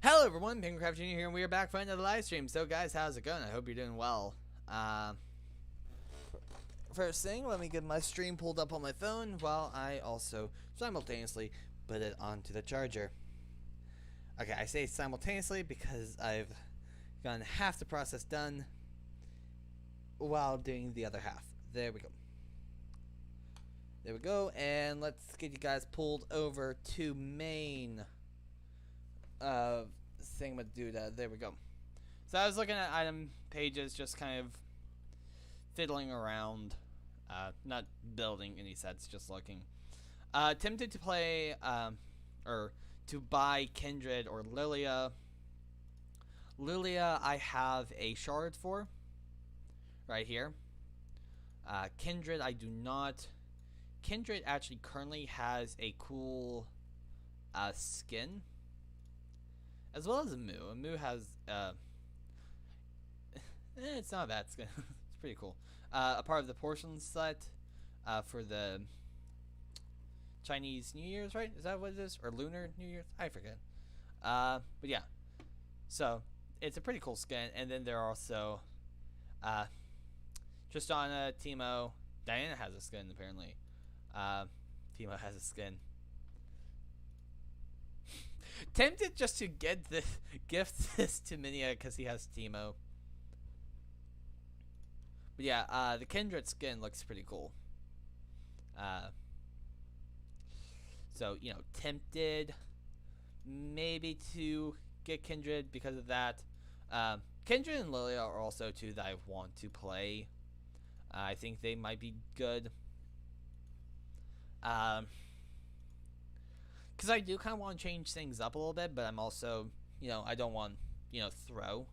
Hello everyone, Penguincraft Jr. here, and we are back for another live stream. So guys, how's it going? I hope you're doing well. First thing, let me get my stream pulled up on my phone while I also simultaneously put it onto the charger. Okay, I say simultaneously because I've gotten half the process done while doing the other half. There we go. There we go, and let's get you guys pulled over to main thing with Duda. There we go. So I was looking at item pages, just kind of fiddling around, not building any sets, just looking. Tempted to play, or to buy Kindred or Lilia. Lilia, I have a shard for, right here. Kindred, I do not. Kindred actually currently has a cool skin, as well as Amu. Amu has it's not a bad skin. It's pretty cool. A part of the portion set for the Chinese New Year's, right? Is that what it is? Or Lunar New Year's? I forget. But yeah. So, it's a pretty cool skin. And then there are also Tristana, Teemo. Diana has a skin, apparently. Teemo has a skin. Tempted just to get the gift this to Minia because he has Teemo. But yeah, the Kindred skin looks pretty cool. So, you know, tempted maybe to get Kindred because of that. Kindred and Lilia are also two that I want to play. I think they might be good. Because I do kind of want to change things up a little bit, but I'm also, you know, I don't want, you know, throw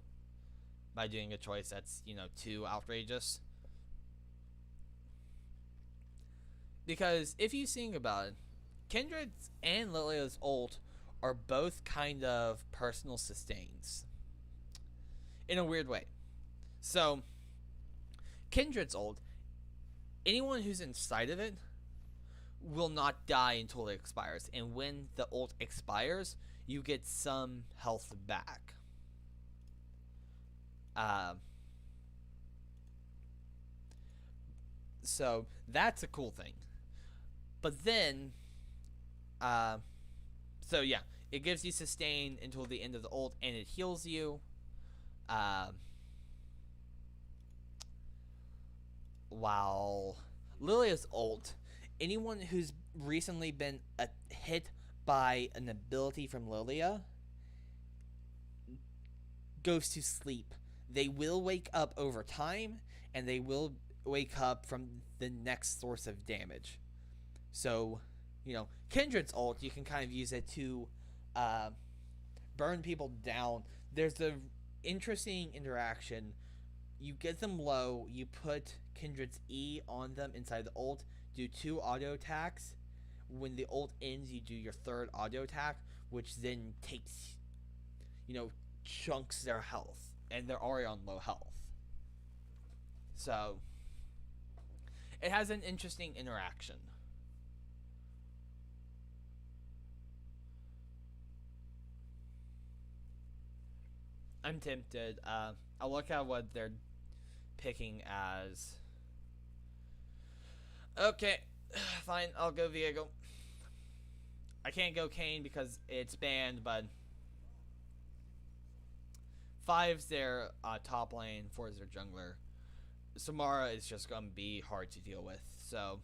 by doing a choice that's, you know, too outrageous. Because if you think about it, Kindred's and Lilia's ult are both kind of personal sustains. In a weird way. So, Kindred's ult, anyone who's inside of it will not die until it expires. And when the ult expires, you get some health back. So, that's a cool thing. But then, so yeah, it gives you sustain until the end of the ult, and it heals you. While Lilia's ult, anyone who's recently been hit by an ability from Lilia goes to sleep. They will wake up over time, and they will wake up from the next source of damage. So, you know, Kindred's ult, you can kind of use it to burn people down. There's a interesting interaction. You get them low, you put Kindred's E on them inside the ult, do 2 auto attacks. When the ult ends, you do your 3rd auto attack, which then takes, you know, chunks their health, and they're already on low health. So, it has an interesting interaction. I'm tempted. I'll look at what they're picking as. Okay, fine. I'll go Viego. I can't go Kayn because it's banned, but 5's their top lane, 4's their jungler. Samara is just gonna be hard to deal with. So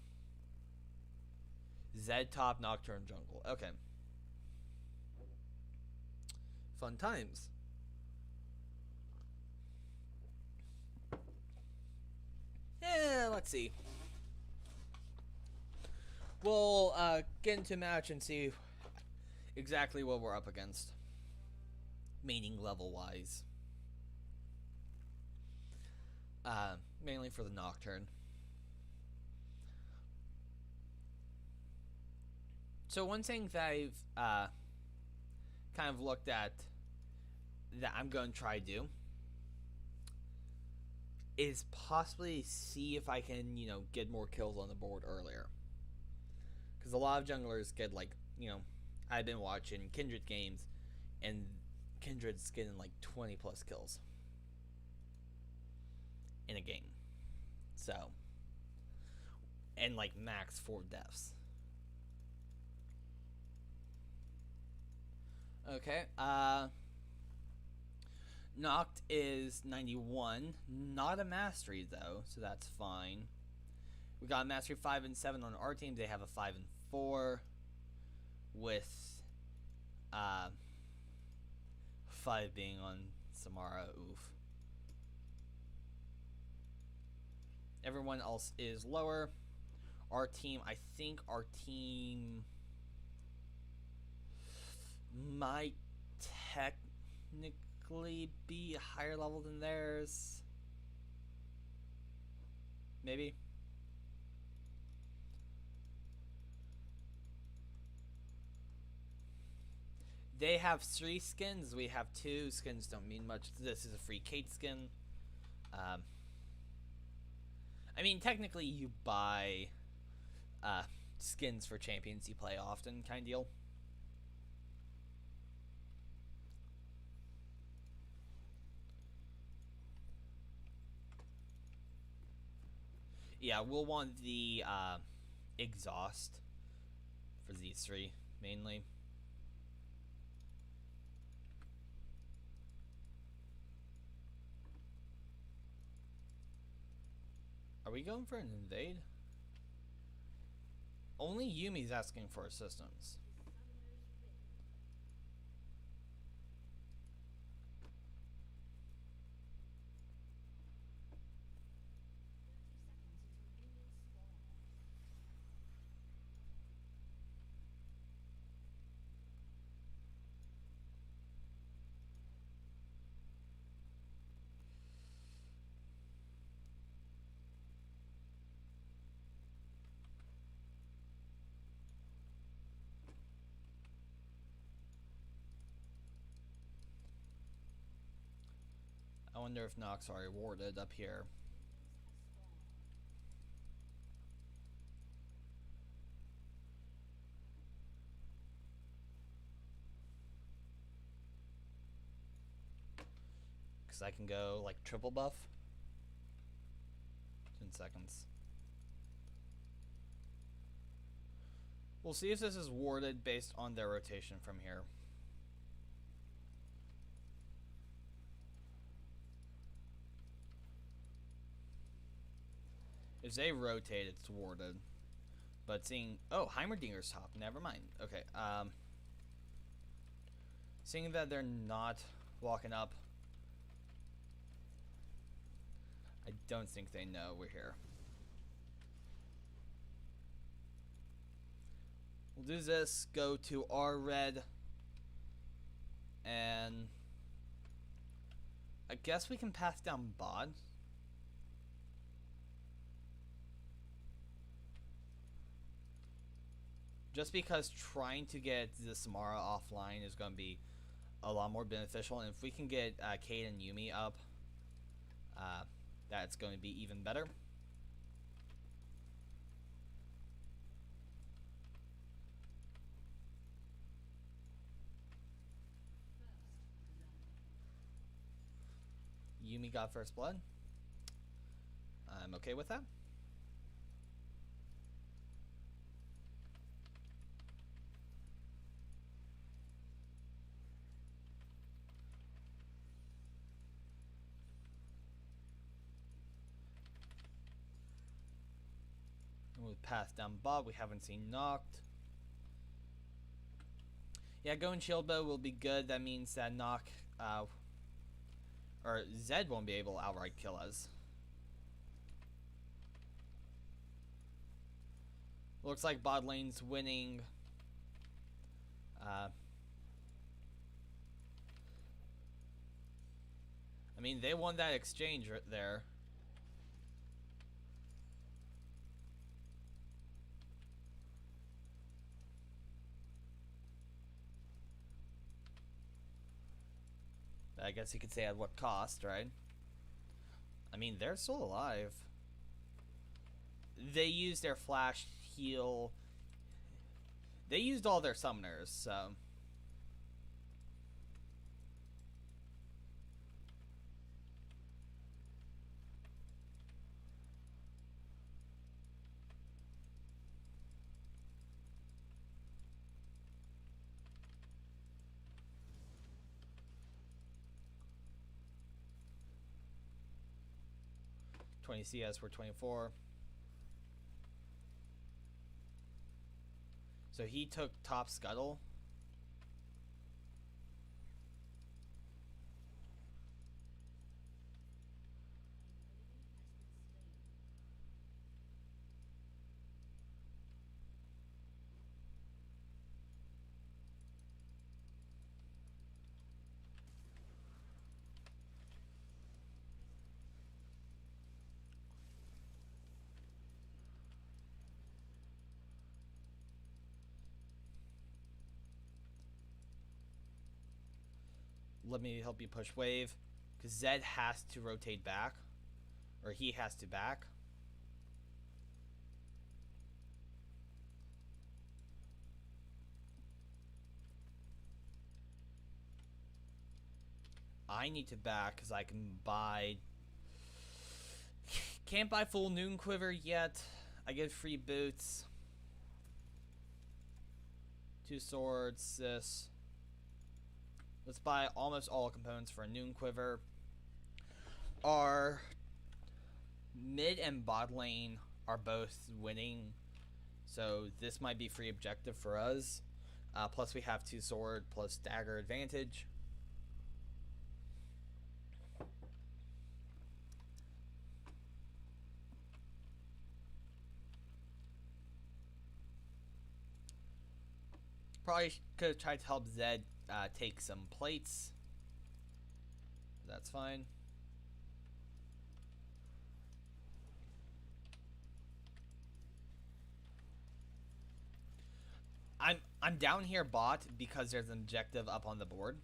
Zed top, Nocturne jungle. Okay. Fun times. Yeah, let's see. We'll get into a match and see exactly what we're up against. Meaning level-wise. Mainly for the Nocturne. So one thing that I've kind of looked at that I'm going to try to do is possibly see if I can, you know, get more kills on the board earlier. Because a lot of junglers get, like, you know, I've been watching Kindred games, and Kindred's getting like 20 plus kills in a game. So, and like max 4 deaths. Okay, Noct is 91. Not a mastery though, so that's fine. We got a mastery 5 and 7 on our team. They have a 5 and 4 with 5 being on Samara. Oof. Everyone else is lower. Our team, I think our team might technically be a higher level than theirs. Maybe. They have 3 skins. We have 2. Skins don't mean much. This is a free Kate skin. I mean, technically, you buy skins for champions you play often, kind of deal. Yeah, we'll want the exhaust for these 3 mainly. Are we going for an invade? Only Yumi's asking for assistance. I wonder if Nox are rewarded up here. Because I can go like triple buff. 10 seconds. We'll see if this is warded based on their rotation from here. If they rotate, it's warded. But seeing... Oh, Heimerdinger's top. Never mind. Okay, seeing that they're not walking up, I don't think they know we're here. We'll do this, go to our red, and I guess we can pass down bod. Just because trying to get the Samara offline is going to be a lot more beneficial, and if we can get Kate and Yumi up, that's going to be even better. Yumi got first blood. I'm okay with that. We'll pass down Bob. We haven't seen Noct. Yeah, going shield bow will be good. That means that Noct, or Zed won't be able to outright kill us. Looks like bot lane's winning. I mean, they won that exchange right there. I guess you could say at what cost, right? I mean, they're still alive. They used their flash heal. They used all their summoners, so. 20 CS for 24. So he took top scuttle. Let me help you push wave. Because Zed has to rotate back. Or he has to back. I need to back because I can buy... Can't buy full Noon Quiver yet. I get free boots. 2 swords, this. Let's buy almost all components for a Noon Quiver. Our mid and bot lane are both winning, so this might be free objective for us. Plus we have 2 sword plus dagger advantage. Probably could have tried to help Zed take some plates. That's fine. I'm down here bot because there's an objective up on the board.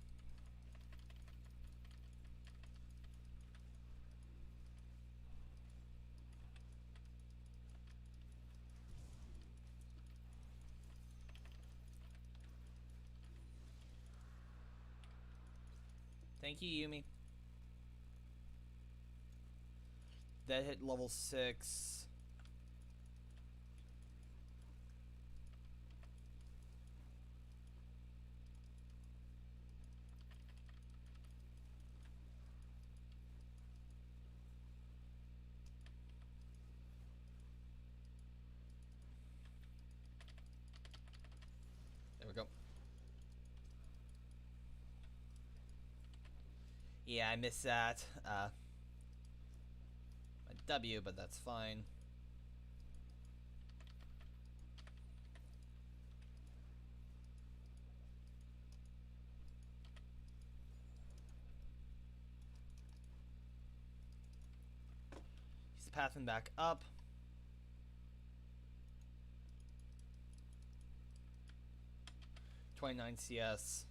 Thank you, Yumi. That hit level 6. There we go. Yeah, I missed that. A W, but that's fine. He's pathing back up. .29 CS.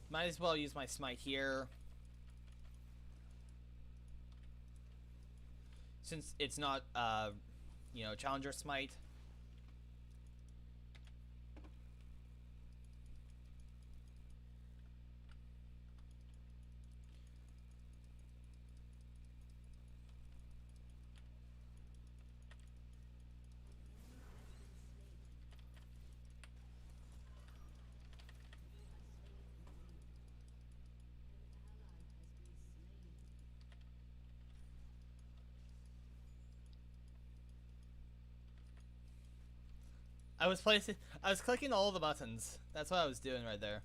Might as well use my smite here. Since it's not, challenger smite. I was clicking all the buttons. That's what I was doing right there.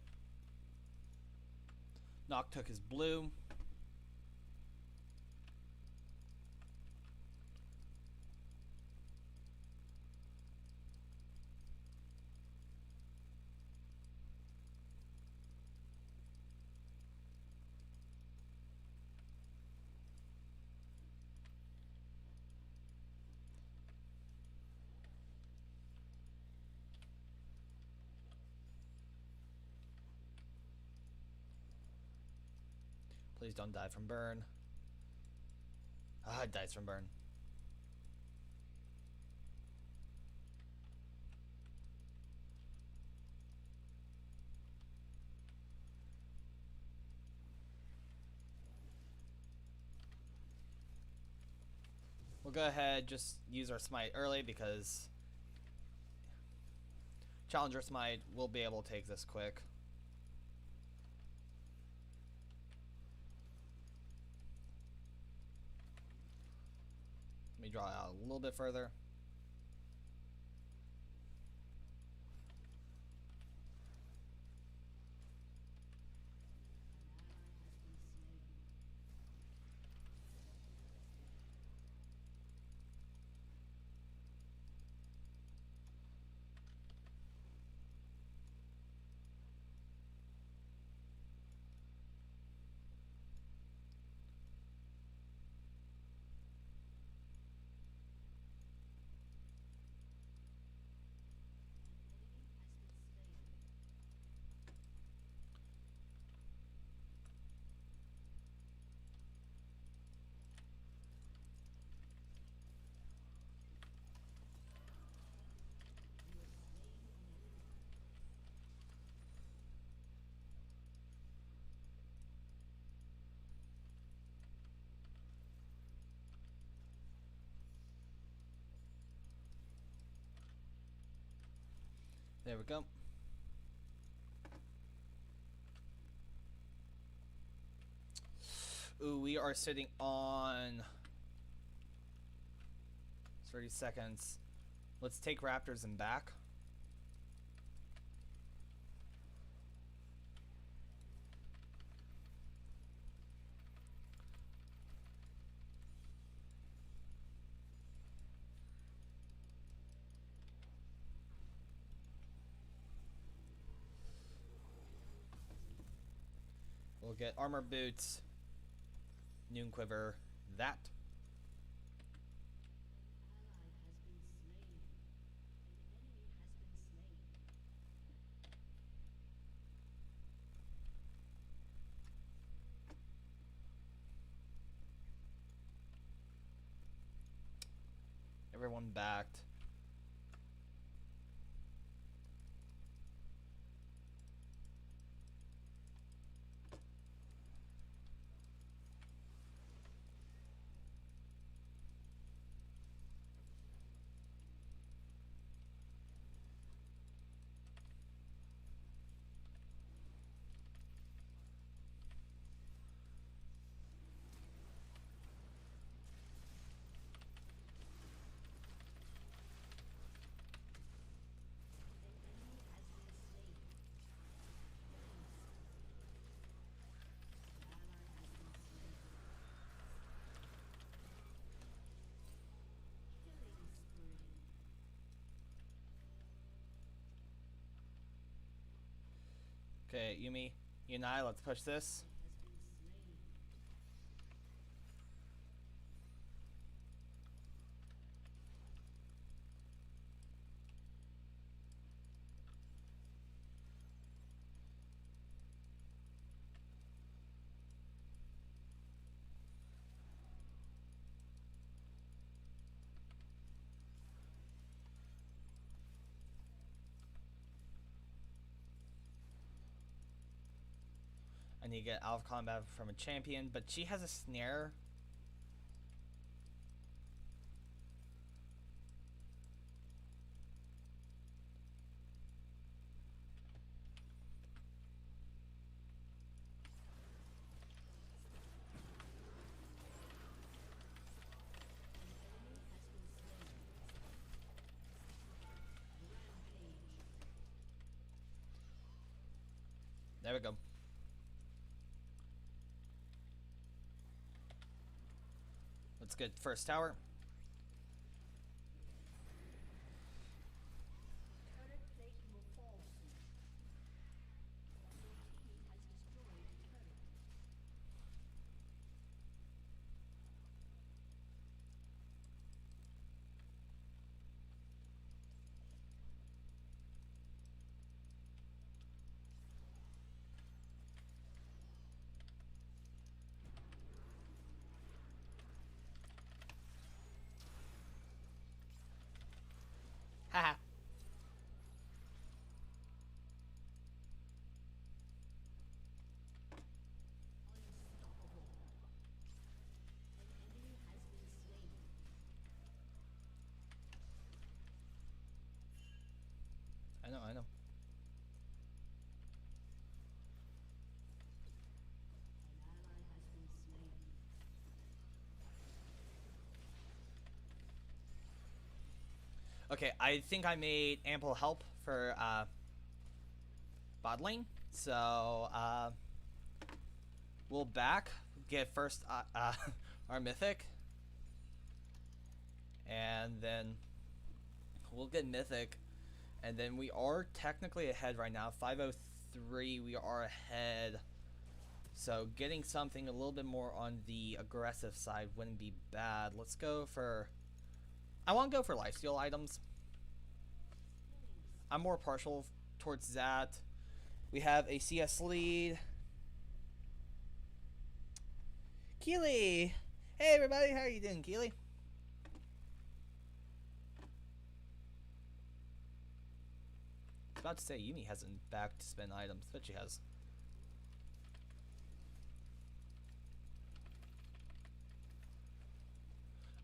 Nock took his blue. Please don't die from burn. Ah, it dies from burn. We'll go ahead, just use our smite early because Challenger Smite will be able to take this quick. Let me draw out a little bit further. There we go. Ooh, we are sitting on 30 seconds. Let's take Raptors and back. We'll get Armor Boots, Noon Quiver, that. Everyone backed. Okay, Yuumi, you and I, let's push this. I need to get out of combat from a champion, but she has a snare. There we go. Let's get first tower. Okay, I think I made ample help for bot lane. So we'll back, get first our mythic, and then we'll get mythic, and then we are technically ahead right now. 503, we are ahead. So getting something a little bit more on the aggressive side wouldn't be bad. Let's go for... I want to go for lifesteal items. I'm more partial towards that. We have a CS lead. Keely! Hey everybody, how are you doing, Keely? I was about to say, Yuumi hasn't back to spend items, but she has.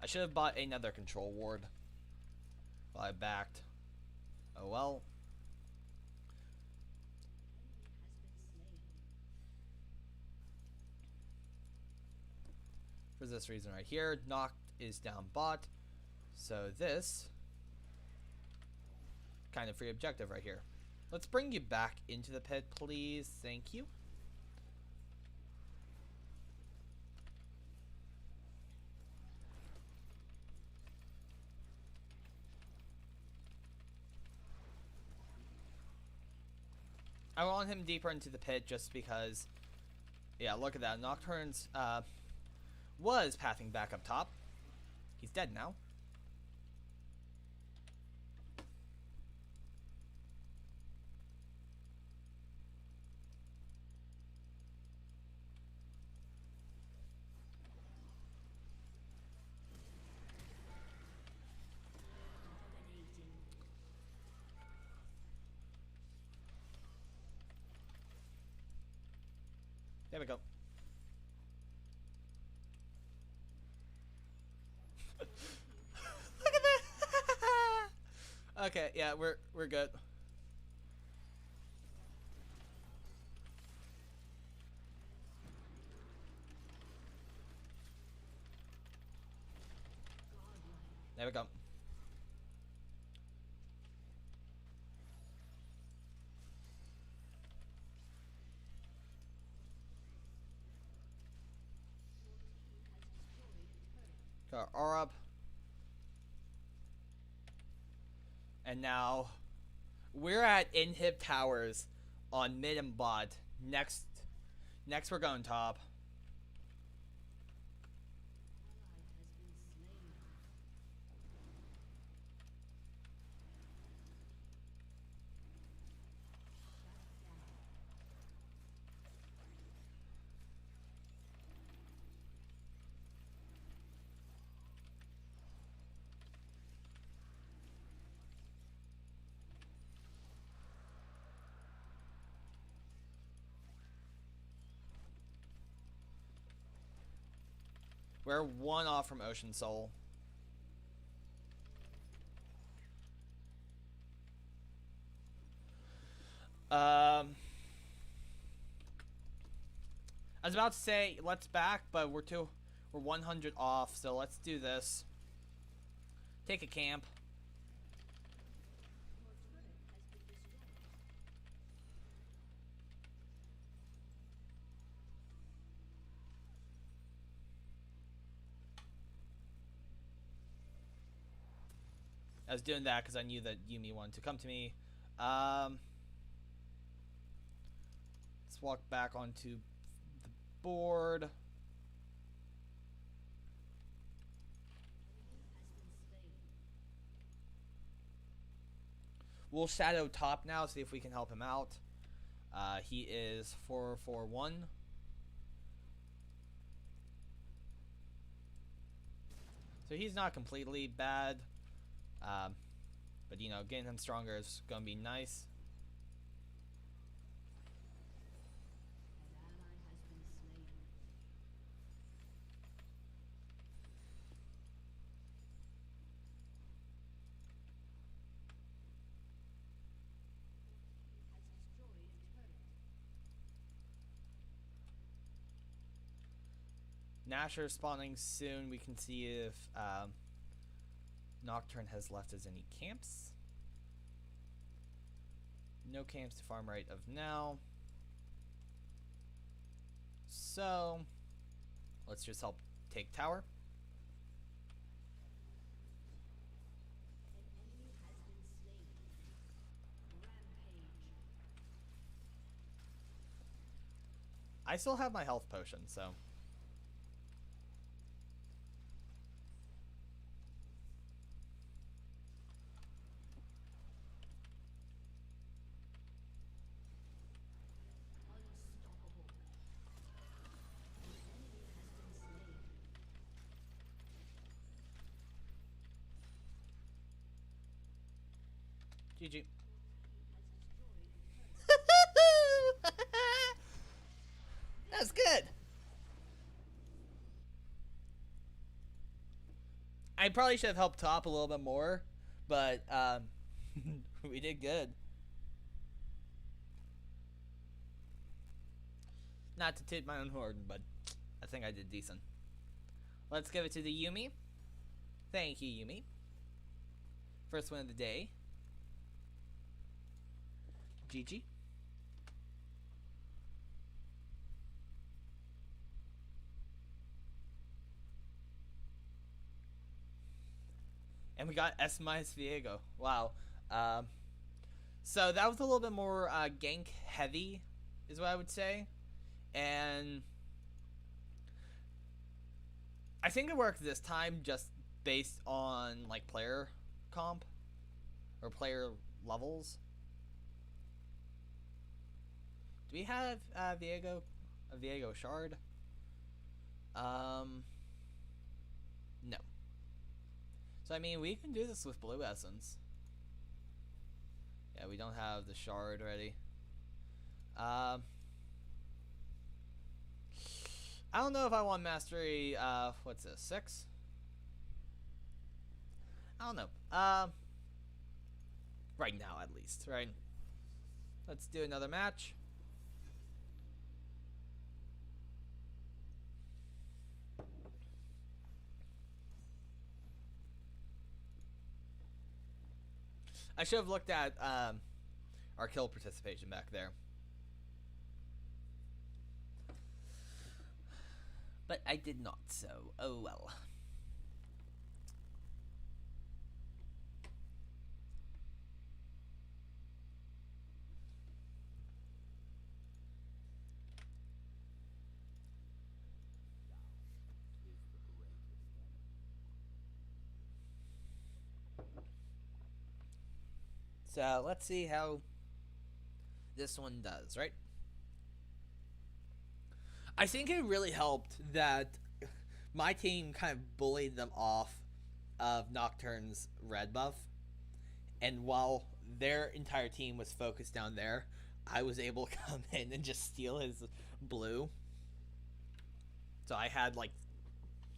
I should have bought another control ward while I backed. Oh well. For this reason right here, Noct is down bot. So this kind of free objective right here. Let's bring you back into the pit, please. Thank you. I want him deeper into the pit just because, yeah, look at that. Nocturne's was pathing back up top. He's dead now. There we go. Look at that. Okay, yeah, we're good. There we go. Got our up. And now we're at inhib towers on mid and bot. Next we're going top. We're one off from Ocean Soul. I was about to say let's back, but we're 100 off, so let's do this. Take a camp. I was doing that because I knew that Yuumi wanted to come to me. Let's walk back onto the board. We'll shadow top now, see if we can help him out. He is 441. So he's not completely bad. But, you know, getting him stronger is going to be nice. Nashor spawning soon. We can see if Nocturne has left us any camps. No camps to farm right of now. So, let's just help take tower. I still have my health potion, so. GG. That's good. I probably should have helped top a little bit more, but we did good. Not to toot my own horn, but I think I did decent. Let's give it to the Yuumi. Thank you, Yuumi. First win of the day. GG. And we got S minus Viego. Wow. So that was a little bit more gank heavy, is what I would say. And I think it worked this time just based on like player comp or player levels. Do we have a Viego shard? No. So I mean, we can do this with blue essence. Yeah, we don't have the shard ready. I don't know if I want mastery. What's this? 6? I don't know. Right now, at least. Right. Let's do another match. I should have looked at our kill participation back there. But I did not, so oh well. So let's see how this one does, right? I think it really helped that my team kind of bullied them off of Nocturne's red buff. And while their entire team was focused down there, I was able to come in and just steal his blue. So I had like,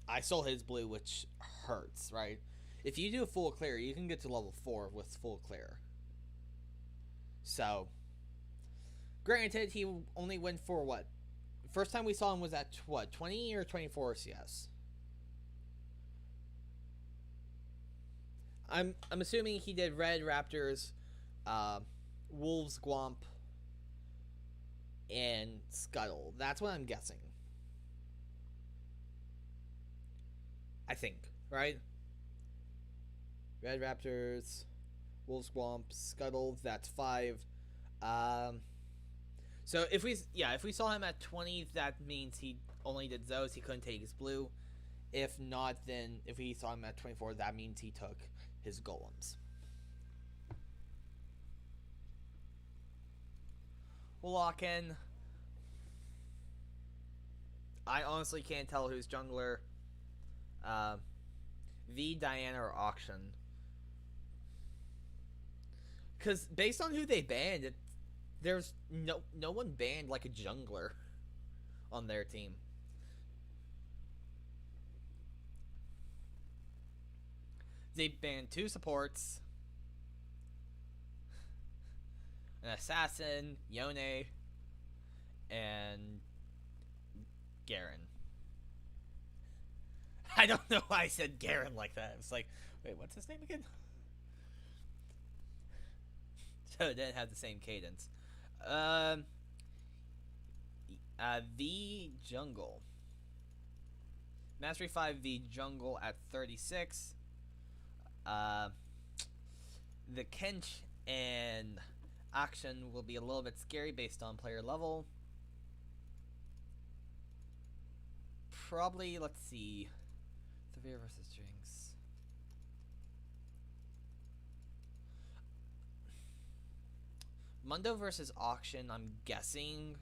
I stole his blue, which hurts, right? If you do a full clear, you can get to level 4 with full clear. So, granted, he only went for what? First time we saw him was at what, 20 or 24 CS? I'm assuming he did Red Raptors, Wolves, Gwomp, and Scuttle. That's what I'm guessing. I think, right? Red Raptors, Wolves, Gwomp, Scuttle. That's 5. So if we saw him at 20, that means he only did those. He couldn't take his blue. If not, then if we saw him at 24, that means he took his golems. We'll lock in. I honestly can't tell who's jungler. V, Diana, or Auction. Because based on who they banned, there's no one banned like a jungler on their team. They banned 2 supports, an assassin, Yone, and Garen. I don't know why I said Garen like that. It's like, wait, what's his name again? So it didn't have the same cadence. Um, the Jungle. Mastery 5, the Jungle at 36. Uh, the Kench and Action will be a little bit scary based on player level. Probably, let's see. Severe versus Jinx. Mundo versus Auction, I'm guessing.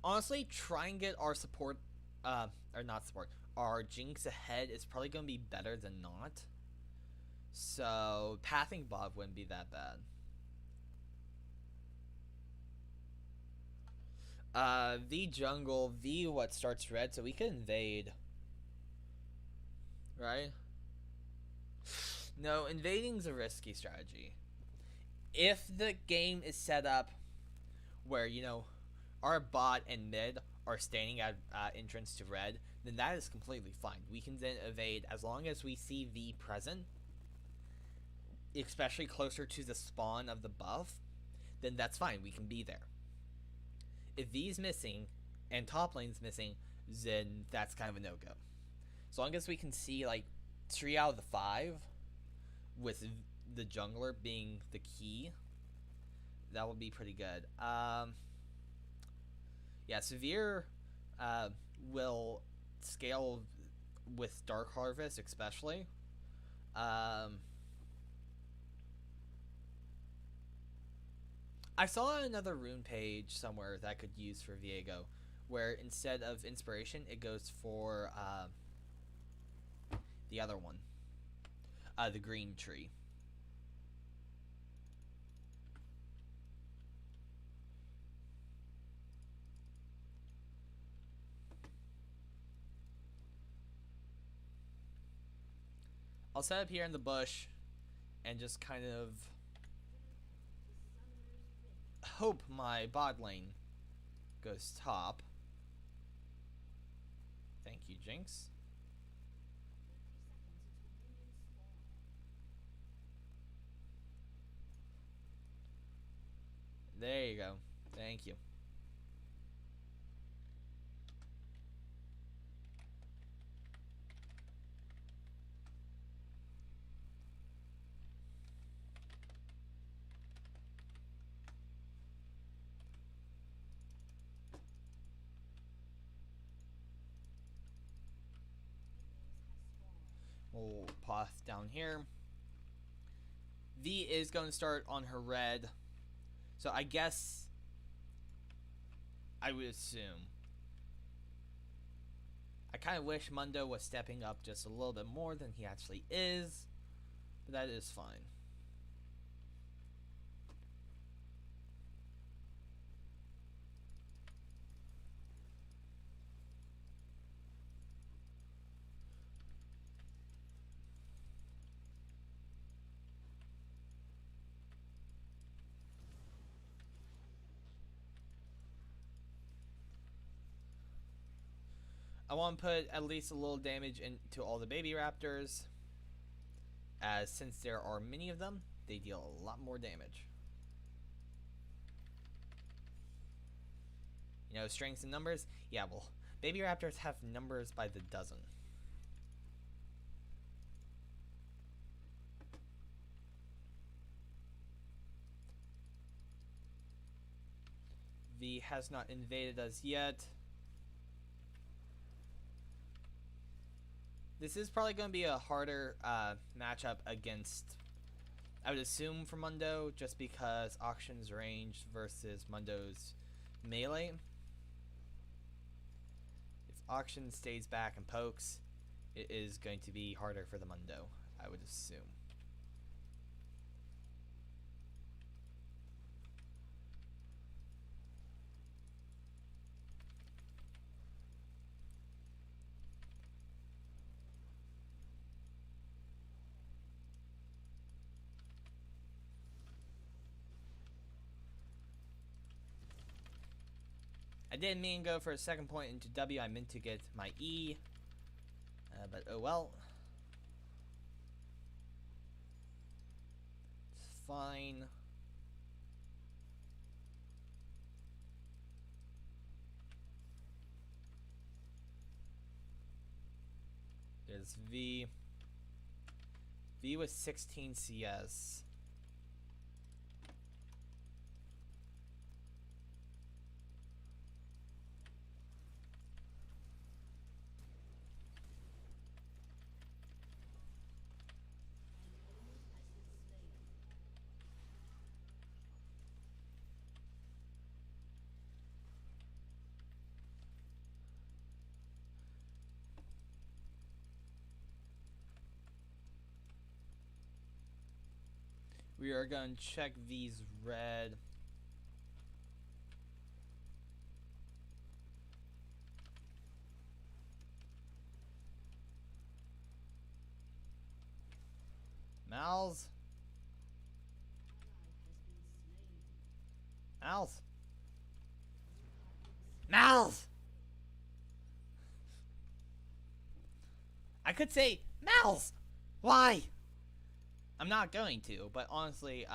Honestly, try and get our support, or not support, our Jinx ahead is probably going to be better than not. So, pathing Bob wouldn't be that bad. The Jungle, the what starts red, so we can invade. Right? No, invading's a risky strategy. If the game is set up where, you know, our bot and mid are standing at entrance to red, then that is completely fine. We can then evade as long as we see V present, especially closer to the spawn of the buff, then that's fine. We can be there. If V's missing and top lane's missing, then that's kind of a no-go. As long as we can see like 3 out of the 5 with the jungler being the key, that would be pretty good. Yeah, Severe will scale with Dark Harvest especially. I saw another rune page somewhere that I could use for Viego, where instead of Inspiration, it goes for the other one, the green tree. I'll set up here in the bush and just kind of hope my bot lane goes top. Thank you, Jinx. There you go. Thank you. We'll path down here. V is going to start on her red. So I guess I would assume. I kind of wish Mundo was stepping up just a little bit more than he actually is. But that is fine. I want to put at least a little damage into all the baby raptors, as since there are many of them, they deal a lot more damage. You know, strengths and numbers? Yeah, well, baby raptors have numbers by the dozen. V has not invaded us yet. This is probably going to be a harder matchup against, I would assume, for Mundo, just because Auction's range versus Mundo's melee. If Auction stays back and pokes, it is going to be harder for the Mundo, I would assume. I didn't mean to go for a second point into W. I meant to get my E. But oh well. It's fine. There's V. V was 16 CS. We are going to check V's red. Mal's. Mal's. Mal's! I could say, Mal's! Why? I'm not going to, but honestly,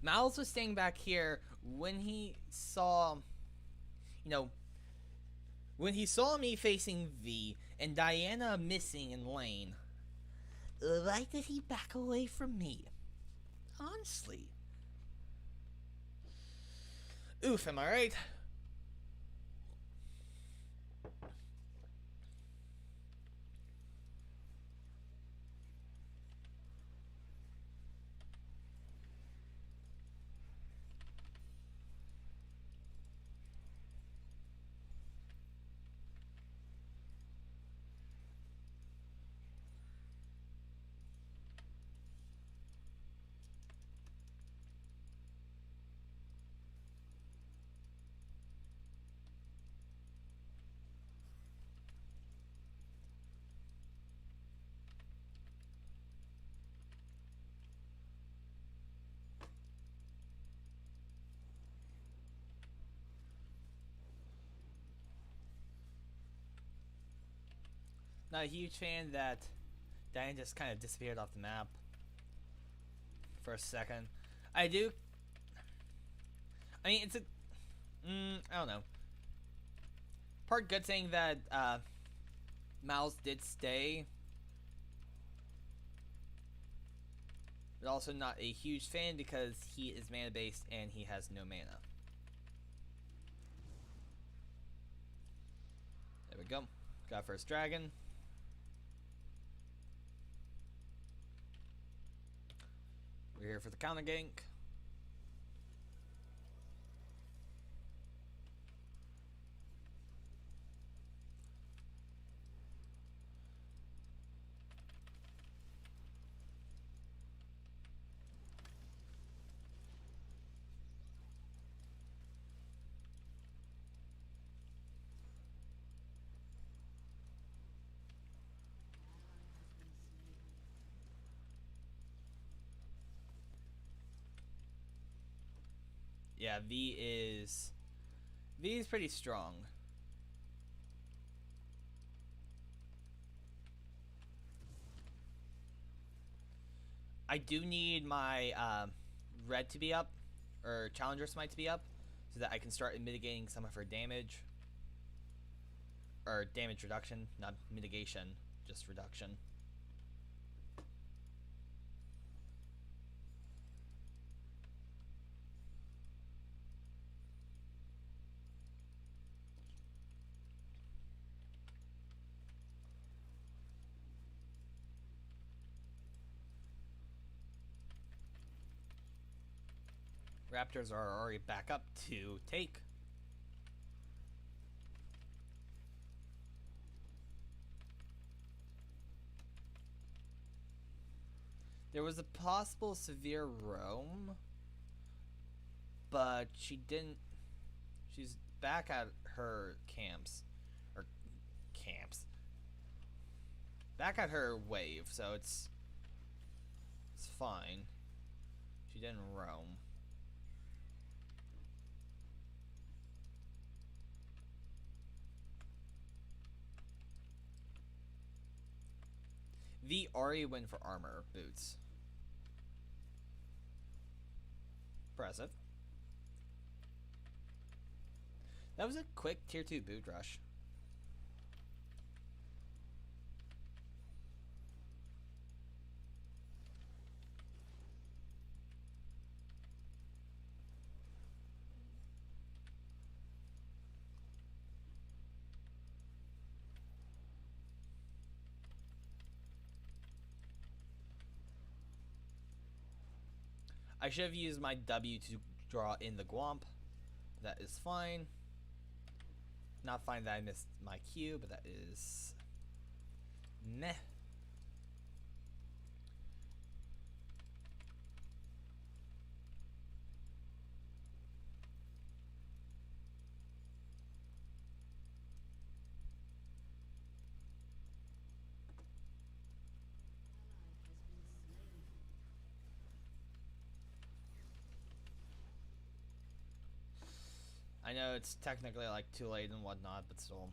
Mal's was staying back here when he saw, when he saw me facing V and Diana missing in lane. Why did he back away from me? Honestly. Oof, am I right? Not a huge fan that Diana just kind of disappeared off the map for a second. I mean, it's a... I don't know. Part good saying that Mal's did stay. But also not a huge fan because he is mana based and he has no mana. There we go. Got first dragon. We're here for the counter gank. Yeah, V is pretty strong. I do need my red to be up, or Challenger Smite to be up, so that I can start mitigating some of her damage. Or damage reduction, not mitigation, just reduction. Raptors are already back up to take. There was a possible severe roam, but she didn't. She's back at her camps. Or camps. Back at her wave, so it's fine. She didn't roam. V already went for armor boots. Impressive. That was a quick tier 2 boot rush. I should have used my W to draw in the Gwomp. That is fine. Not fine that I missed my Q, but that is... meh. I know it's technically like too late and whatnot, but still.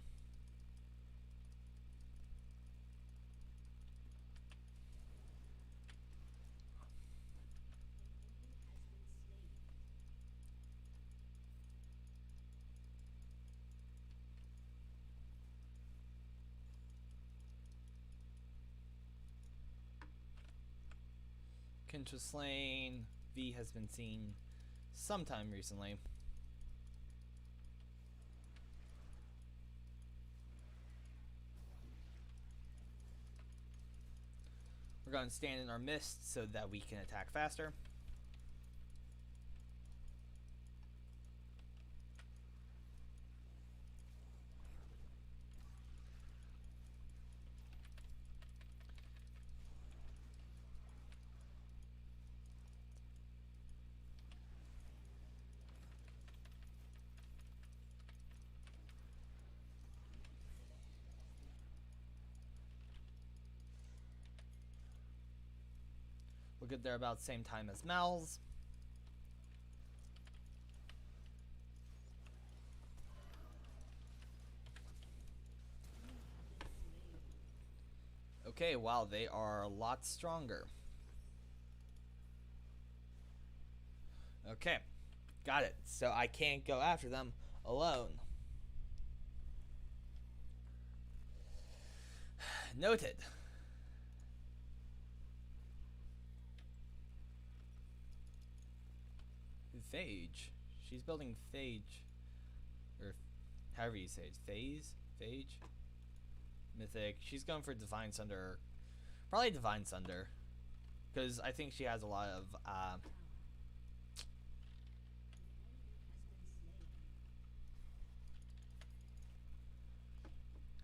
Kentra slain. V has been seen sometime recently. We're going to stand in our mist so that we can attack faster. We'll get there about the same time as Mal's. Okay, wow, they are a lot stronger. Okay, got it. So I can't go after them alone. Noted. Phage. She's building Phage. Or however you say it. Phase? Phage? Mythic. She's going for Divine Sunder. Probably Divine Sunder. Because I think she has a lot of...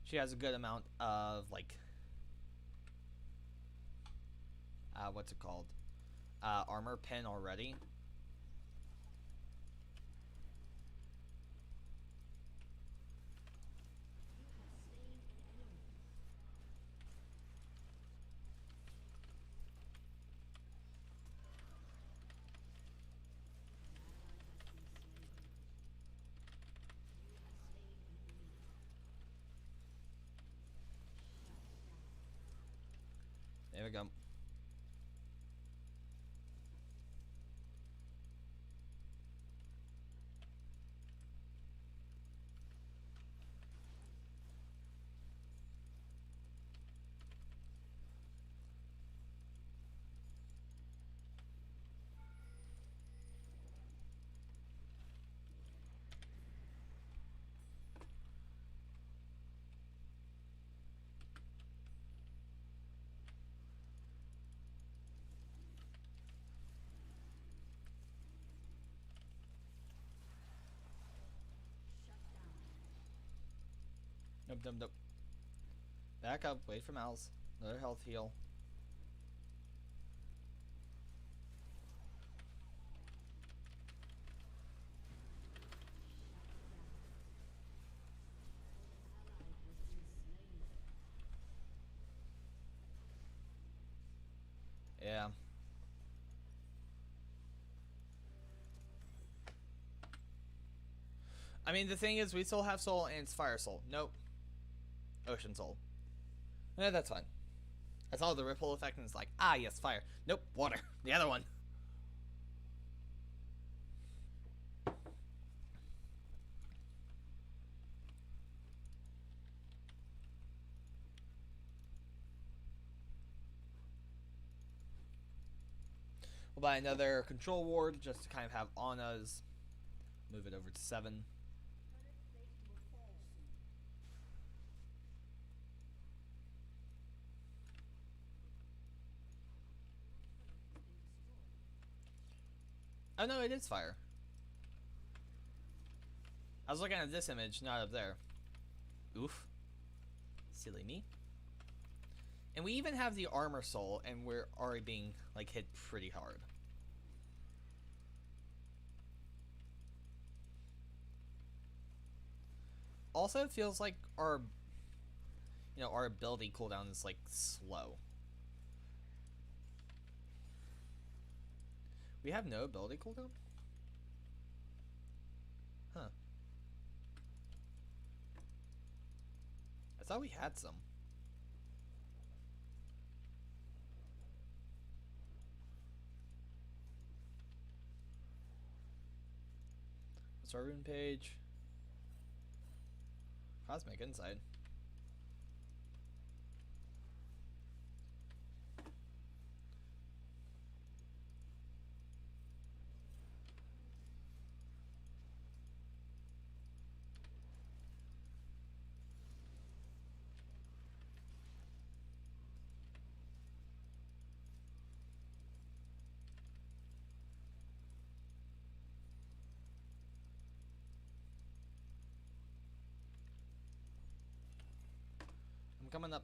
she has a good amount of, like... what's it called? Armor pen already. There we go. Nope, nope, nope. Back up, wait for Mal's. Another health heal. Yeah. I mean, the thing is, we still have Soul and it's Fire Soul. Nope. Ocean Soul. Yeah, that's fine. I saw the ripple effect and it's like, ah, yes, fire. Nope, water. The other one. We'll buy another control ward just to kind of have on us. Move it over to 7. Oh no, it is fire. I was looking at this image, not up there. Oof. Silly me. And we even have the armor soul, and we're already being, like, hit pretty hard. Also, it feels like our, our ability cooldown is, like, slow. We have no ability cooldown? Huh. I thought we had some. What's our rune page? Cosmic Insight. I'm coming up.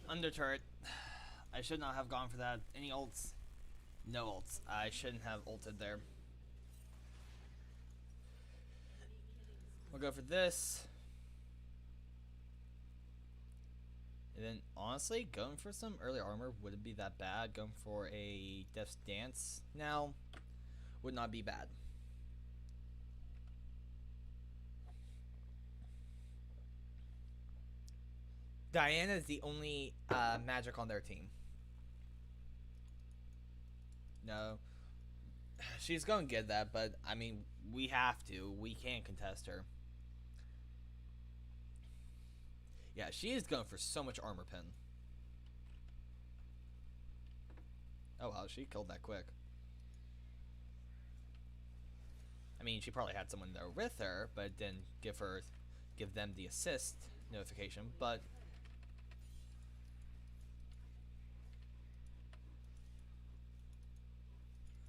Under turret. I should not have gone for that. Any ults? No ults. I shouldn't have ulted there. We'll go for this. And then, honestly, going for some early armor wouldn't be that bad. Going for a Death's Dance now would not be bad. Diana is the only magic on their team. No. She's going to get that, but, I mean, we have to. We can't contest her. Yeah, she is going for so much armor pin. Oh wow, she killed that quick. I mean, she probably had someone there with her, but didn't give them the assist notification, but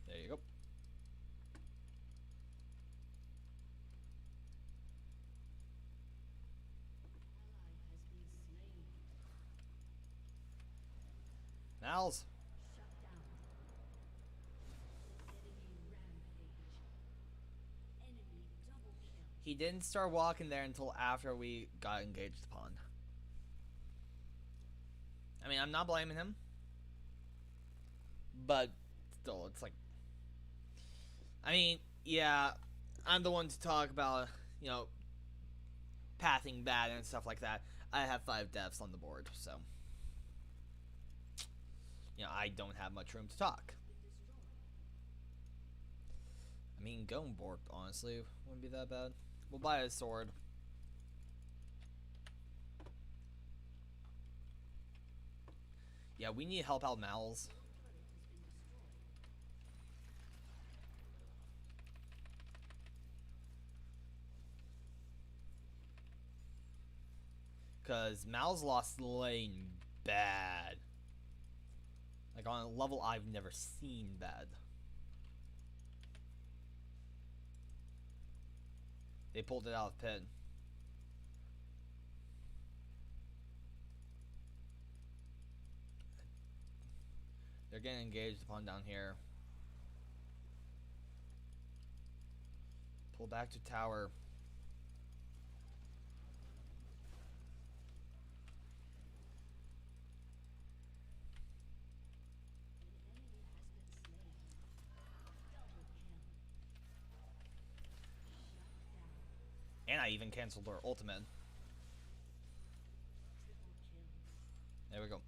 there you go. Nals. He didn't start walking there until after we got engaged upon. I mean, I'm not blaming him, but still, it's like, I mean, yeah, I'm the one to talk about, pathing bad and stuff like that. I have 5 deaths on the board, so I don't have much room to talk. I mean, going Bork, honestly, wouldn't be that bad. We'll buy a sword. Yeah, we need to help out Mal's. Because Mal's lost lane bad. Like on a level I've never seen bad. They pulled it out of pit. They're getting engaged upon down here. Pull back to tower. And I even canceled her ultimate. There we go.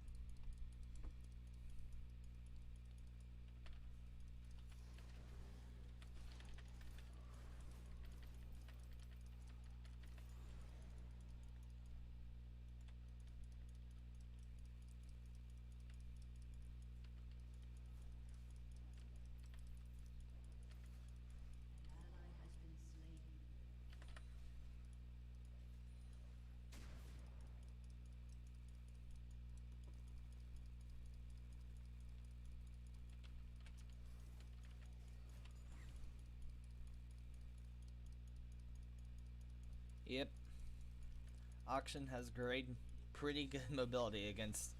Yep. Auction has pretty good mobility against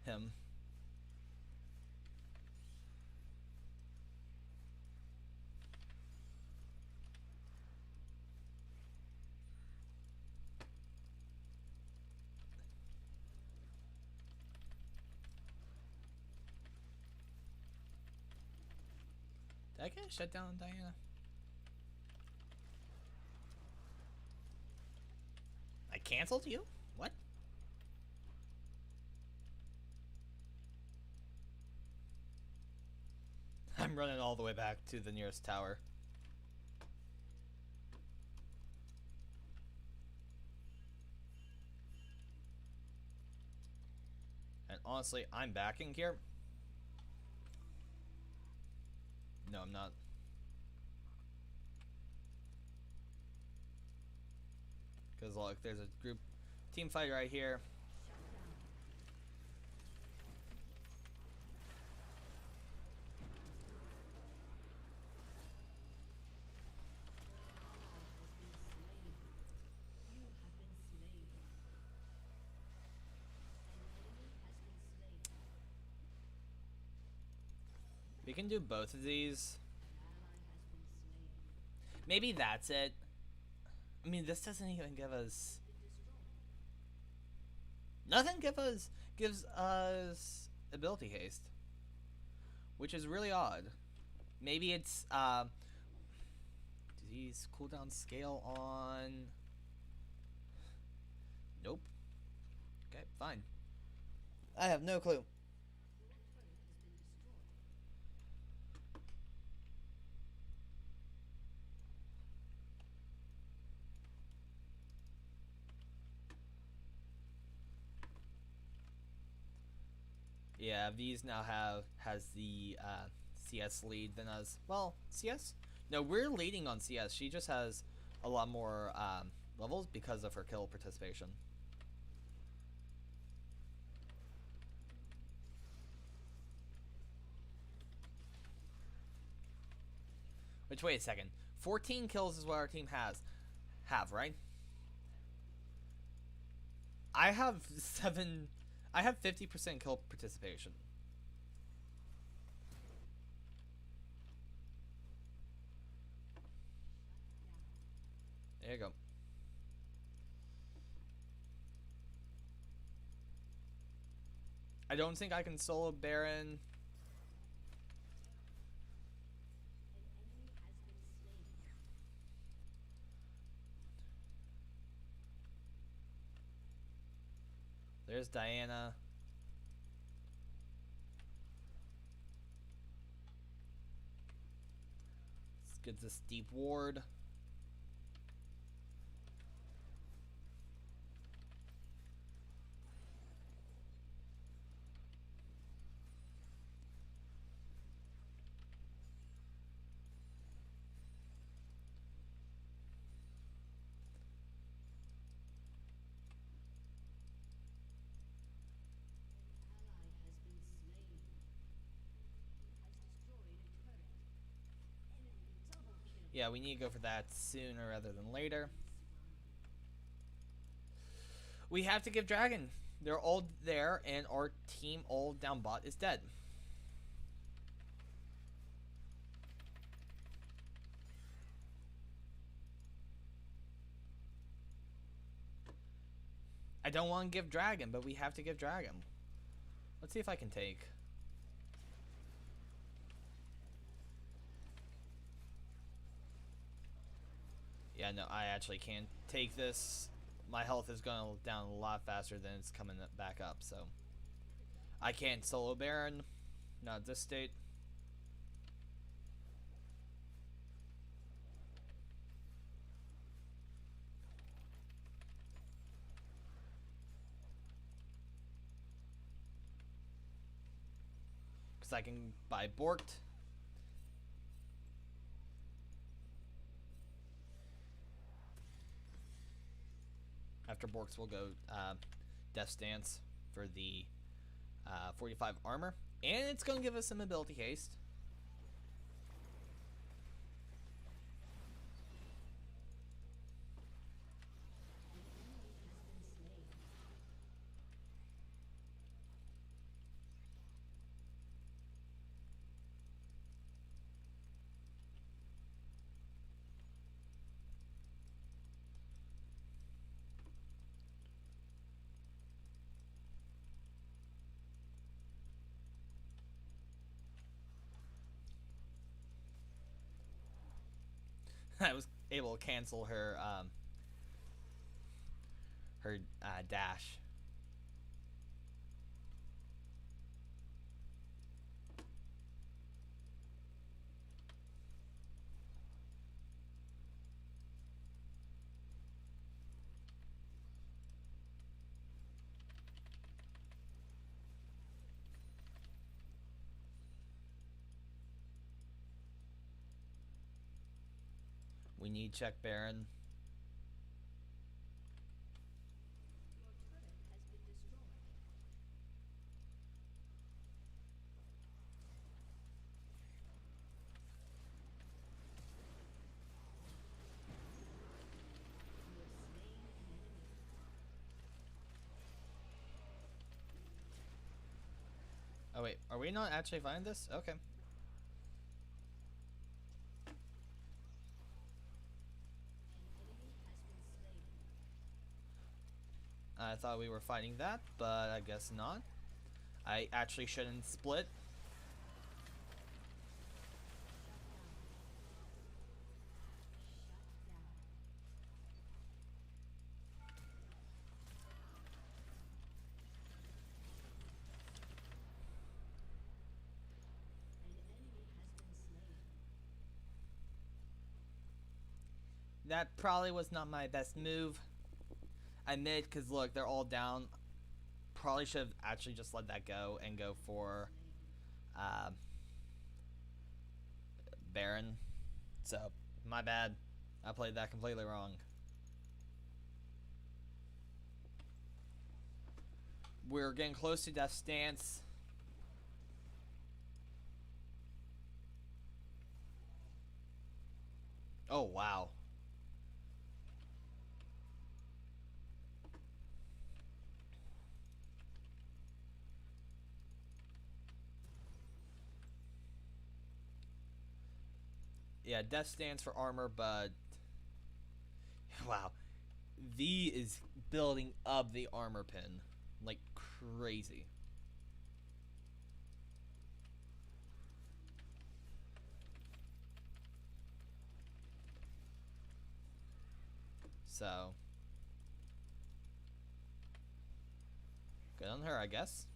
him. Did I get a shutdown, Diana? I canceled you? What? I'm running all the way back to the nearest tower. And honestly, I'm backing here. No, I'm not. Because look, there's a group team fight right here. We can do both of these. Maybe that's it. I mean, this doesn't even give us... Nothing gives us ability haste. Which is really odd. Maybe it's, disease cooldown scale on... Nope. Okay, fine. I have no clue. Yeah, V's now has the CS lead than us. Well, CS? No, we're leading on CS. She just has a lot more levels because of her kill participation. Which, wait a second. 14 kills is what our team have, right? I have 7... I have 50% kill participation. There you go. I don't think I can solo Baron. There's Diana. Let's get this deep ward. Yeah, we need to go for that sooner rather than later. We have to give Dragon. They're all there, and our team all down bot is dead. I don't want to give Dragon, but we have to give Dragon. Let's see if I can take. Yeah, no, I actually can't take this. My health is going down a lot faster than it's coming back up, so I can't solo Baron. Not at this state. Because I can buy Borked. After Bork's, we'll go Death Stance for the 45 armor. And it's going to give us some ability haste. I was able to cancel her dash. We need check Baron. Oh wait, are we not actually finding this? Okay. I thought we were fighting that, but I guess not. I actually shouldn't split. That probably was not my best move. I admit, because look, they're all down. Probably should have actually just let that go and go for Baron. So, my bad. I played that completely wrong. We're getting close to Death Stance. Oh, wow. Yeah, Death Stance for armor, but wow. V is building up the armor pin like crazy. So, good on her, I guess.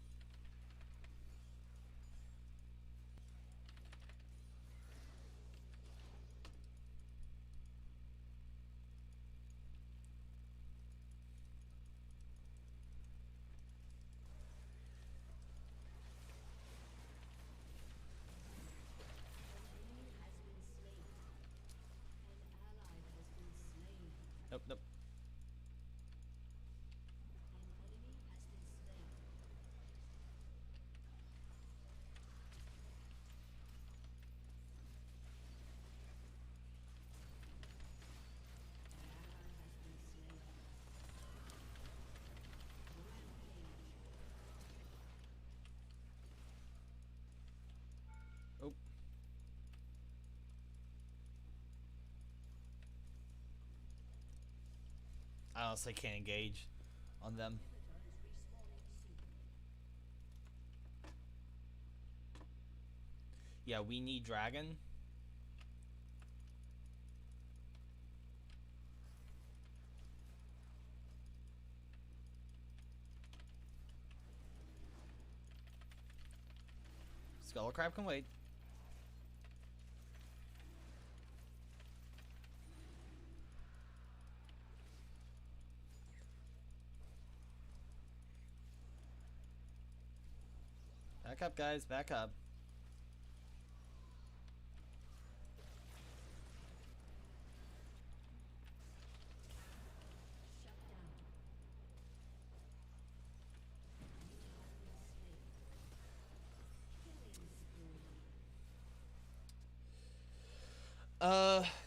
Nope, nope. I honestly can't engage on them. Yeah, we need dragon. Skull Crab can wait. Back up, guys. Back up.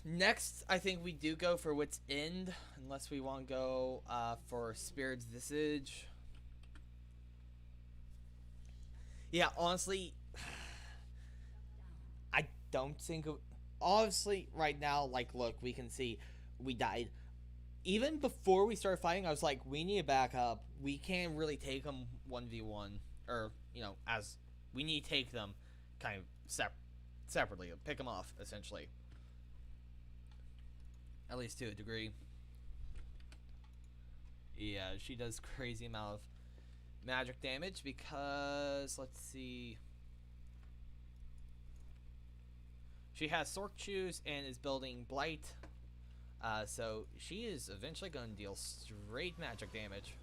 Next, I think we do go for Wit's End, unless we want to go for Spirit's Visage. Yeah, honestly, I don't think. Obviously, right now, like, look, we can see we died. Even before we started fighting, I was like, we need to back up. We can't really take them 1v1. Or, as we need to take them kind of separately. Pick them off, essentially. At least to a degree. Yeah, she does crazy amount of magic damage because, let's see. She has Sork Shoes and is building Blight. So she is eventually going to deal straight magic damage.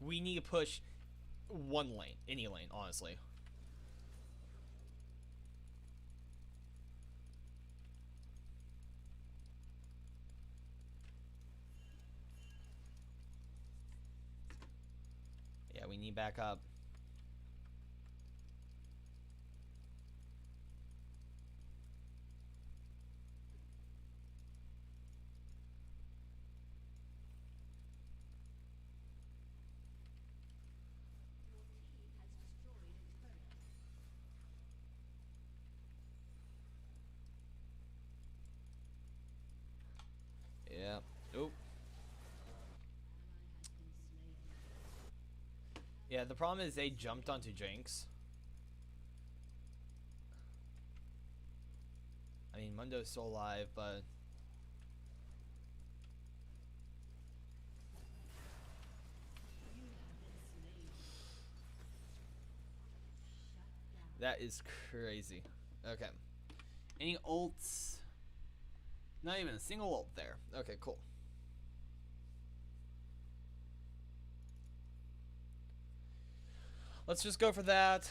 We need to push one lane, any lane, honestly. Yeah, we need backup. Yeah. Oop. Yeah, the problem is they jumped onto Jinx. I mean, Mundo's still alive, but... That is crazy. Okay. Any ults? Not even a single ult there. Okay, cool. Let's just go for that.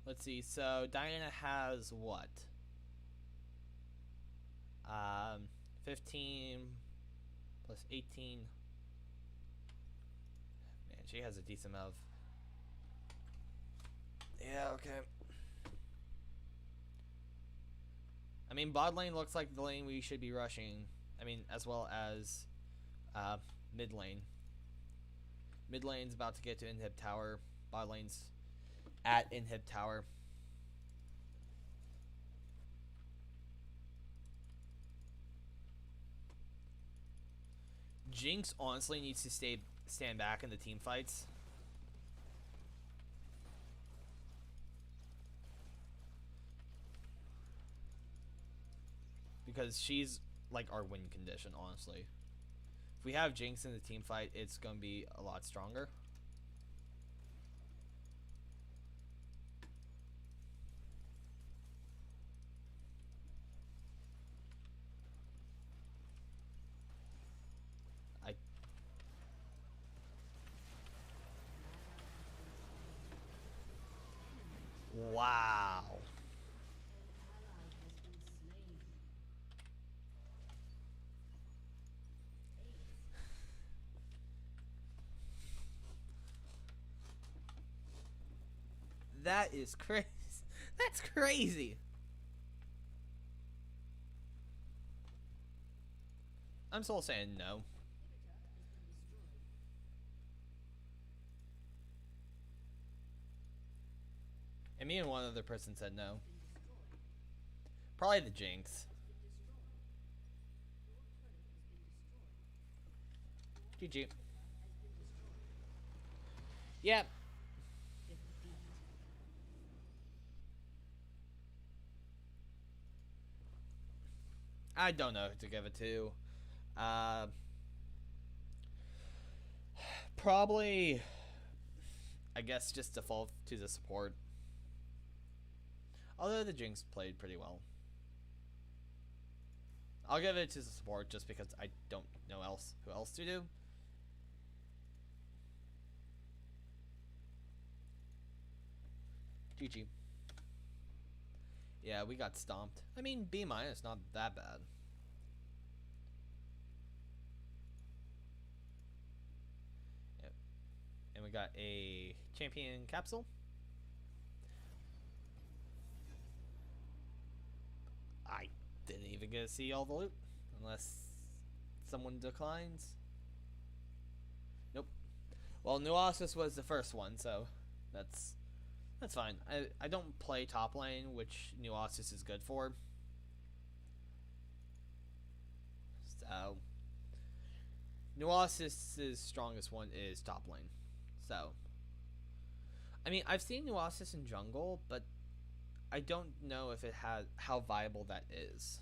Let's see. So Diana has what? 15 plus 18. Man, she has a decent amount of... Yeah, okay. I mean, bot lane looks like the lane we should be rushing. I mean, as well as mid lane. Mid lane's about to get to inhib tower. Bot lane's at inhib tower. Jinx honestly needs to stand back in the team fights. Because she's like our win condition, honestly. If we have Jinx in the team fight, it's going to be a lot stronger. Wow. That is crazy. That's crazy. I'm still saying no. And me and one other person said no. Probably the Jinx. GG. Yep. I don't know who to give it to. Probably, I guess, just default to the support. Although the Jinx played pretty well. I'll give it to the support just because I don't know who else to do. GG. Yeah, we got stomped. I mean, B-, not that bad. Yep. And we got a champion capsule. I didn't even get to see all the loot. Unless someone declines. Nope. Well, Nuasis was the first one, so that's fine. I don't play top lane, which Nuasis is good for. So Nuasis' strongest one is top lane. So I mean, I've seen Nuasis in jungle, but I don't know if it has how viable that is.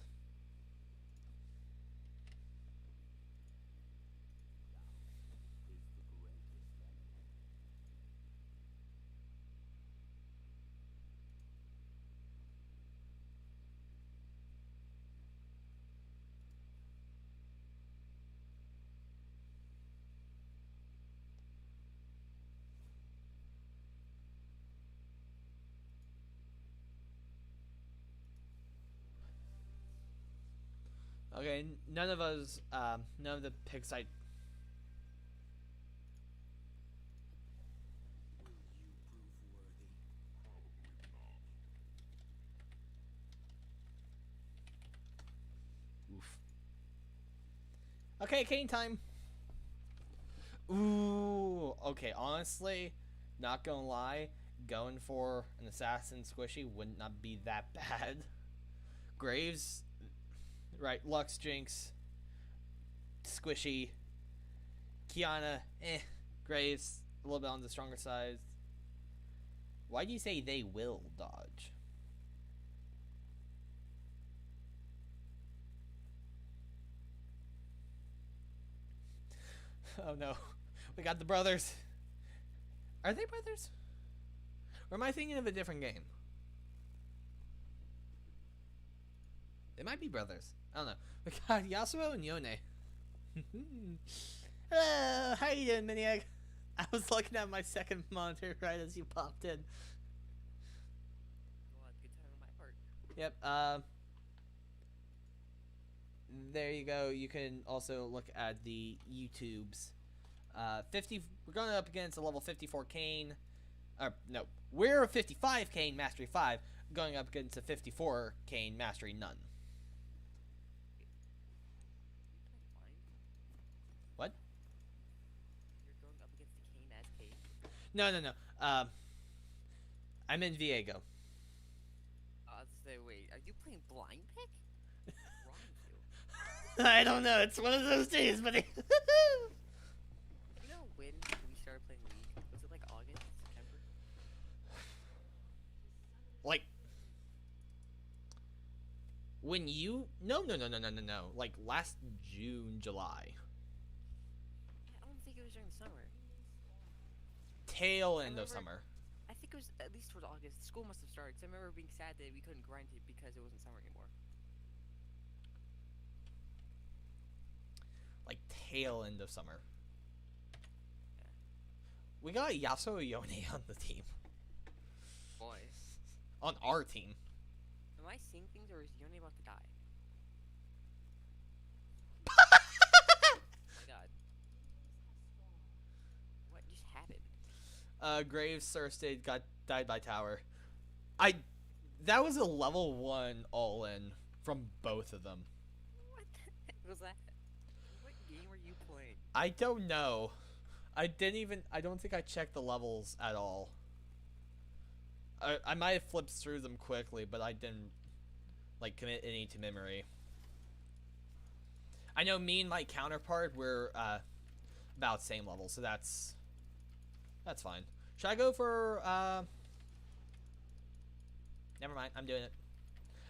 Okay, none of us, none of the picks I. Oof. Okay, Kane time. Ooh, okay, honestly, not gonna lie, going for an assassin squishy would not be that bad. Graves, right, Lux, Jinx, squishy, Kiana, Graves, a little bit on the stronger side. Why do you say they will dodge? Oh no, we got the brothers. Are they brothers? Or am I thinking of a different game? They might be brothers. I don't know. We got Yasuo and Yone. Hello, how you doing, Miniag? I was looking at my second monitor right as you popped in. Well, good time on my part. Yep, there you go. You can also look at the YouTubes. 50. We're going up against a level 54 Kayn. No, we're a 55 Kayn Mastery 5, going up against a 54 Kayn Mastery none. What? You're going up against the Kayn as Kayn? No. I'm in Viego. Wait, are you playing blind pick? What's wrong with you? I don't know. It's one of those days, buddy. You know when we started playing League? Was it like August, September? Like, when you no. Like last June, July. Yeah, I don't think it was during the summer. Tail end of remember- summer. I think it was at least towards August. School must have started. 'Cause I remember being sad that we couldn't grind it because it wasn't summer anymore. Like tail end of summer. Yeah. We got Yasuo Yone on the team. Boy, On our team. am I seeing things or is Yone about to die? Oh my god. What just happened? Graves thirsted died by tower. That was a level 1 all in from both of them. What the heck was that? What game were you playing? I don't know. I don't think I checked the levels at all. I might have flipped through them quickly, but I didn't like commit any to memory. I know me and my counterpart were about same level, so that's fine. Should I go for never mind, I'm doing it.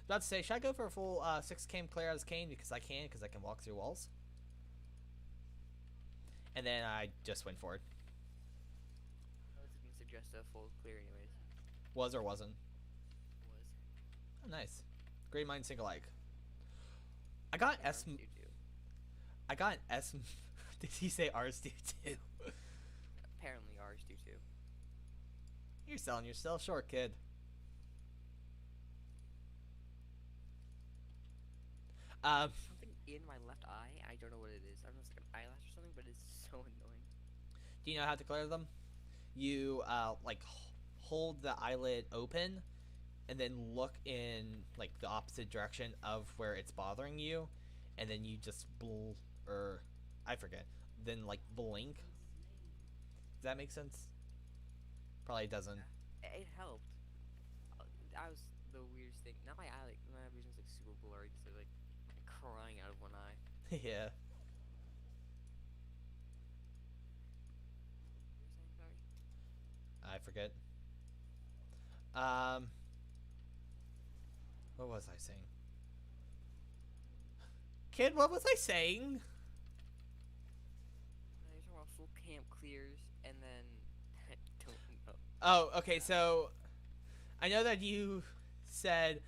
About to say, should I go for a full 6 cam clear as Kane because I can walk through walls. And then I just went for it. I was gonna suggest a full clear anyways. Was or wasn't. Was. Oh, nice. Great mind single like. I got S. Ours do too. I got an S. Did he say ours do too? Apparently ours do too. You're selling yourself short, kid. Something in my left eye. I don't know what it is. I don't know if it's like an eyelash or something, but it's so annoying. Do you know how to clear them? You like hold the eyelid open, and then look in like the opposite direction of where it's bothering you, and then you just I forget. Then like blink. Does that make sense? Probably doesn't. It helped. That was the weirdest thing. Now my vision's like super blurry because I'm like crying out of one eye. Yeah. What were you saying, sorry? I forget. What was I saying? Kid, what was I saying? You're talking about full camp clears and then I don't know. Oh, okay, so I know that you said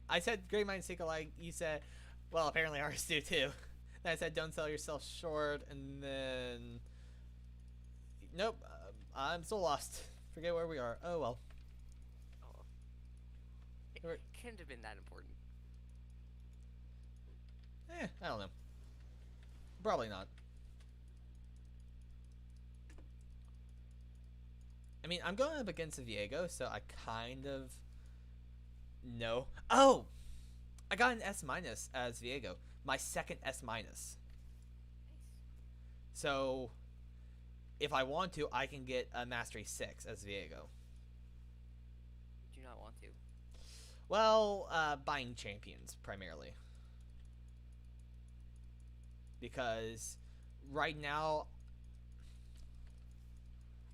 I said great minds think alike. You said, well, apparently ours do too. Then I said don't sell yourself short, and then nope, I'm still lost. Forget where we are. Oh well. Oh. It Alright. couldn't have been that important. I don't know. Probably not. I mean, I'm going up against Viego, so I kind of know. Oh! I got an S- as Viego. My second S-. Nice. So, if I want to, I can get a Mastery 6 as Viego. Do not want to. Well, buying champions, primarily. Because right now,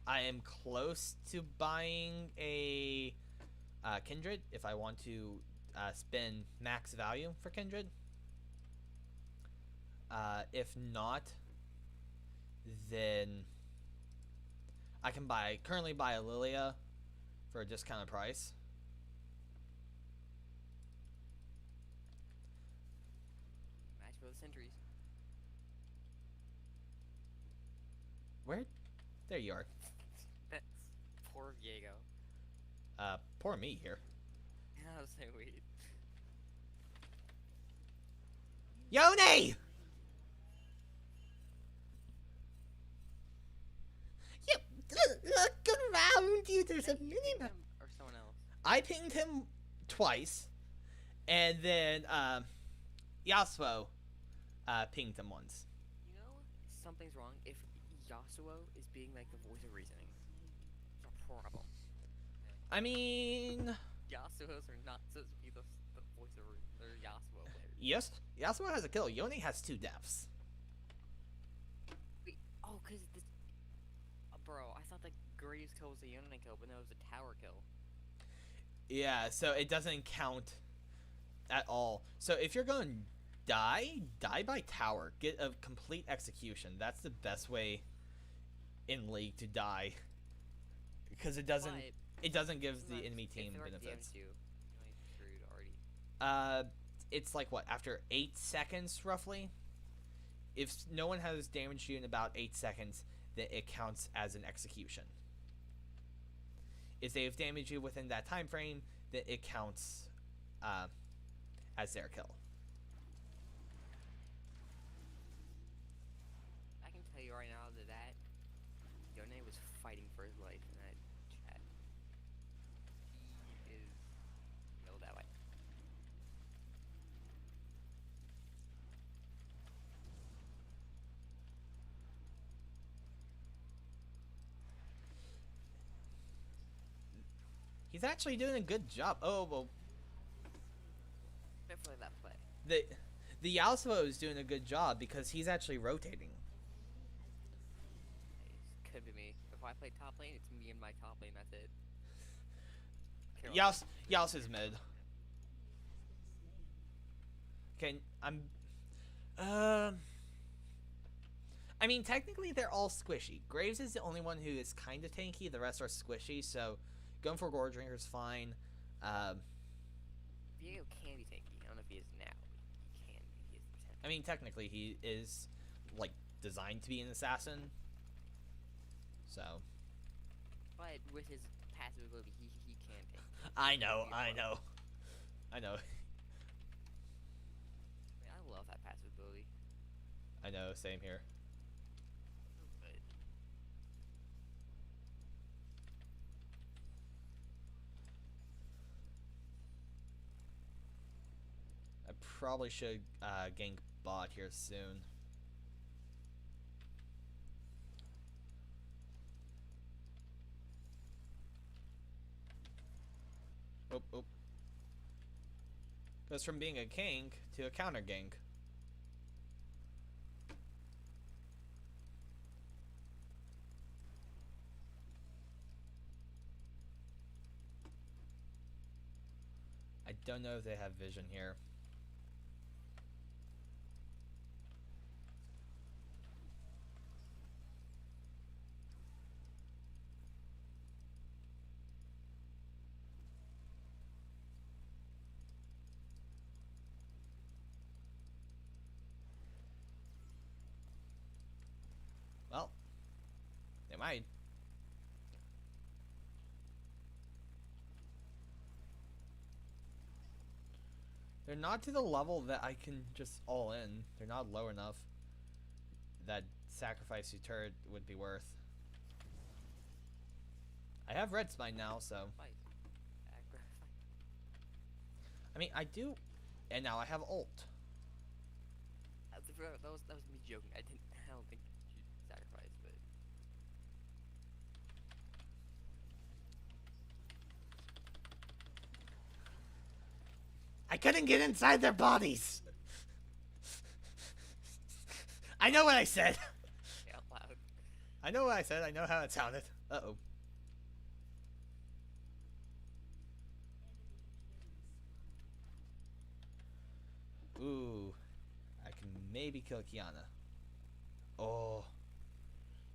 I am close to buying a Kindred if I want to spend max value for Kindred. If not, then I can currently buy a Lilia for a discounted price. Match for the centuries. Where? There you are. That's poor Viego. Poor me here. That was so weird. Yone! Yep, look around you. There's a minimap. Or someone else. I pinged him twice, and then Yasuo pinged him once. You know, something's wrong if Yasuo is being like the voice of reasoning. It's a problem. I mean, Yasuos are not supposed to be the voice of or Yasuo players. yes, Yasuo has a kill. Yone has 2 deaths. Wait, oh, cause this, bro, I thought that Graves kill was a Yone kill, but no, it was a tower kill. Yeah, so it doesn't count at all. So if you're going to die by tower. Get a complete execution. That's the best way in League to die. Because it doesn't give the enemy team benefits. It's like what, after 8 seconds roughly? If no one has damaged you in about 8 seconds, then it counts as an execution. If they have damaged you within that time frame, then it counts as their kill. I can tell you right now that Yone was fighting for his life in that chat. He is killed that way. He's actually doing a good job. Oh well, Definitely that play. the Yasuo is doing a good job because he's actually rotating. It could be me. If I play top lane, it's me and my top lane. That's it. Care less. Yaos is mid. Okay, I mean, technically they're all squishy. Graves is the only one who is kind of tanky. The rest are squishy, so going for Gore Drinker is fine. Viego can be tanky. I don't know if he is now. But he can be. He is potential. I mean, technically he is like designed to be an assassin. So But with his passive ability, he can tank. I know. I mean, I love that passive ability. I know. Same here. But I probably should gank bot here soon. Oh. Goes from being a gank to a counter gank. I don't know if they have vision here. Well, they might. They're not to the level that I can just all in. They're not low enough that sacrifice your turret would be worth. I have red spine now, so fight. Aggro fight. I mean I do, and now I have ult. That was me joking. I don't think you should sacrifice, but I couldn't get inside their bodies. I know what I said. say out loud. I know what I said. I know how it sounded. Uh-oh. Ooh. I can maybe kill Kiana. Oh.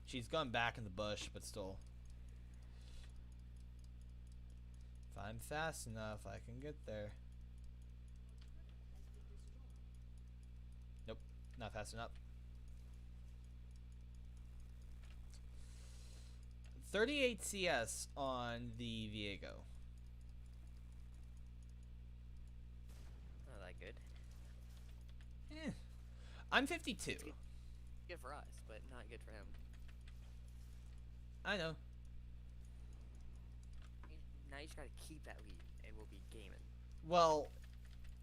She's gone back in the bush, but still. If I'm fast enough, I can get there. Nope. Not fast enough. 38 CS on the Viego. Not that good. Eh. I'm 52. Good for us, but not good for him. I know. Now you just gotta keep that lead, and we'll be gaming. Well,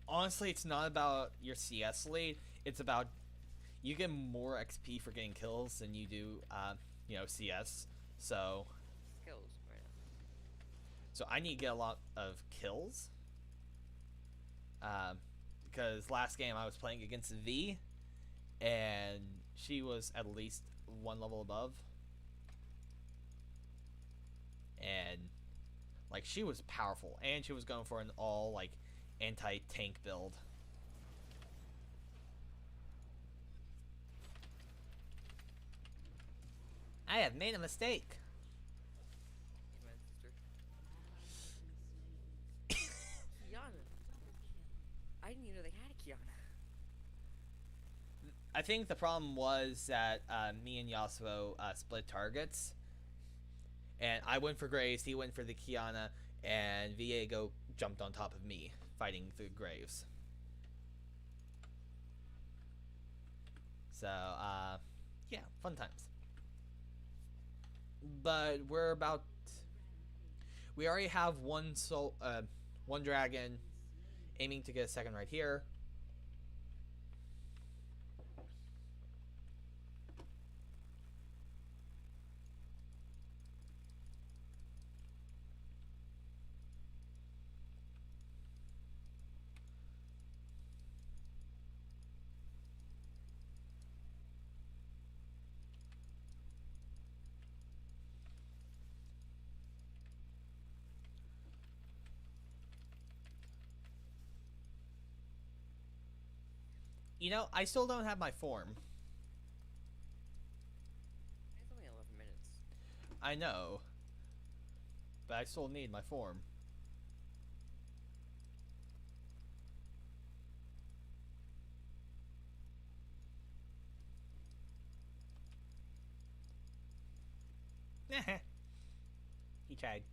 honestly, it's not about your CS lead. It's about you get more XP for getting kills than you do, CS. So Skills right now. So I need to get a lot of kills. Because last game I was playing against V, and she was at least one level above. And, like, she was powerful. And she was going for an all, like, anti-tank build. I have made a mistake. Amen, sister. Kiana. I didn't even know they had a Kiana. I think the problem was that me and Yasuo split targets. And I went for Graves, he went for the Kiana, and Viego jumped on top of me, fighting the Graves. So, yeah, fun times. but we're about. We already have one dragon, aiming to get a second right here. You know, I still don't have my form. It's only 11 minutes. I know. But I still need my form. He tried.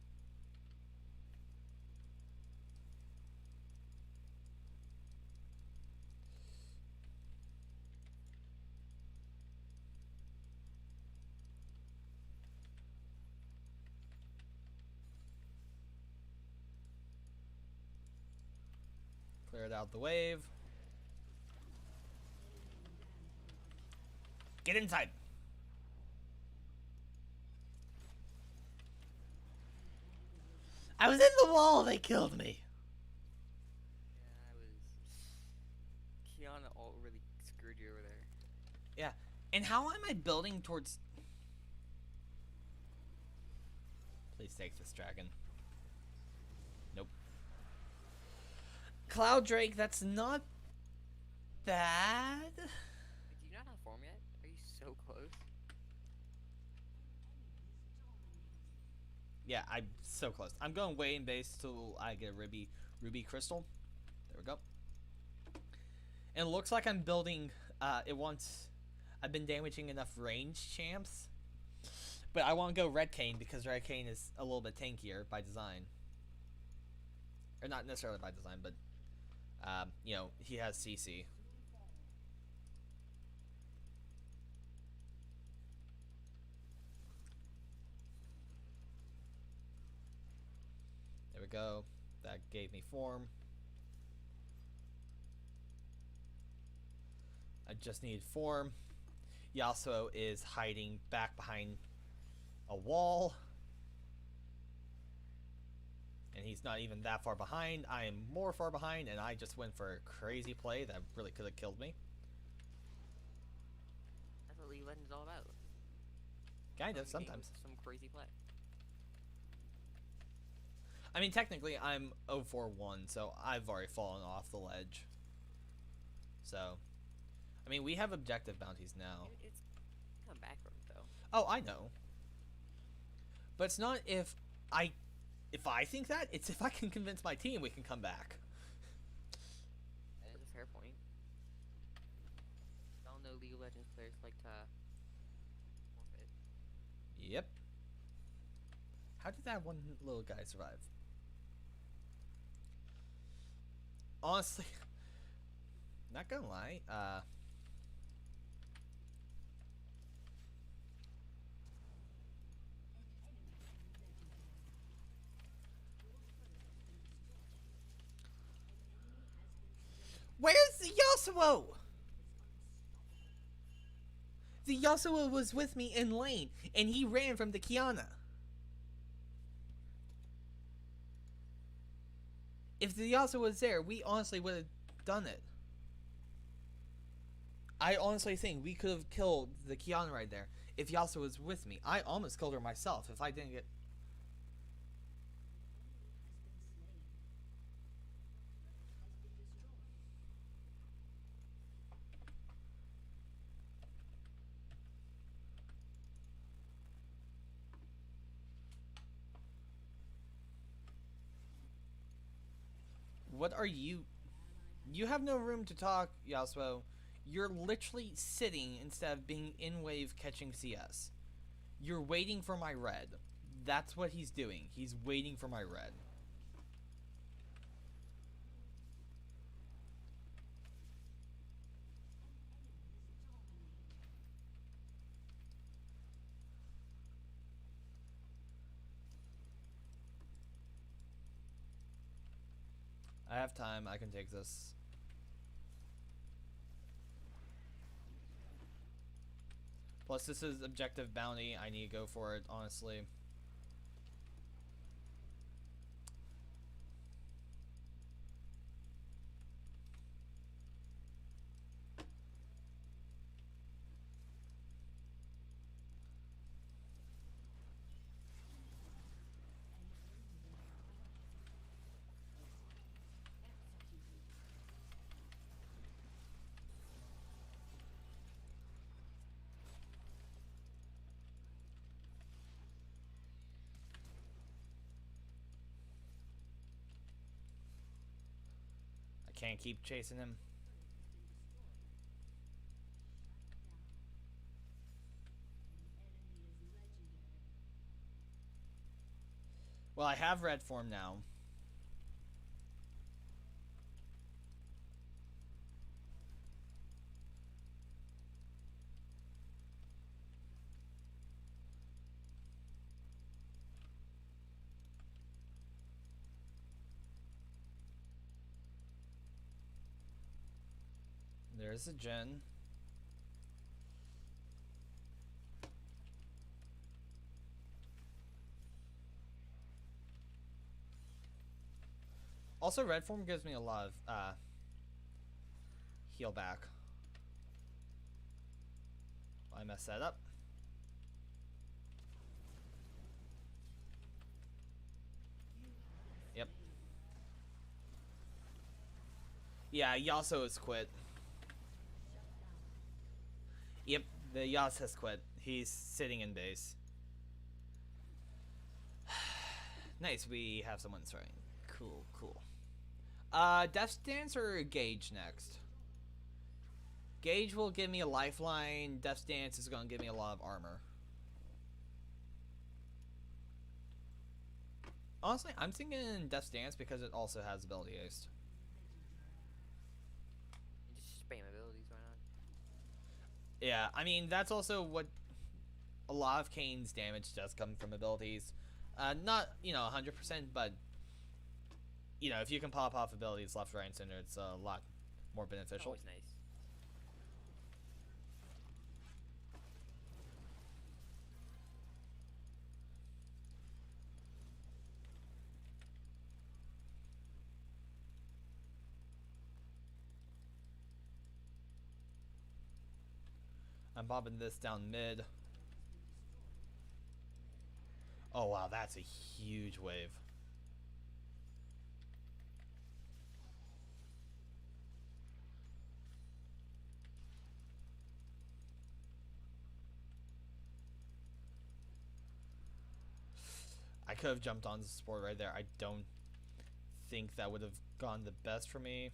Cleared out the wave. Get inside. I was in the wall. They killed me. Yeah, I was. Kiana all really screwed you over there. Yeah. And how am I building towards... Please take this dragon. Nope. Cloud Drake, that's not bad. Wait, do you not have form yet? Are you so close? Yeah, I'm so close. I'm going way in base till I get a ruby crystal. There we go. And it looks like I'm building I've been damaging enough range champs. But I want to go Red Cane because Red Cane is a little bit tankier by design. Or not necessarily by design, but you know, he has CC. There we go. That gave me form. I just need form. Yasuo is hiding back behind a wall. And he's not even that far behind. I am more far behind, and I just went for a crazy play that really could have killed me. That's what League of Legends is all about. Kind of, Closing the game sometimes. with some crazy play. I mean, technically, I'm 0-4-1, so I've already fallen off the ledge. So, I mean, we have objective bounties now. It's come back from it, though. Oh, I know. But it's not if I think that, it's if I can convince my team we can come back. That is a fair point. We all know League of Legends players like to forfeit. Yep. How did that one little guy survive? Honestly, not gonna lie, where's the Yasuo? The Yasuo was with me in lane, and he ran from the Kiana. If the Yasuo was there, we honestly would have done it. I honestly think we could have killed the Kiana right there if Yasuo was with me. I almost killed her myself if I didn't get... What are you... You have no room to talk, Yasuo. You're literally sitting instead of being in wave catching CS. You're waiting for my red. That's what he's doing. He's waiting for my red. I have time. I can take this. Plus, this is objective bounty. I need to go for it, honestly. Can't keep chasing him. Well, I have red form now. There's a gen. Also, red form gives me a lot of heal back. I messed that up. Yep. Yeah, Yasuo has quit. Yep, the Yas has quit. He's sitting in base. Nice, we have someone starting. Cool, cool. Death Stance or Gage next? Gage will give me a lifeline. Death Stance is gonna give me a lot of armor. Honestly, I'm thinking Death Stance because it also has ability haste. Just spam abilities, why not? Yeah, I mean, that's also what a lot of Kane's damage does come from abilities. Not, 100%, but, if you can pop off abilities left, right, and center, it's a lot more beneficial. Always nice. I'm bobbing this down mid. Oh wow, that's a huge wave. I could have jumped on the support right there. I don't think that would have gone the best for me.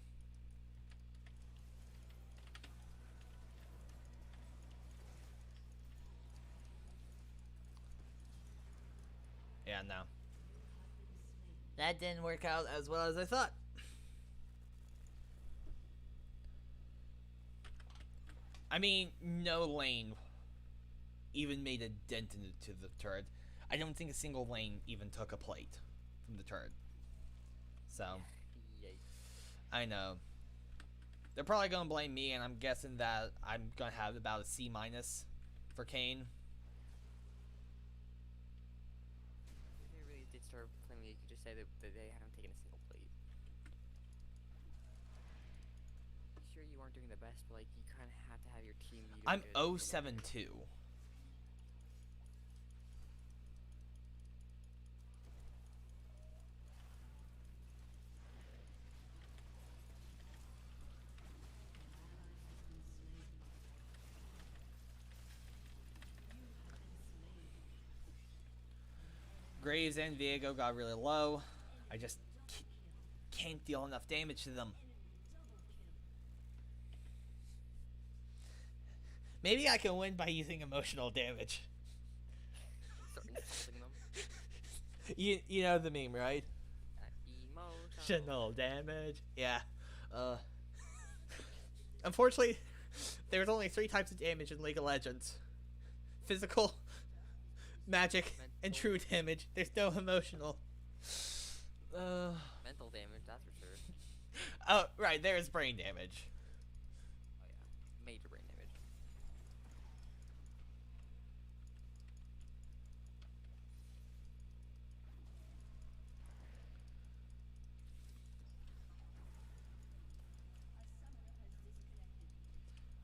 Yeah, no. That didn't work out as well as I thought. I mean, no lane even made a dent into the turret. I don't think a single lane even took a plate from the turret. So, Yikes. I know. They're probably going to blame me, and I'm guessing that I'm going to have about a C- for Kane. If they really did start playing, you could just say that they haven't taken a single plate. Sure, you aren't doing the best, but like you kind of have to have your team. Be I'm good 0-7-2. Graves and Viego got really low. I just can't deal enough damage to them. Maybe I can win by using emotional damage. Start insulting them. You know the meme, right? Emotional. Emotional damage. Yeah. Unfortunately, there's only 3 types of damage in League of Legends. Physical, magic, and Mental. true damage. There's no emotional. Mental damage, that's for sure. Oh, right, there's brain damage. Oh yeah, major brain damage.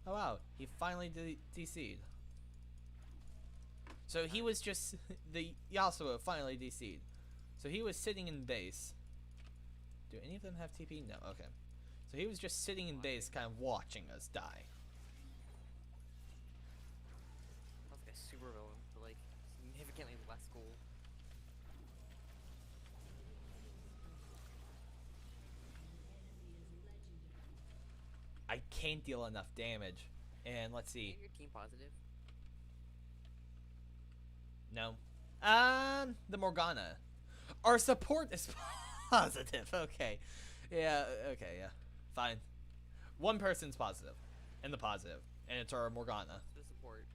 Oh wow, he finally DC'd. So he was just the Yasuo finally DC'd. So he was sitting in base. Do any of them have TP? No. Okay. So he was just sitting in base, kind of watching us die. Sounds like a super villain, but like significantly less cool. I can't deal enough damage. And let's see. Is your team positive? No. The Morgana. Our support is positive. Okay. Yeah, okay, yeah. Fine. One person's positive. In the positive. And it's our Morgana. The support.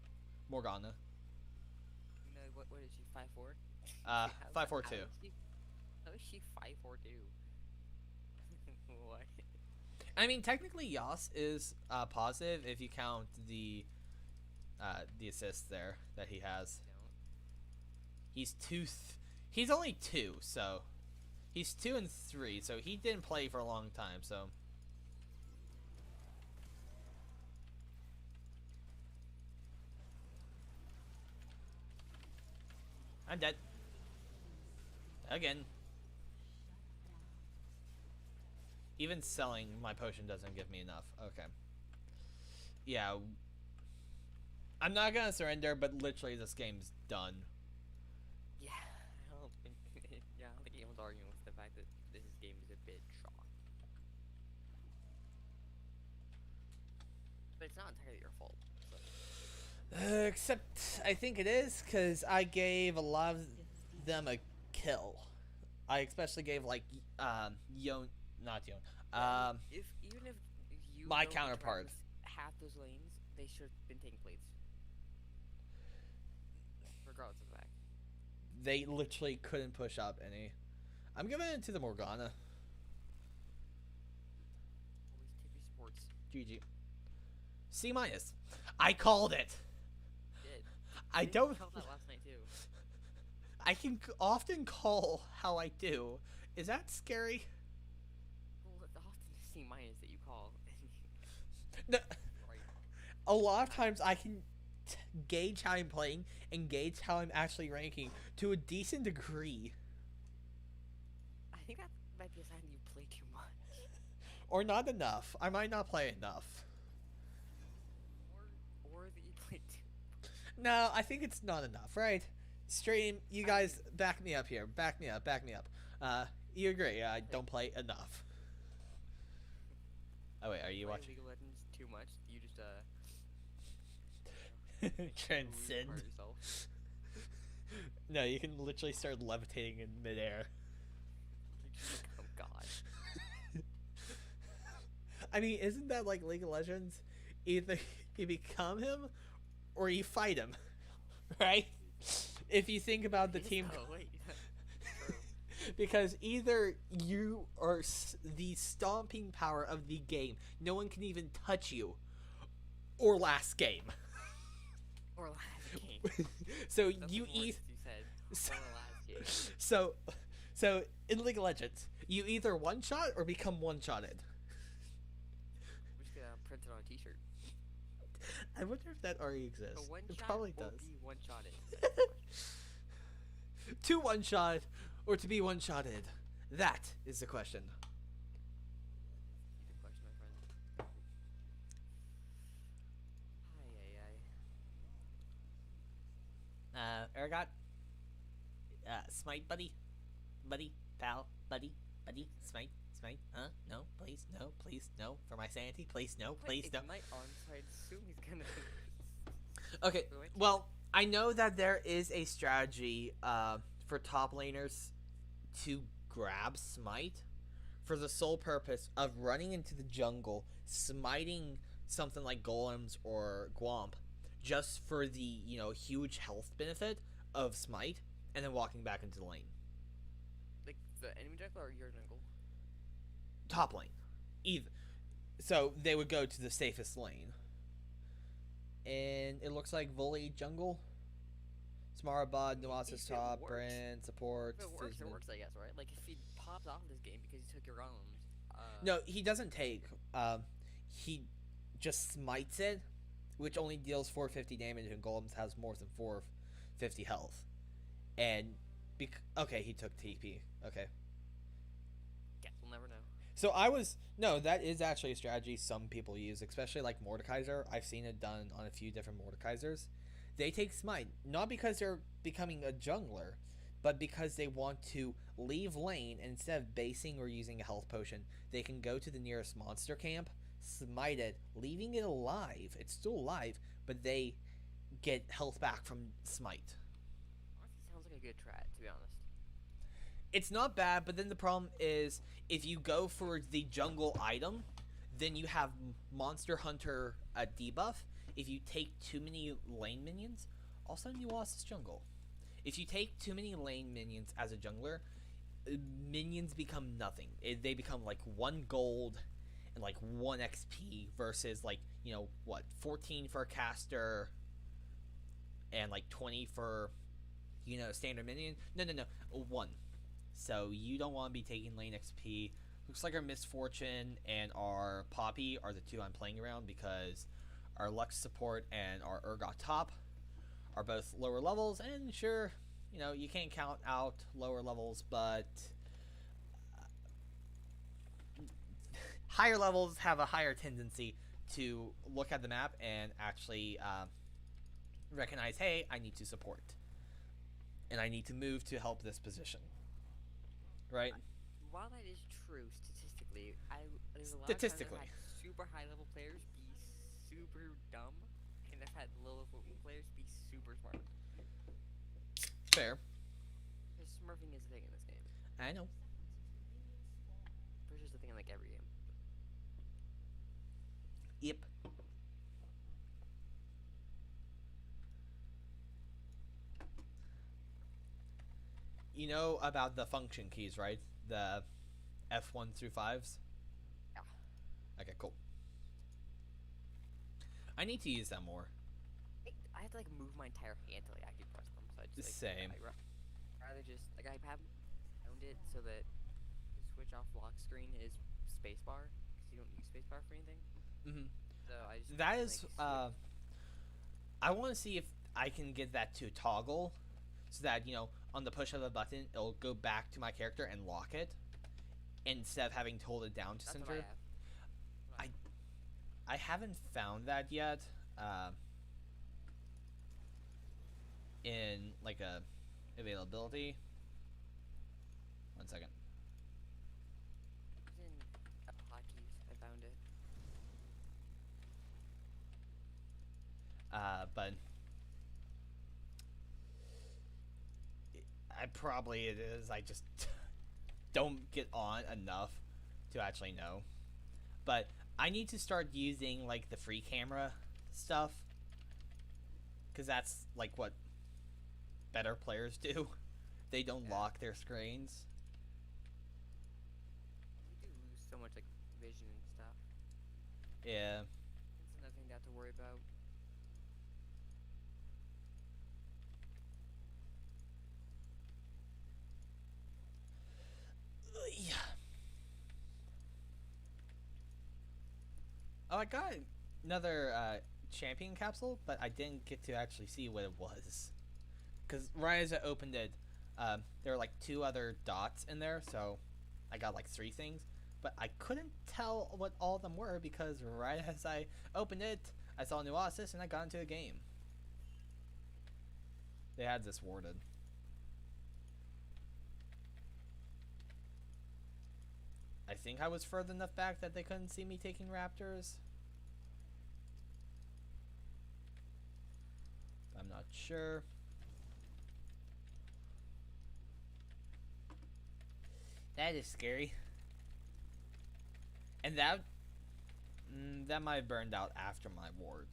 Morgana. You know what is she? 5'4"? 542. How is she 5'4"? What? I mean, technically, Yas is positive if you count the assists there that he has. He's he's only 2, so he's 2 and 3, so he didn't play for a long time. So I'm dead again. Even selling my potion doesn't give me enough. Okay. Yeah. I'm not gonna surrender, but literally this game's done. Yeah, I don't think. Yeah, I don't think anyone's arguing with the fact that this game is a bit shot. But it's not entirely your fault. So. Except I think it is because I gave a lot of them a kill. I especially gave like not Yon. Even if you my know the counterpart. terms, half those lanes they should have been taking plates. Regardless of the fact. They literally couldn't push up any. I'm giving it to the Morgana. Always TV Sports. GG. C minus. I called it. Did. I Didn't don't. tell that last night too. I can often call how I do. Is that scary? Well, it's often the C minus that you call. No, Right. a lot of times I can gauge how I'm playing and gauge how I'm actually ranking to a decent degree. I think that might be a sign that you play too much. Or not enough. I might not play enough. Or that you play too. No, I think it's not enough, right? Stream, you guys back me up here. Back me up, back me up. You agree, I don't play enough. Oh wait, are you Play watching? League of Legends too much. You just Transcend. retard yourself. No, you can literally start levitating in midair. Oh god. I mean, isn't that like League of Legends? Either you become him or you fight him, right? If you think about the team, Oh wait. True. because either you are the stomping power of the game, no one can even touch you, or last game. Or last game. So That's you worse, either you said. so, Or last game. so in League of Legends, you either one shot or become one shotted. We just gotta print it on a t-shirt. I wonder if that already exists. A one It shot probably or does. be one shotted. To one shot or to be one shotted? That is the question. Good question, my friend. Ay, ay, ay. Ergot? Smite, buddy? Buddy? Pal? Buddy? Buddy? Smite? Smite? Huh? No, please, no, please, no. For my sanity, please, no, please, Wait, no. Ignite on, so I assume he's gonna. Okay, Wait. well, I know that there is a strategy for top laners to grab Smite for the sole purpose of running into the jungle, smiting something like golems or Gwomp, just for the, huge health benefit of Smite, and then walking back into the lane. Like the enemy jungle or your jungle? Top lane. either. So they would go to the safest lane. And it looks like Volley jungle. Smarabad, Nuasis If it top, works- Brand, support. If it works, it Fizman. works, I guess, right? Like, if he pops off this game because he took your golems. No, he doesn't take. He just smites it, which only deals 450 damage, and Golems has more than 450 health. And okay, he took TP. Okay, Guess we'll never know. so that is actually a strategy some people use, especially like Mordekaiser. I've seen it done on a few different Mordekaisers. They take smite not because they're becoming a jungler, but because they want to leave lane, and instead of basing or using a health potion, they can go to the nearest monster camp, smite it, leaving it alive. It's still alive, but they get health back from smite. Honestly, sounds like a good strat, to be honest. It's not bad, but then the problem is if you go for the jungle item, then you have Monster Hunter debuff. If you take too many lane minions, also Nuasis jungle. If you take too many lane minions as a jungler, minions become nothing. They become like 1 gold and like 1 XP versus like, 14 for a caster and like 20 for, standard minion. No, 1. So you don't want to be taking lane XP. Looks like our Misfortune and our Poppy are the 2 I'm playing around, because our Lux support and our Urgot top are both lower levels, and sure, you can't count out lower levels, but higher levels have a higher tendency to look at the map and actually recognize, hey, I need to support, and I need to move to help this position, right? While that is true statistically, there's a lot Statistically. of times I've had super high level players be super dumb, and I've had low level players be super smart. Fair. Because smurfing is a thing in this game. I know. It's just a thing in like every game. Yep. You know about the function keys, right? The F1 through 5s? Yeah. Okay, cool. I need to use that more. I have to like move my entire hand to like actually press them, so I just like, Same. rather just like I have found it so that the switch off lock screen is spacebar, because you don't use spacebar for anything. Mm-hmm. So I just That like, is, switch- I want to see if I can get that to toggle, so that, on the push of a button, it'll go back to my character and lock it, instead of having to hold it down to that's what center. I have. I haven't found that yet. In like a availability. 1 second. It's in hotkeys. I found it. But it is. I just don't get on enough to actually know. But I need to start using like the free camera stuff, because that's like what better players do. They don't Yeah. lock their screens. You do lose so much like vision and stuff. Yeah. It's another thing to have to worry about. Yeah. Oh, I got another champion capsule, but I didn't get to actually see what it was. Because right as I opened it, there were like 2 other dots in there, so I got like 3 things. But I couldn't tell what all of them were, because right as I opened it, I saw Nuasis and I got into a game. They had this warded. I think I was further enough back that they couldn't see me taking raptors. I'm not sure. That is scary. And that might have burned out after my ward.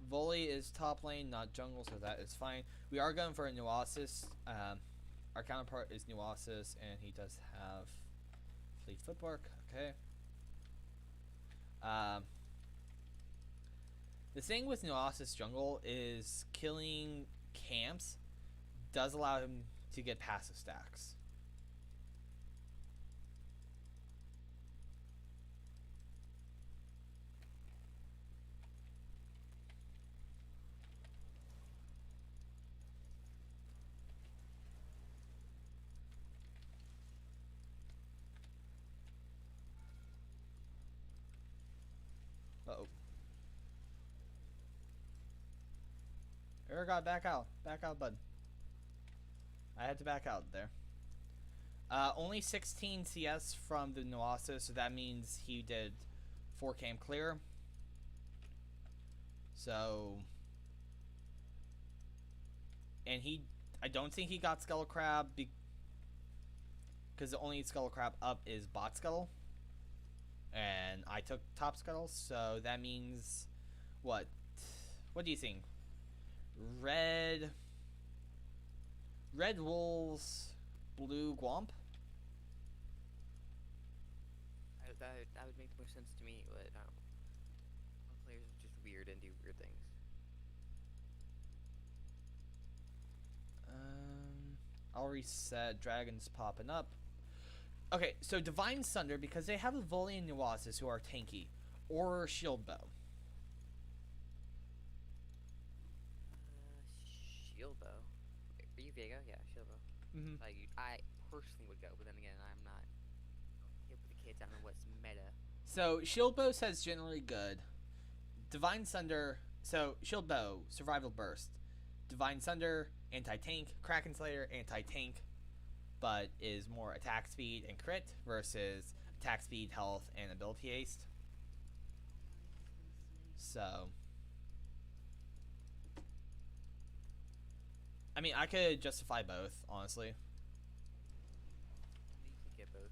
Volley is top lane, not jungle, so that is fine. We are going for a Nuasis our counterpart is Nuasis, and he does have fleet footwork. Okay. The thing with Nuasis jungle is killing camps does allow him to get passive stacks. Uh-oh. Urgot, back out. Back out, bud. I had to back out there. Only 16 CS from the Nuasis, so that means he did 4 camp clear. So... And I don't think he got Skull Crab because the only Skull Crab up is Bot Scuttle. And I took Top Scuttle, so that means... What do you think? Red Wolves, blue Gwomp? That would make more sense to me, but some players are just weird and do weird things. I'll reset. Dragons popping up. Okay, so Divine Thunder, because they have a Volley and Nuasis who are tanky, or Shield Bow. Shield Bow. Are you Vega? Yeah, Shield Bow. Mm-hmm. I personally would go, but then again, I'm not hip with the kids. I don't know what's meta. So Shield Bow says generally good. Divine Thunder. So Shield Bow, Survival Burst. Divine Thunder, anti-tank. Kraken Slayer, anti-tank, but is more attack speed and crit versus attack speed, health, and ability haste. So, I mean, I could justify both, honestly. You could get both.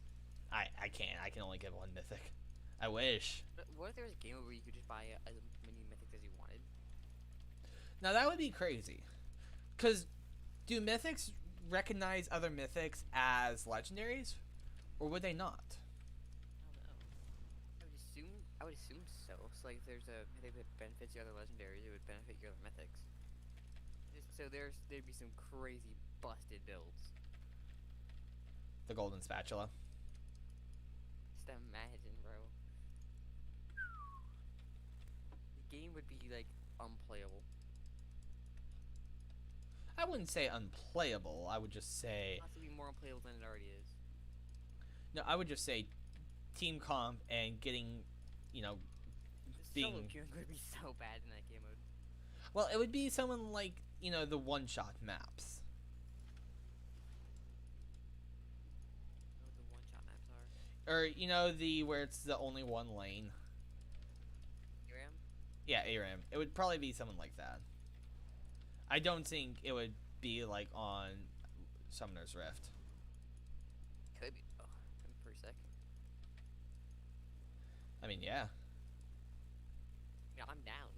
I can't. I can only get one mythic. I wish. But what if there was a game where you could just buy as many mythics as you wanted? Now that would be crazy. Cause do mythics recognize other mythics as legendaries, or would they not? I don't know. I would assume so. So like, if there's a mythic that benefits your other legendaries, it would benefit your other mythics. So there'd be some crazy busted builds. The golden spatula. Just imagine, bro. The game would be like unplayable. I wouldn't say unplayable. I would just say Possibly more unplayable than it already is. no. I would just say team comp and getting, you know, The solo being queuing would be so bad in that game mode. well. It would be someone like the one-shot maps. I don't know what the one-shot maps are. Or the where it's the only one lane. ARAM? Yeah, ARAM. It would probably be someone like that. I don't think it would be like on Summoner's Rift. Could be. Oh, I'm pretty sick. I mean, yeah. Yeah, I'm down.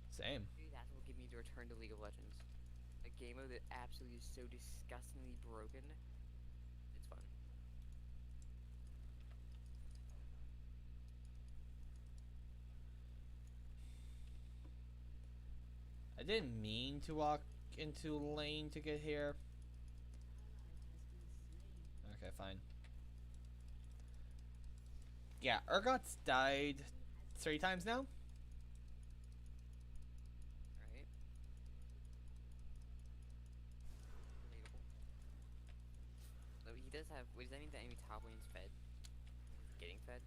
Same. Maybe that's what will give me the return to League of Legends. A game mode that absolutely is so disgustingly broken. It's fun. I didn't mean to walk into lane to get here. Okay, fine. Yeah, Urgot's died 3 times now. Right? Relatable. Though he does have. Wait, does that mean that any top lane's fed? Getting fed?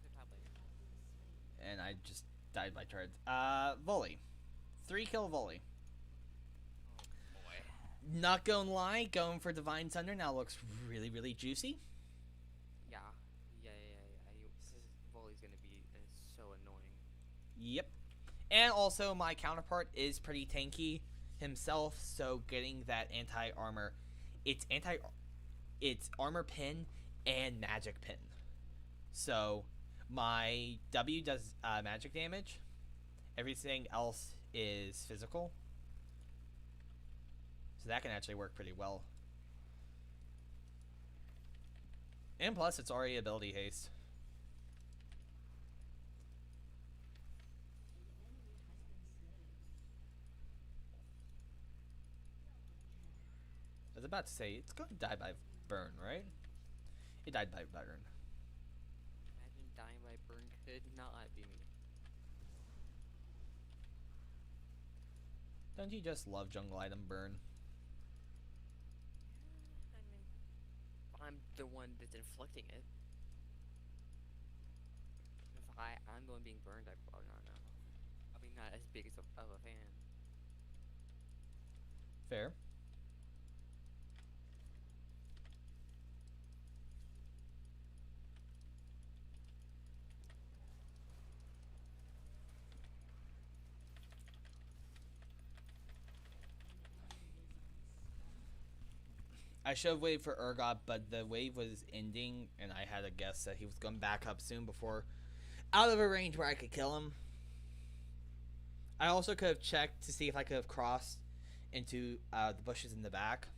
They're top lane. And I just died by turrets. Volley. 3-kill volley. Oh boy. Not gonna lie, going for Divine Thunder now looks really, really juicy. Yeah. His volley's gonna be so annoying. Yep. And also, my counterpart is pretty tanky himself, so getting that anti-armor, it's armor pin and magic pin. So my W does magic damage. Everything else is physical. So that can actually work pretty well. And plus, it's already ability haste. I was about to say, it's going to die by burn, right? It died by burn. Imagine dying by burn could not be me. Don't you just love jungle item burn? I mean, I'm the one that's inflicting it. If I'm the one being burned, I probably not know. I'll be not as big as of a fan. Fair. I should have waited for Urgot, but the wave was ending, and I had a guess that he was going back up soon before out of a range where I could kill him. I also could have checked to see if I could have crossed into the bushes in the back.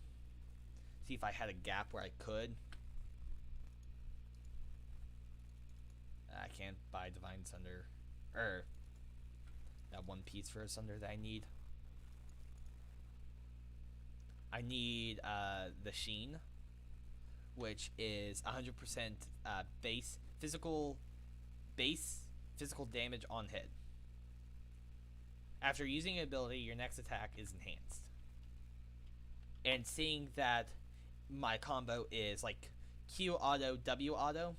See if I had a gap where I could. I can't buy Divine Sunder. Or that one piece for a Sunder that I need. I need the Sheen, which is 100% base physical damage on hit. After using an ability, your next attack is enhanced. And seeing that my combo is like Q auto, W auto.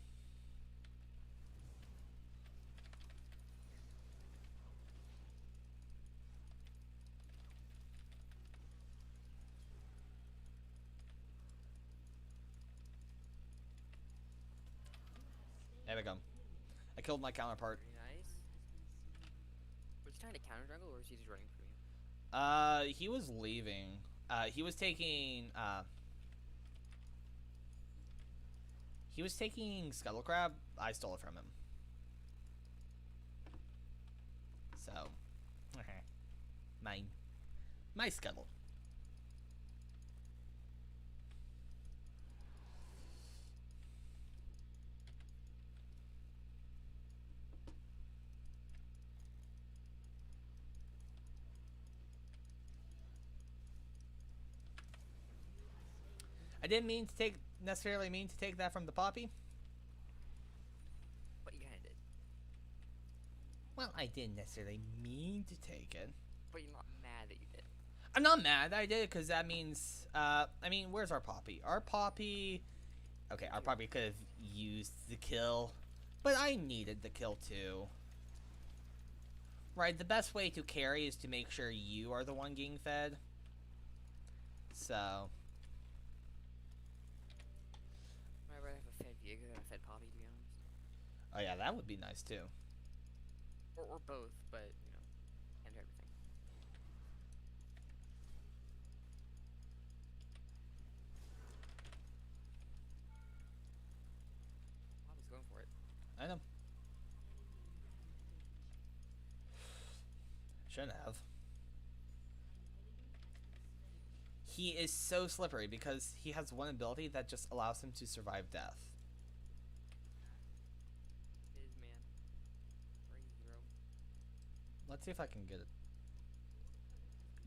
There we go. I killed my counterpart. Very nice. Was he trying to counter jungle, or was he just running from you? He was leaving. He was taking, Scuttle Crab. I stole it from him. So, mine. My Scuttle. I didn't necessarily mean to take that from the Poppy. But you kinda did. Well, I didn't necessarily mean to take it. But you're not mad that you did. I'm not mad that I did it, because that means, I mean, where's our Poppy? Our Poppy could have used the kill, but I needed the kill too. Right, the best way to carry is to make sure you are the one getting fed. So, I'd rather have a fed Viego than a fed Poppy, to be honest. oh yeah, that would be nice too. Or both, but, you know, and everything. Poppy's going for it. I know. Shouldn't have. He is so slippery because he has one ability that just allows him to survive death. His man. Great hero. Let's see if I can get it.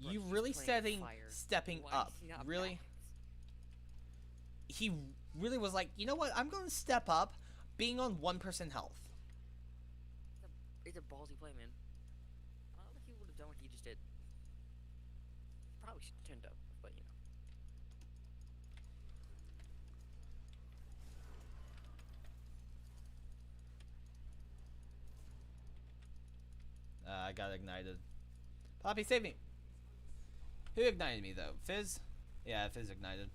Bro, You he's really playing fire. stepping Why up. is he not Really? back? He really was like, you know what? I'm going to step up being on 1% health. It's a ballsy play, man. I don't think he would have done what he just did. Probably should have turned up, but you know. I got ignited. Poppy, save me. Who ignited me, though? Fizz? Yeah, Fizz ignited.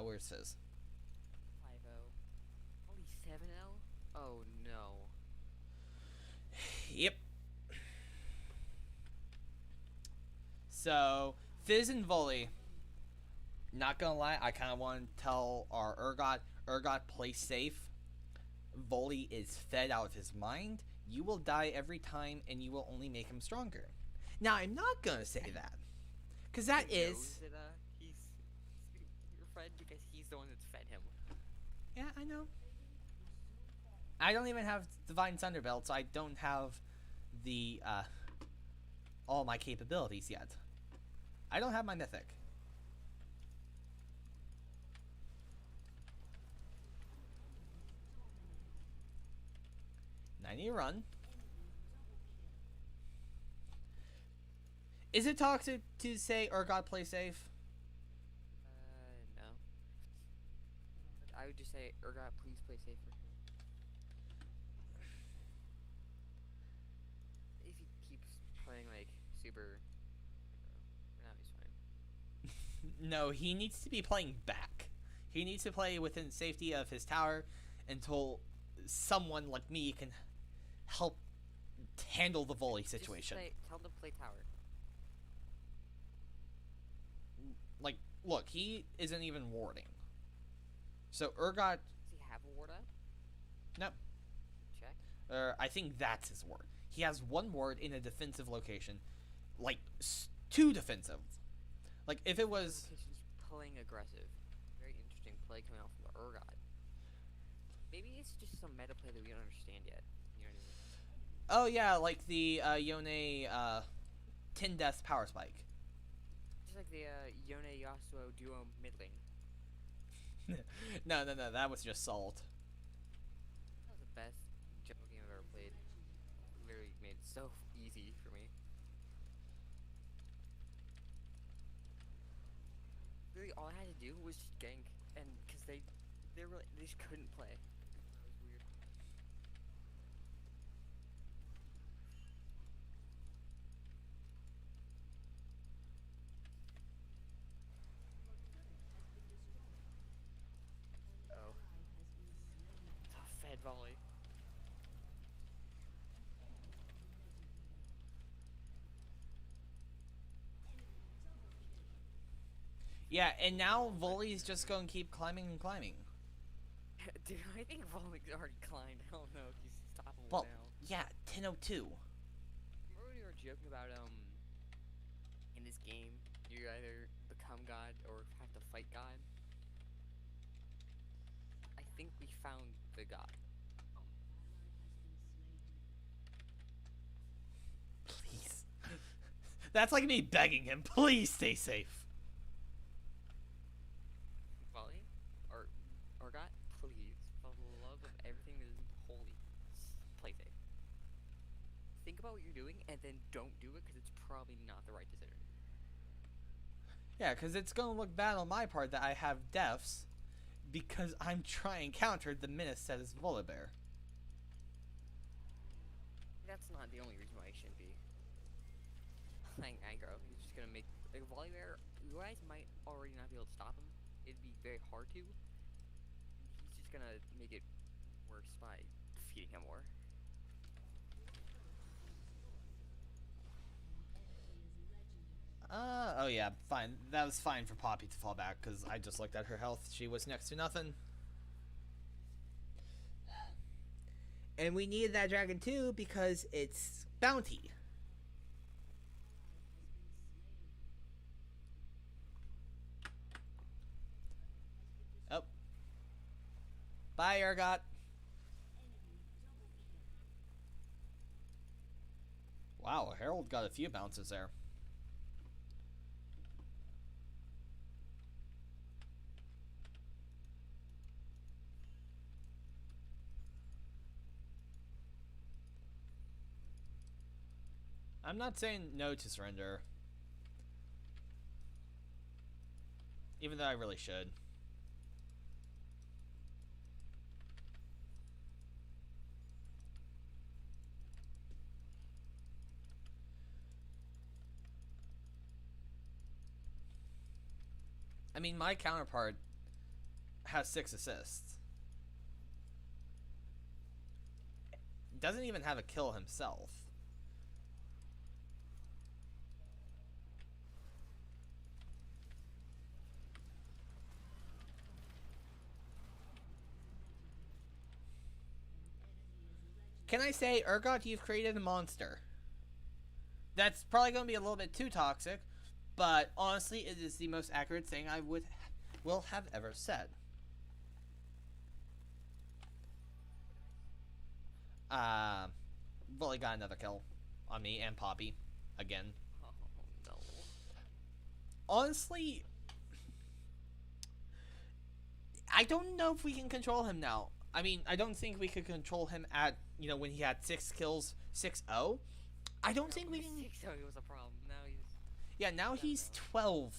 Where's Fizz? 5-0. Only 7-0? Oh no. Yep. So, Fizz and Volley. Not gonna lie, I kind of want to tell our Urgot, play safe. Volley is fed out of his mind. You will die every time, and you will only make him stronger. Now, I'm not gonna say that. Because that He knows is. that he's your friend because he's the one that's fed him. Yeah, I know. I don't even have Divine Thunderbelt, so I don't have the all my capabilities yet. I don't have my mythic. I need to run. Is it toxic to say Urgot play safe? No. I would just say, Urgot, please play safer. If he keeps playing like super, now he's fine. No, he needs to be playing back. He needs to play within safety of his tower until someone like me can help handle the volley Just situation. tell him to play tower. Like, look, he isn't even warding. So Urgot, Does he have a ward up? no, Check. I think that's his ward. He has one ward in a defensive location, like two defensive. Like if it was, Location's playing aggressive. Very interesting play coming out from Urgot. Maybe it's just some meta play that we don't understand yet. You know what I mean? oh yeah, like the Yone 10 death power spike. Just like the Yone Yasuo duo mid lane. No, that was just salt. That was the best jungle game I've ever played. Literally made it so easy for me. Literally, all I had to do was just gank, and because they just couldn't play. That was weird. Oh, tough fed volley. Yeah, and now Volley's just going to keep climbing and climbing. Dude, I think Volley's already climbed. I don't know if he's stoppable Well, now. yeah, 10:02. Remember we were joking about in this game you either become God or have to fight God? I think we found the God. Please. That's like me begging him, please stay safe. Volley? Or God? Please, for the love of everything that is holy, play safe. Think about what you're doing and then don't do it because it's probably not the right decision. Yeah, because it's going to look bad on my part that I have deaths because I'm trying counter the menace that is Volibear. That's not the only reason why he shouldn't be playing aggro. He's just gonna make like Volibear. You guys might already not be able to stop him. It'd be very hard to. He's just gonna make it worse by feeding him more. Oh yeah, fine. That was fine for Poppy to fall back because I just looked at her health. She was next to nothing. And we needed that dragon too because it's bounty. Oh. Bye, Urgot. Wow, Harold got a few bounces there. I'm not saying no to surrender. Even though I really should. I mean, my counterpart has 6 assists. Doesn't even have a kill himself. Can I say, Urgot, you've created a monster. That's probably going to be a little bit too toxic, but honestly, it is the most accurate thing I will have ever said. Bully got another kill on me and Poppy again. Oh no. Honestly, I don't know if we can control him now. I mean, I don't think we could control him at, when he had 6 kills, 6-0. I don't think we can. 6-0 was a problem. Now he's Yeah, now he's 12-03.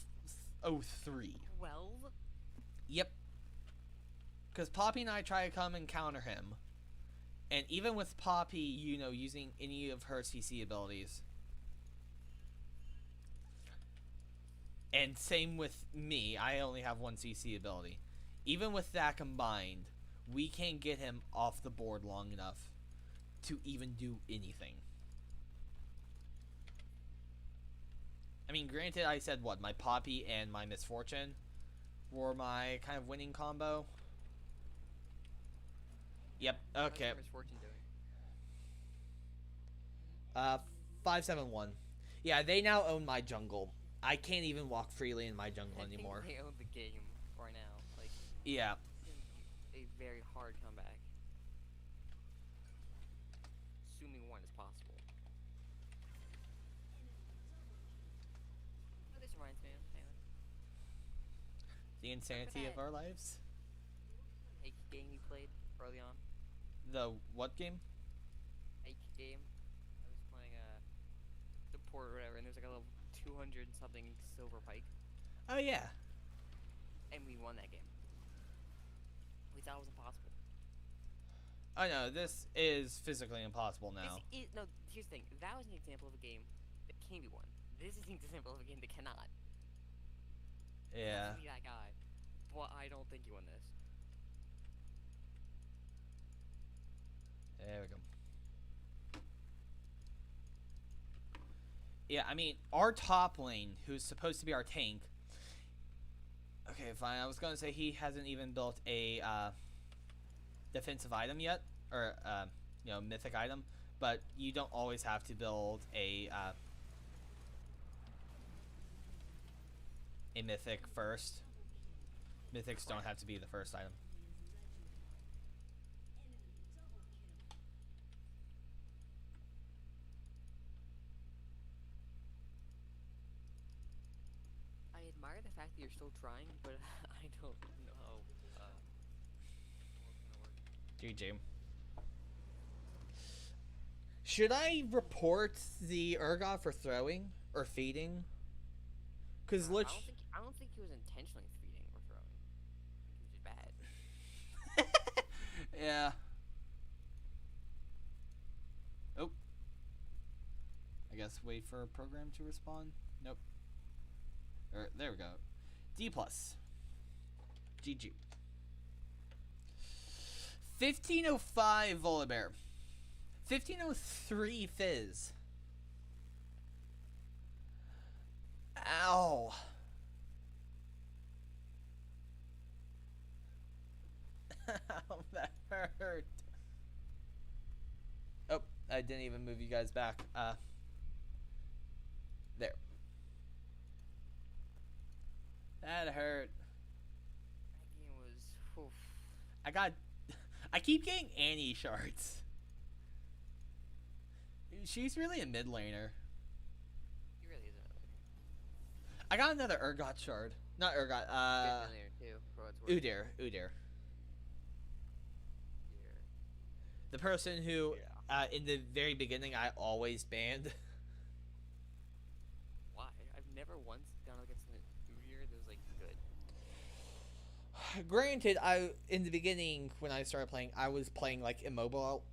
12. Yep. Because Poppy and I try to come and counter him. And even with Poppy, using any of her CC abilities. And same with me, I only have one CC ability. Even with that combined, we can't get him off the board long enough to even do anything. I mean, granted, I said what? My Poppy and my Misfortune were my kind of winning combo. Yep, okay. How's Misfortune doing? 571. Yeah, they now own my jungle. I can't even walk freely in my jungle I think anymore. they own the game right now. Like, Yeah. it's gonna be a very hard comeback. Assuming one is possible. Oh, this reminds me of The insanity of our lives. Hake game you played early on. The what game? Hake game. I was playing support or whatever, and there's like a level 200 and something silver pike, Oh, yeah. and we won that game. We thought it was impossible. Oh, no, this is physically impossible now. No, here's the thing. That was an example of a game that can be won. This is an example of a game that cannot. Yeah. Be that guy. But I don't think you won this. There we go. Yeah, I mean, our top lane, who's supposed to be our tank. Okay, fine. I was going to say he hasn't even built a defensive item yet. Or, mythic item. But you don't always have to build a mythic first. Mythics don't have to be the first item. I admire the fact that you're still trying, but I don't know how it's gonna work. GG. Should I report the Urgot for throwing or feeding? Because I don't think he was intentionally feeding or throwing. I think he was just bad. Yeah. Oh. I guess wait for a program to respond. Nope. There we go. D+. GG. 1505 Volibear. 1503 Fizz. Ow. Ow, that hurt. Oh, I didn't even move you guys back. There. That hurt. That game was. Oof. I keep getting Annie shards. She's really a mid laner. He really isn't. I got another Urgot shard. Not Urgot, Too, for what's worth. Udyr. Yeah. The person who, in the very beginning, I always banned. Why? I've never once gone against an Udyr that was like good. Granted, in the beginning when I started playing, I was playing like immobile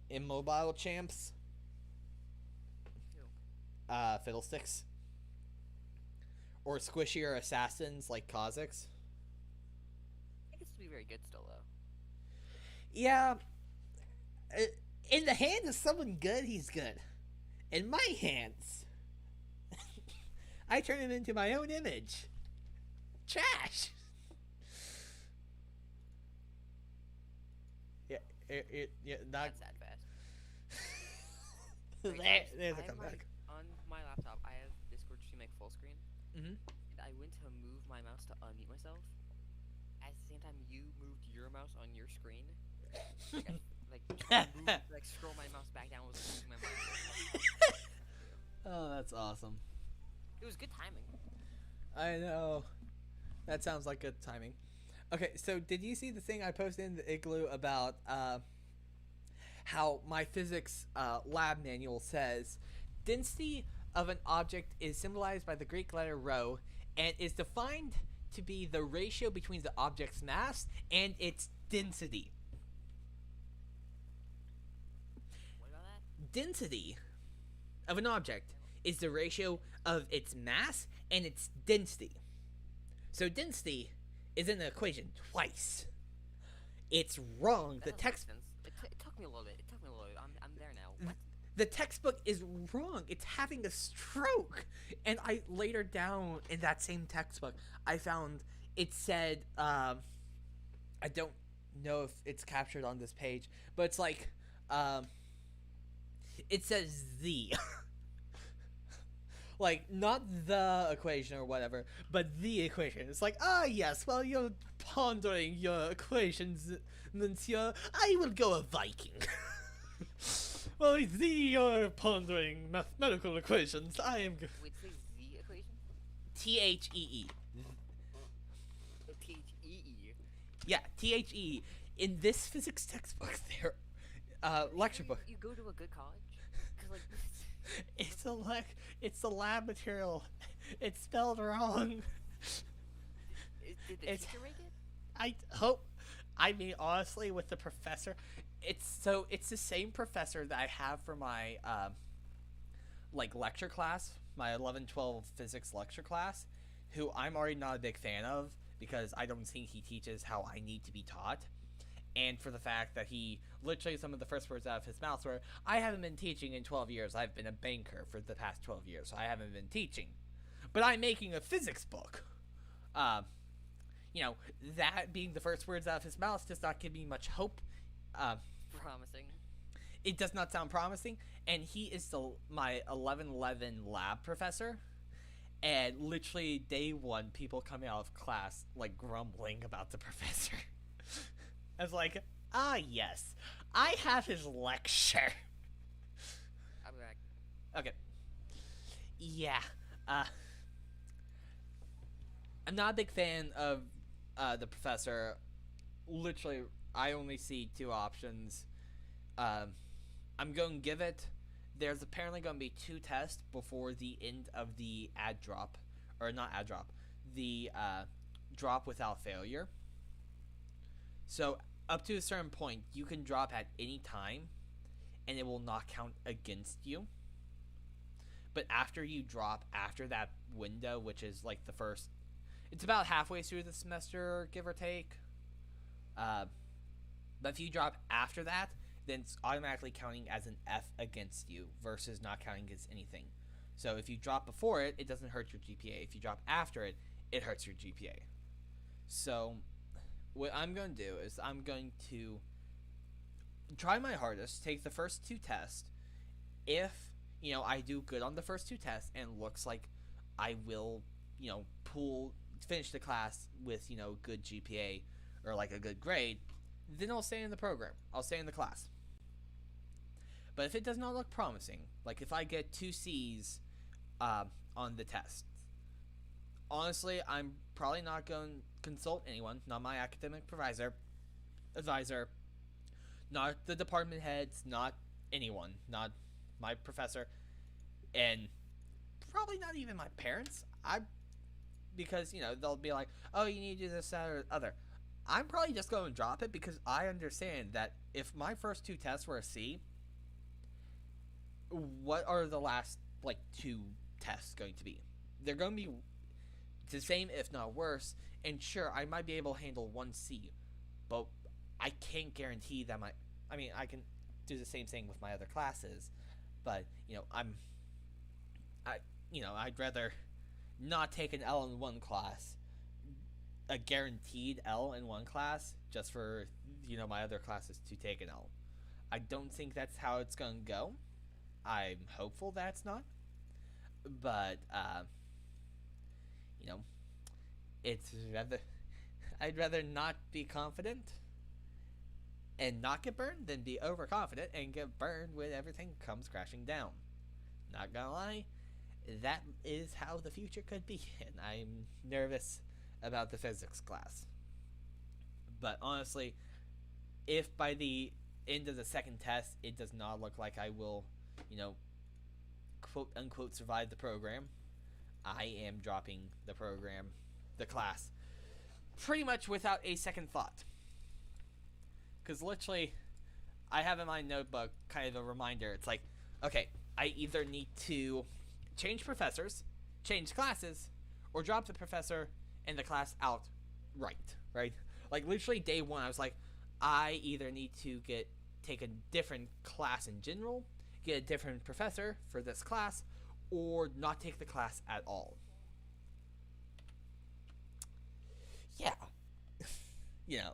champs. Fiddlesticks. Or squishier assassins like Kha'Zix. I think it's to be very good still though. Yeah. In the hands of someone good, he's good. In my hands, I turn him into my own image. Trash. Yeah, not. That's that fast. There's a I have comeback. on my laptop, I have Discord stream like full screen. Mm-hmm. I went to move my mouse to unmute myself. At the same time, you moved your mouse on your screen. Like scroll my mouse back down was moving my mouse. Oh, that's awesome. It was good timing. I know. That sounds like good timing. Okay, so did you see the thing I posted in the Igloo about how my physics lab manual says density of an object is symbolized by the Greek letter rho and is defined to be the ratio between the object's mass and its density. What about that? Density of an object is the ratio of its mass and its density. So density is in the equation twice. It's wrong. The That doesn't make text sense. It took me a little bit. I'm there now. What? the textbook is wrong. It's having a stroke. And I later down in that same textbook, I found it said, I don't know if it's captured on this page, but it's like, it says the. Like, not the equation or whatever, but the equation. It's like, yes, while you're pondering your equations, monsieur, I will go a Viking. Well, you're pondering mathematical equations. I am. Wait, say the equation? Thee. Thee. Yeah, Thee. In this physics textbook, there, lecture book. You go to a good college? 'Cause, like, It's a lab material. It's spelled wrong. did the It's- teacher make it? I hope. I mean, honestly, with the professor, it's the same professor that I have for my like lecture class, my 11-12 physics lecture class, who I'm already not a big fan of because I don't think he teaches how I need to be taught. And for the fact that he literally some of the first words out of his mouth were, I haven't been teaching in 12 years. I've been a banker for the past 12 years, so I haven't been teaching. But I'm making a physics book. You know, that being the first words out of his mouth does not give me much hope. Promising. It does not sound promising. And he is my 11-11 lab professor. And literally day one, people coming out of class, like, grumbling about the professor. I was like, yes, I have his lecture. I'll be back. Okay. Yeah. I'm not a big fan of the professor. Literally, I only see two options. I'm going to give it. There's apparently going to be 2 tests before the end of the ad drop. Or not ad drop. The drop without failure. So, up to a certain point, you can drop at any time, and it will not count against you. But after you drop, after that window, which is like the first... It's about halfway through the semester, give or take. But if you drop after that, then it's automatically counting as an F against you versus not counting against anything. So if you drop before it, it doesn't hurt your GPA. If you drop after it, it hurts your GPA. So what I'm going to do is I'm going to try my hardest, take the first 2 tests. If, you know, I do good on the first 2 tests and looks like I will, you know, finish the class with, you know, good GPA or like a good grade, then I'll stay in the program. I'll stay in the class. But if it does not look promising, like if I get 2 C's on the test, honestly, I'm probably not going to consult anyone, not my academic advisor, not the department heads, not anyone, not my professor, and probably not even my parents. Because, you know, they'll be like, oh, you need to do this, that, or other. I'm probably just going to drop it because I understand that if my first 2 tests were a C, what are the last, like, 2 tests going to be? They're going to be the same, if not worse, and sure, I might be able to handle 1 C, but I can't guarantee that I can do the same thing with my other classes, but, you know, I'd rather not take an L in one class, a guaranteed L in one class, just for, you know, my other classes to take an L. I don't think that's how it's going to go. I'm hopeful that's not. But, you know, it's rather I'd rather not be confident and not get burned than be overconfident and get burned when everything comes crashing down. Not gonna lie, that is how the future could be, and I'm nervous about the physics class. But honestly, if by the end of the second test it does not look like I will, you know, quote unquote survive the program, I am dropping the program, the class, pretty much without a second thought. Because literally, I have in my notebook kind of a reminder. It's like, okay, I either need to change professors, change classes, or drop the professor and the class outright, right? Like, literally day one, I was like, I either need to take a different class in general, get a different professor for this class, or not take the class at all. Yeah. You know,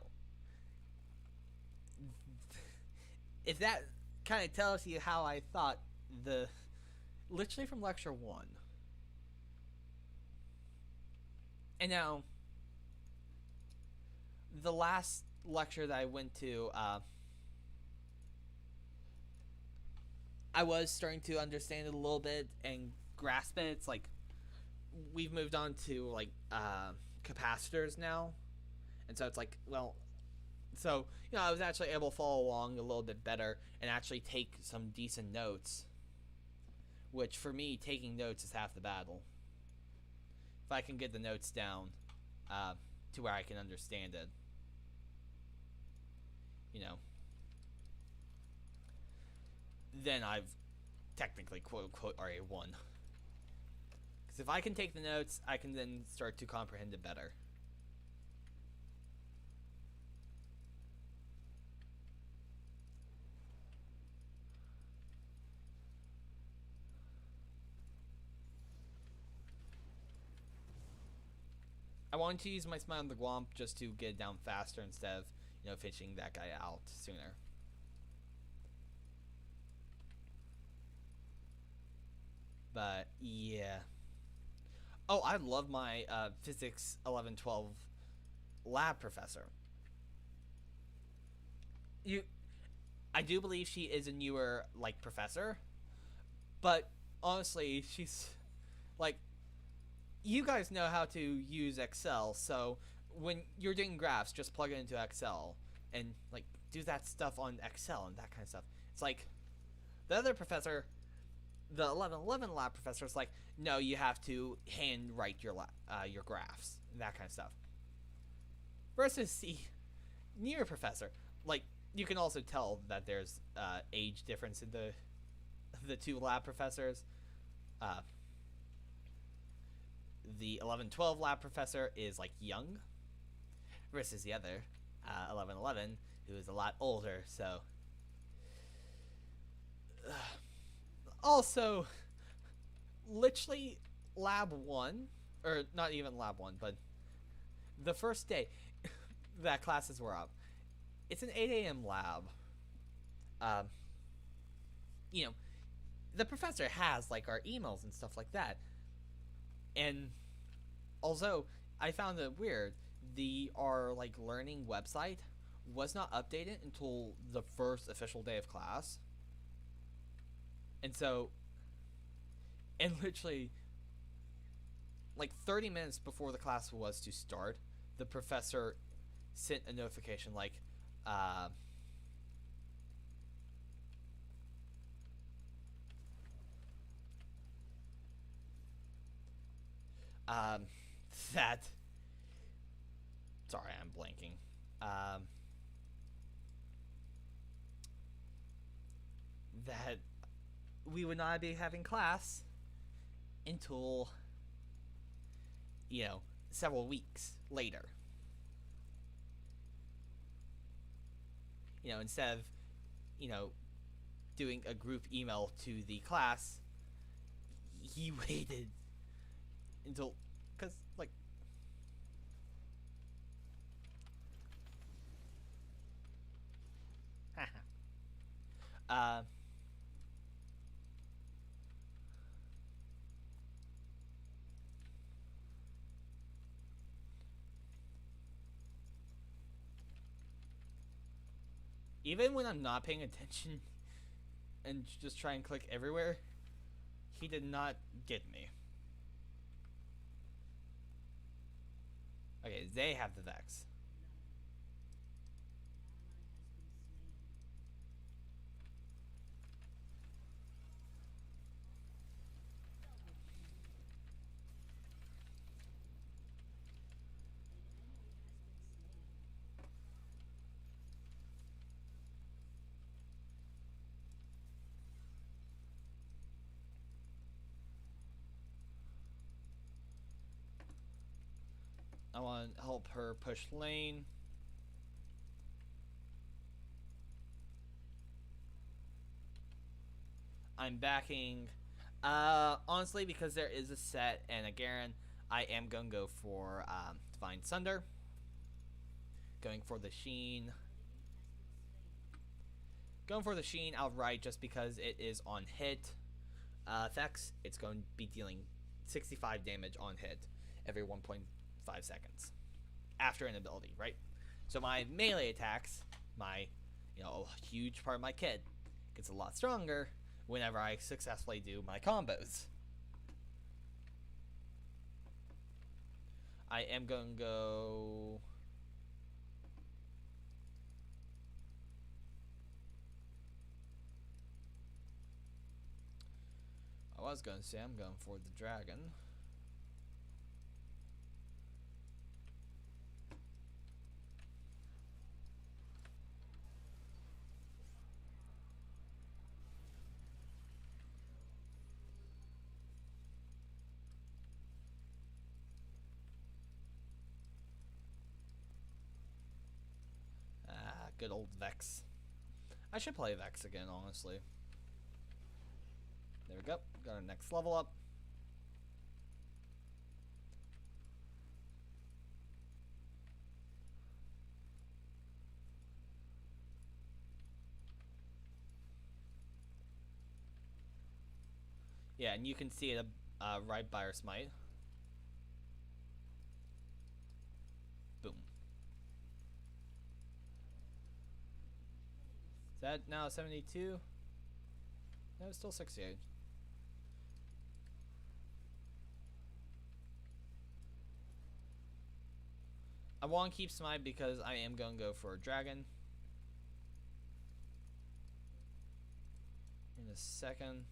if that kind of tells you how I thought literally from lecture 1. And now, the last lecture that I went to, I was starting to understand it a little bit and grasp it. It's like, we've moved on to, like, capacitors now. And so it's like, well, so, you know, I was actually able to follow along a little bit better and actually take some decent notes. Which, for me, taking notes is half the battle. If I can get the notes down to where I can understand it. You know. Then I've technically, quote-unquote, already won. Because if I can take the notes, I can then start to comprehend it better. I wanted to use my Smite on the Gwomp just to get it down faster instead of, you know, fishing that guy out sooner. But, yeah. Oh, I love my Physics 11-12 lab professor. I do believe she is a newer, like, professor. But, honestly, she's, like, you guys know how to use Excel, so when you're doing graphs, just plug it into Excel and, like, do that stuff on Excel and that kind of stuff. It's like, the other professor, the 11-11 lab professor, is like, no, you have to hand write your graphs and that kind of stuff. Versus the near professor, like, you can also tell that there's age difference in the two lab professors. The 11-12 lab professor is, like, young, versus the other 11-11, who is a lot older. So also, literally, lab 1, or not even lab 1, but the first day that classes were up, it's an 8 a.m. lab. You know, the professor has, like, our emails and stuff like that. And although I found it weird, our, like, learning website was not updated until the first official day of class. And so, and literally, like, 30 minutes before the class was to start, the professor sent a notification like, that, sorry, I'm blanking, that we would not be having class until, you know, several weeks later. You know, instead of, you know, doing a group email to the class, he waited until, because, like, Even when I'm not paying attention and just try and click everywhere, he did not get me. Okay, they have the Vex. I want to help her push lane. I'm backing. Honestly, because there is a set and a Garen, I am going to go for Divine Sunder. Going for the Sheen. Going for the Sheen outright just because it is on hit. Effects, it's going to be dealing 65 damage on hit every 1.5 seconds after an ability, right? So my melee attacks, my, a huge part of my kit, gets a lot stronger whenever I successfully do my combos. I am going to go... I was going to say I'm going for the dragon. Good old Vex. I should play Vex again, honestly. There we go. Got our next level up. Yeah, and you can see it right by our smite. Boom. Is that now 72? No, it's still 68. I want to keep smite because I am going to go for a dragon. In a second.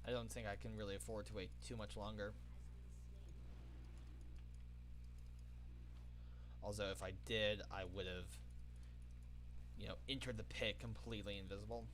I don't think I can really afford to wait too much longer. Also, if I did, I would have, entered the pit completely invisible.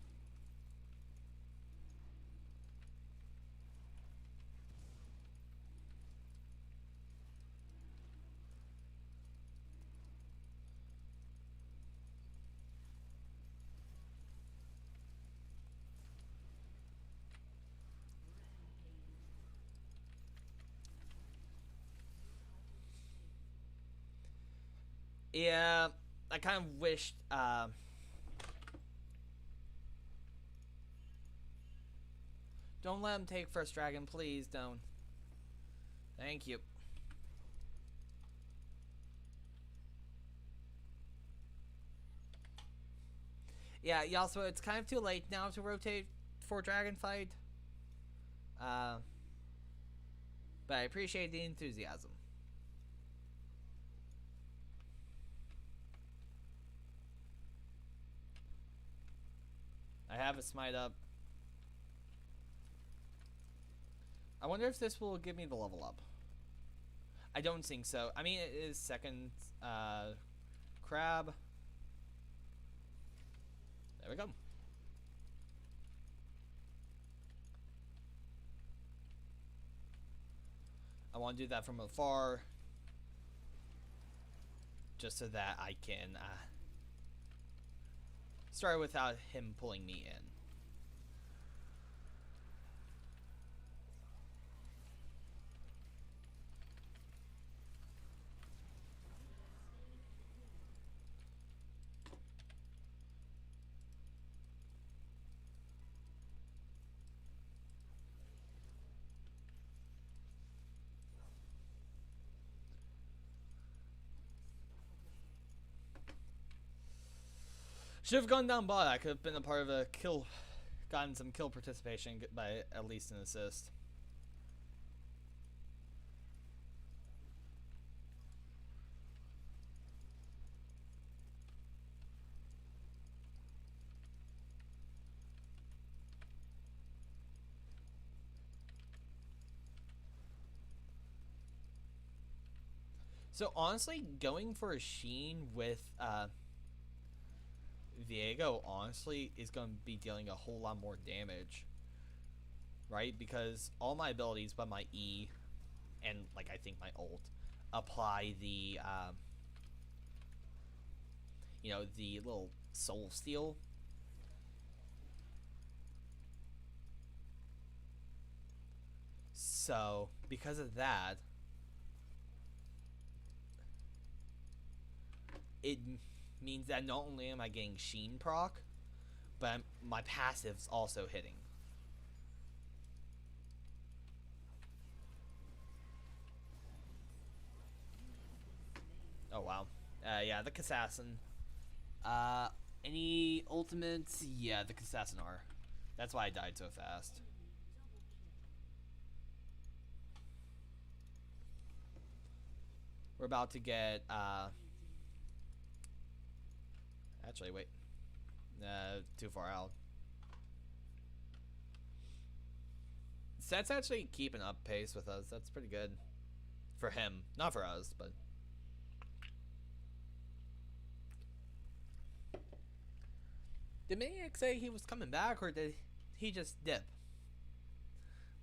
Yeah, I kind of wished, don't let him take first dragon, please don't. Thank you. Yeah, Yasuo, it's kind of too late now to rotate for dragon fight. But I appreciate the enthusiasm. I have a smite up. I wonder if this will give me the level up. I don't think so. I mean, it is second crab. There we go. I want to do that from afar, just so that I can start without him pulling me in. Should have gone down bot. I could have been a part of a kill, gotten some kill participation by at least an assist. So honestly, going for a Sheen with Viego honestly is going to be dealing a whole lot more damage, right? Because all my abilities but my E and like I think my ult apply the you know, the little soul steal. So because of that, it means that not only am I getting Sheen proc, but my passive's also hitting. Oh wow. Yeah, the Kassassin. Any ultimates? Yeah, the Kassassin are. That's why I died so fast. We're about to get, actually, wait. Too far out. Set's actually keeping up pace with us. That's pretty good. For him. Not for us, but... Did Maniac say he was coming back, or did he just dip?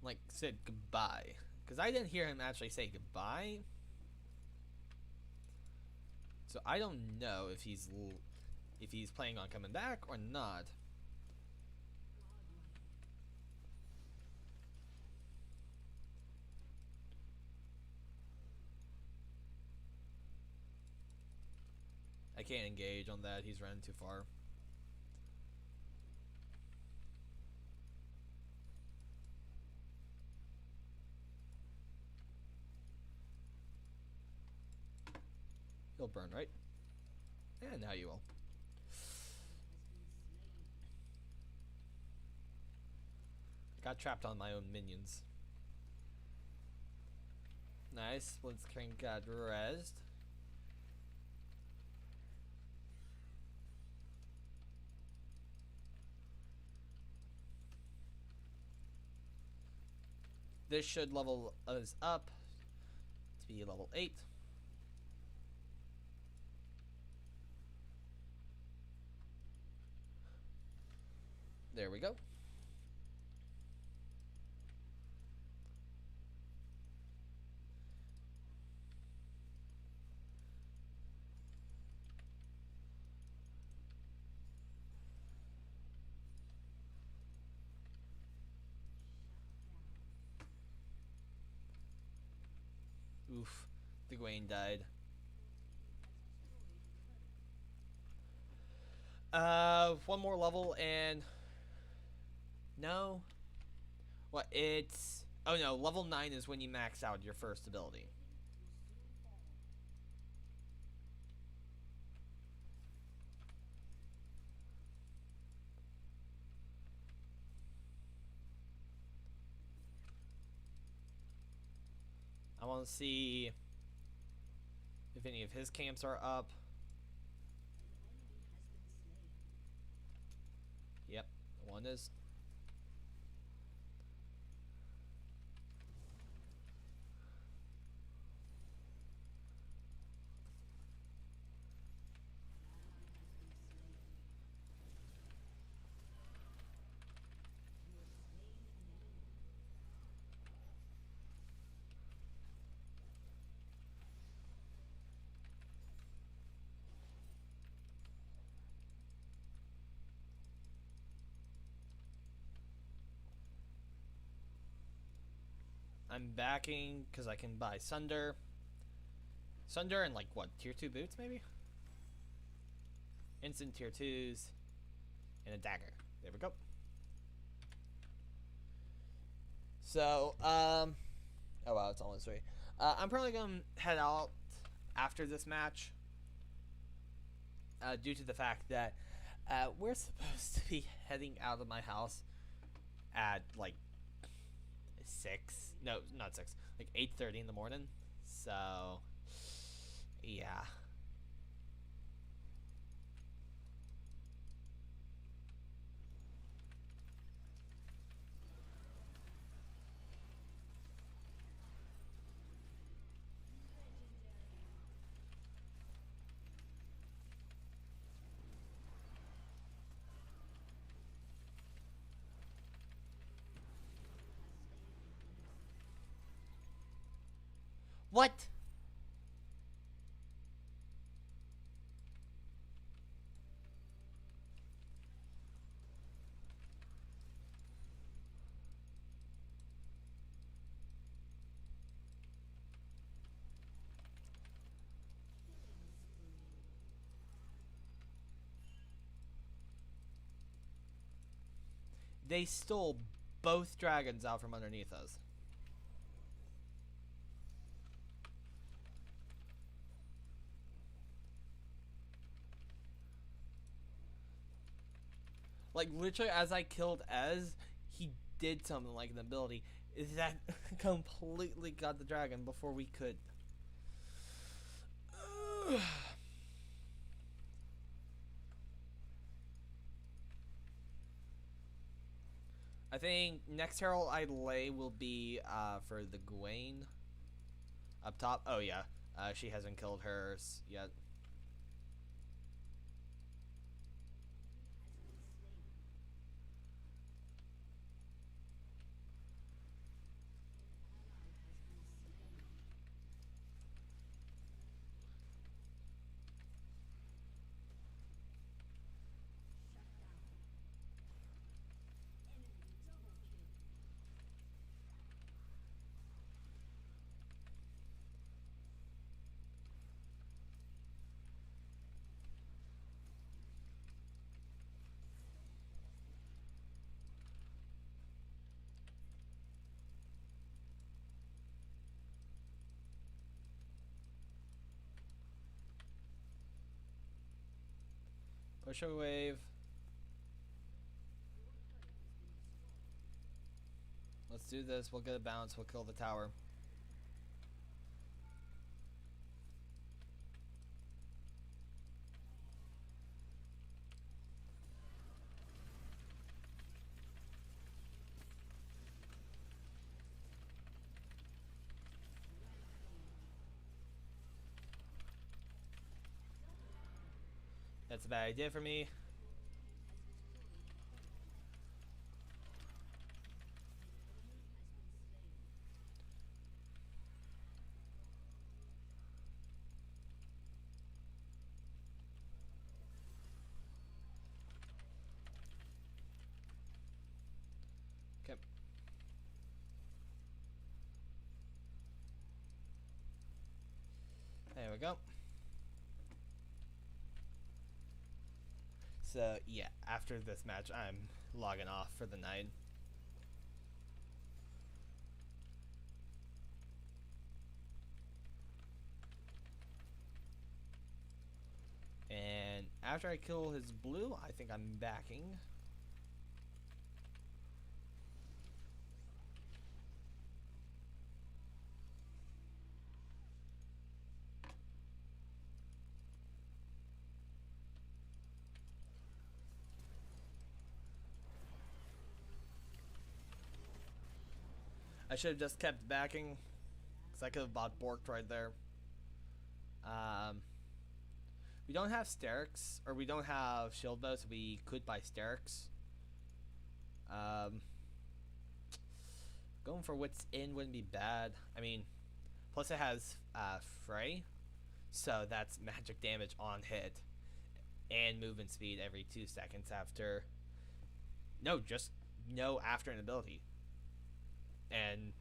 Like, said goodbye. Because I didn't hear him actually say goodbye. So I don't know if he's planning on coming back or not. I can't engage on that. He's running too far. He'll burn, right? And now you will. I got trapped on my own minions. Nice. Blitzcrank got rezzed. This should level us up to be level 8. There we go. Oof, the Gwaine died. One more level and... No. What, it's... Oh no, level 9 is when you max out your first ability. I want to see if any of his camps are up. Yep, one is. I'm backing because I can buy Sunder. Sunder and like what, tier 2 boots maybe? Instant tier 2s and a dagger. There we go. So, oh wow, it's almost 3. I'm probably gonna head out after this match. Due to the fact that We're supposed to be heading out of my house at like 6. No, not 6. Like 8:30 in the morning. So, yeah. What? They stole both dragons out from underneath us. Like, literally, as I killed Ez, he did something like an ability. Is that completely got the dragon before we could. I think next Herald I lay will be for the Gwaine up top. Oh yeah, she hasn't killed hers yet. Push a wave. Let's do this. We'll get a bounce. We'll kill the tower. That's a bad idea for me. Okay. There we go. So, yeah, after this match, I'm logging off for the night. And after I kill his blue, I think I'm backing. I should have just kept backing, because I could have bought Borked right there. We don't have Sterix, or we don't have Shield Bow, so we could buy Sterix. Going for what's in wouldn't be bad. I mean, plus it has Frey, so that's magic damage on hit, and movement speed every 2 seconds after. No, just no after an ability. And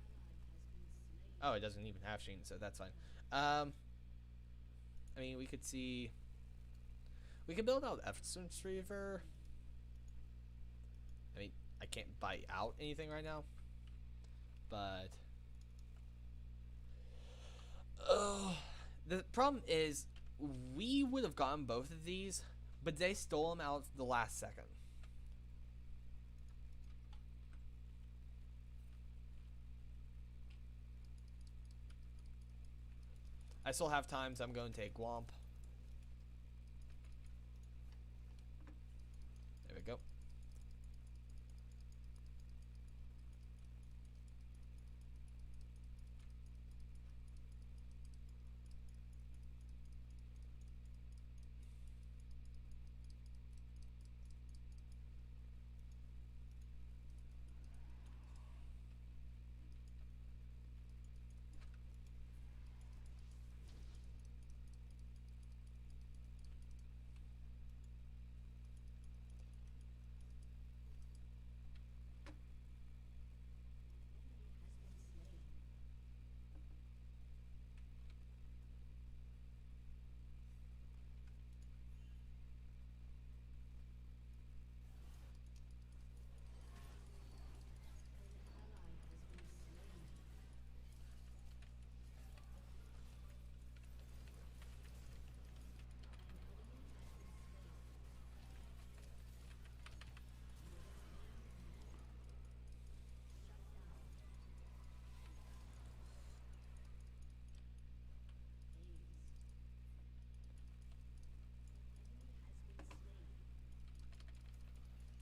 oh, it doesn't even have Sheen, so that's fine. I mean, we could see. We could build out Essence Reaver. I mean, I can't buy out anything right now, but oh, the problem is we would have gotten both of these, But they stole him out the last second. I still have time, so I'm going to take Womp. There we go.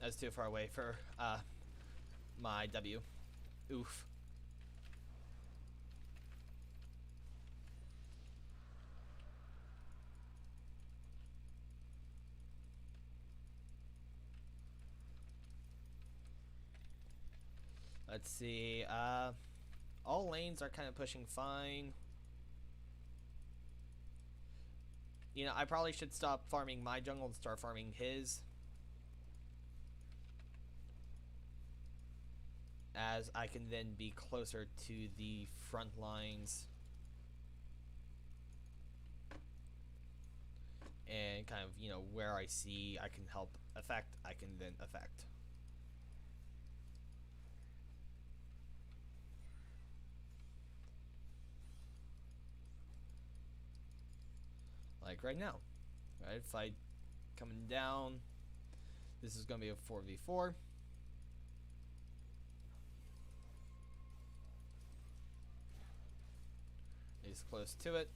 That's too far away for my W. Oof. Let's see. All lanes are kind of pushing fine. You know, I probably should stop farming my jungle and start farming his. As I can then be closer to the front lines. And kind of, you know, where I see I can help affect, I can then affect. Like right now, right? Fight coming down. This is going to be a 4v4. He's close to it.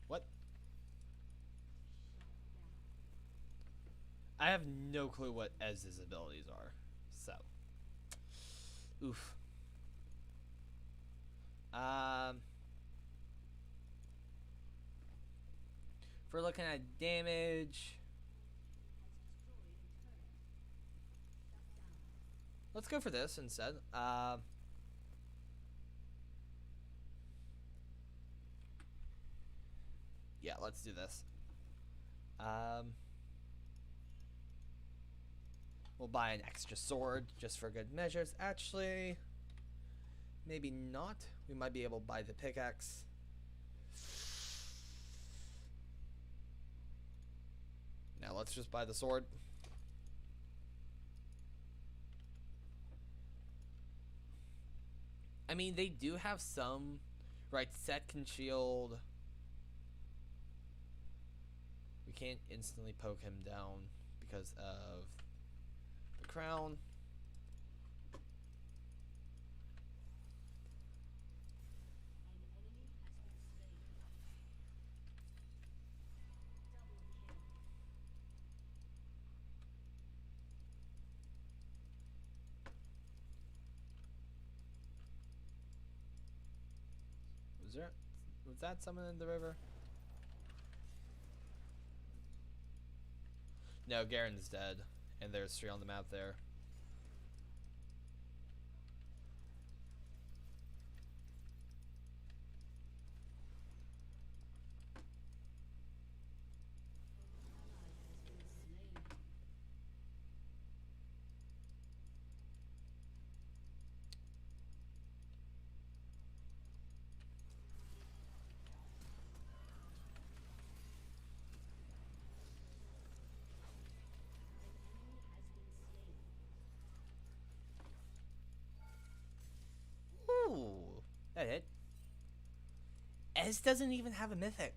What? I have no clue what Ez's abilities are. So. Oof. If we're looking at damage, let's go for this instead. Yeah, let's do this. We'll buy an extra sword just for good measures. Actually, maybe not. We might be able to buy the pickaxe. Now let's just buy the sword. I mean, they do have some, right? Set can shield. We can't instantly poke him down because of the crown. Was that someone in the river? No, Garen's dead, and there's 3 on the map there. That hit. Ez doesn't even have a mythic.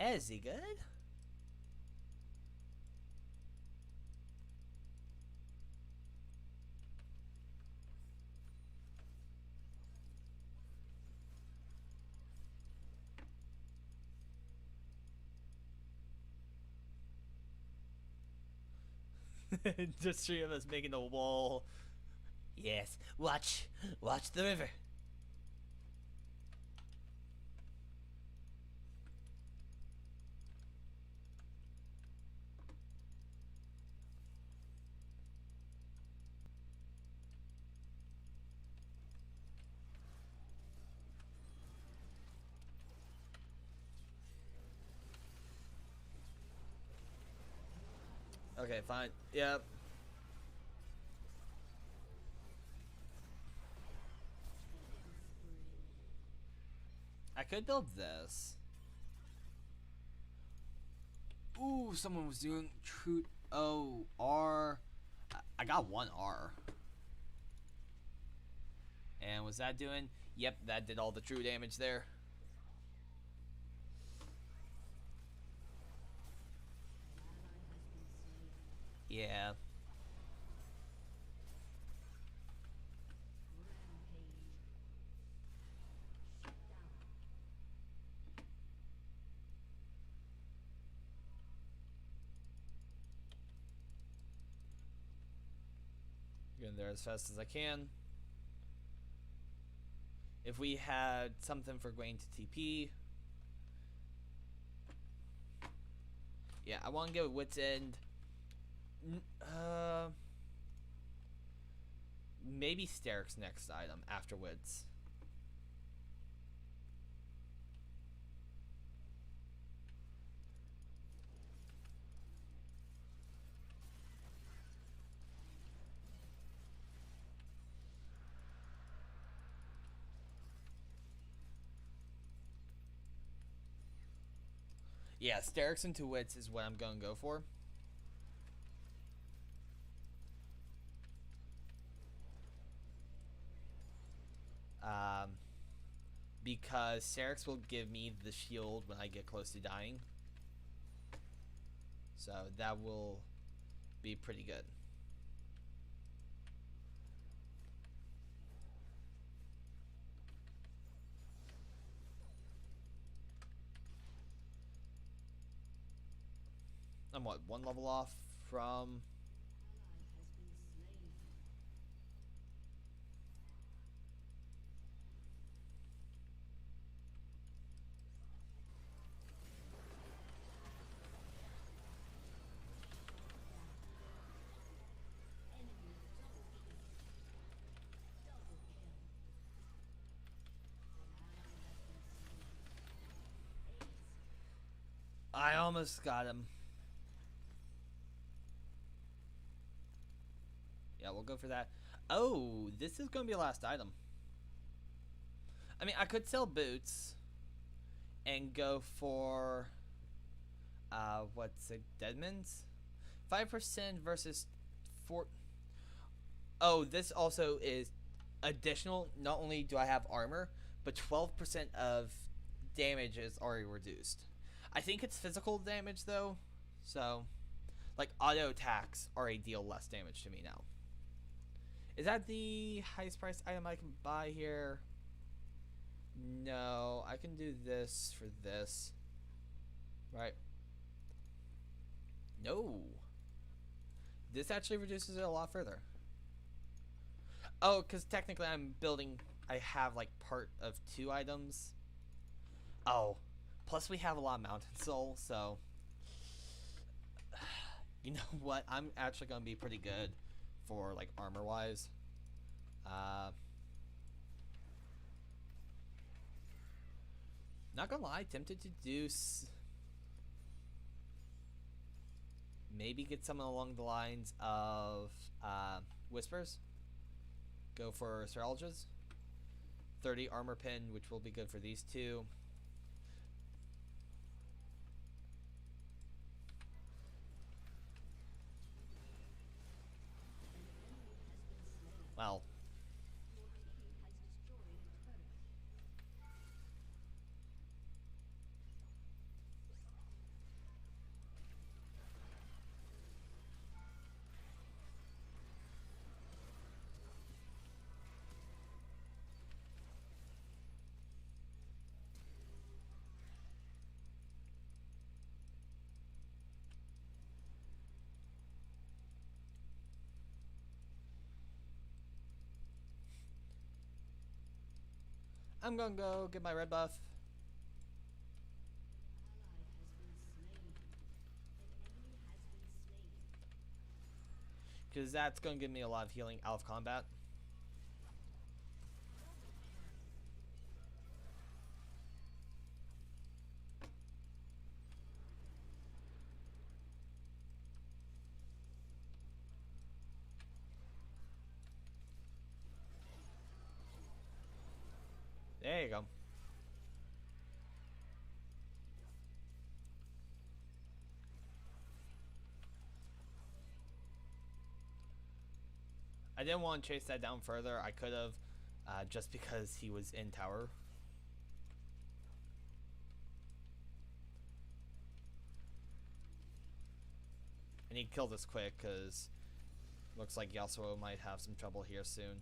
Ez, he good? Just three of us making a wall. Yes, watch the river. Okay, fine. Yep. I could build this. Ooh, someone was doing true. Oh, R. I got one R. And was that doing? Yep, that did all the true damage there. Yeah. Getting there as fast as I can. If we had something for going to TP. Yeah, I want to go Wit's End. Maybe Steric's next item after Wits. Yeah, Steric's into Wits is what I'm going to go for. Because Steric's will give me the shield when I get close to dying. So that will be pretty good. I'm what, one level off from... I almost got him. Yeah, we'll go for that. Oh, this is going to be the last item. I mean, I could sell boots and go for what's it, Deadman's? 5% versus 4. Oh, this also is additional. Not only do I have armor, but 12% of damage is already reduced. I think it's physical damage though, so like auto attacks already deal less damage to me now. Is that the highest priced item I can buy here? No, I can do this for this. Right. No. This actually reduces it a lot further. Oh, because technically I'm building... I have like part of 2 items. Oh. Plus we have a lot of Mountain Soul, so... You know what? I'm actually going to be pretty good for like armor-wise. Not gonna lie, tempted to do... Maybe get something along the lines of Whispers. Go for Seralges. 30 armor pin, which will be good for these 2. I'm gonna go get my red buff. Because that's gonna give me a lot of healing out of combat. There you go. I didn't want to chase that down further. I could have, just because he was in tower. I need to kill this quick because looks like Yasuo might have some trouble here soon.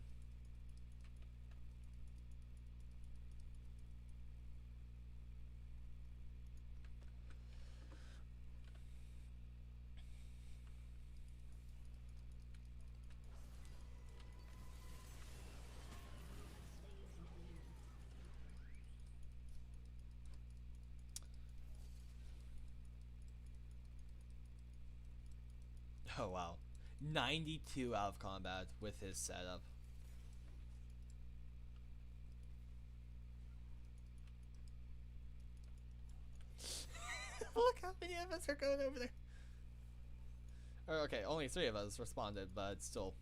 Oh wow. 92 out of combat with his setup. Look how many of us are going over there. Oh, okay, only 3 of us responded, but still.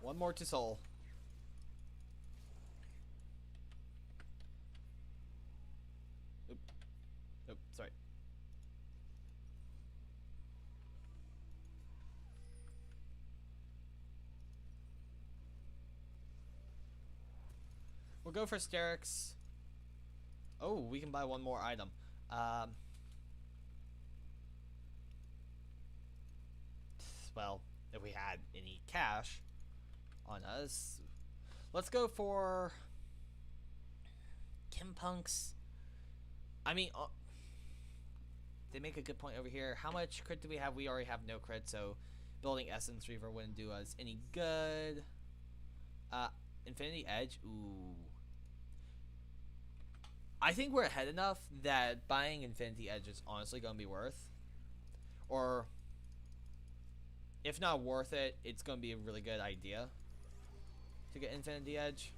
One more to soul. Oop. Oop, sorry. We'll go for Sterix. Oh, we can buy one more item. Well, if we had any cash on us, let's go for Kim Punk's. I mean, they make a good point over here. How much crit do we have? We already have no crit, so building Essence Reaver wouldn't do us any good. Infinity Edge. Ooh. I think we're ahead enough that buying Infinity Edge is honestly going to be worth. Or, if not worth it, it's going to be a really good idea to get Infinity Edge.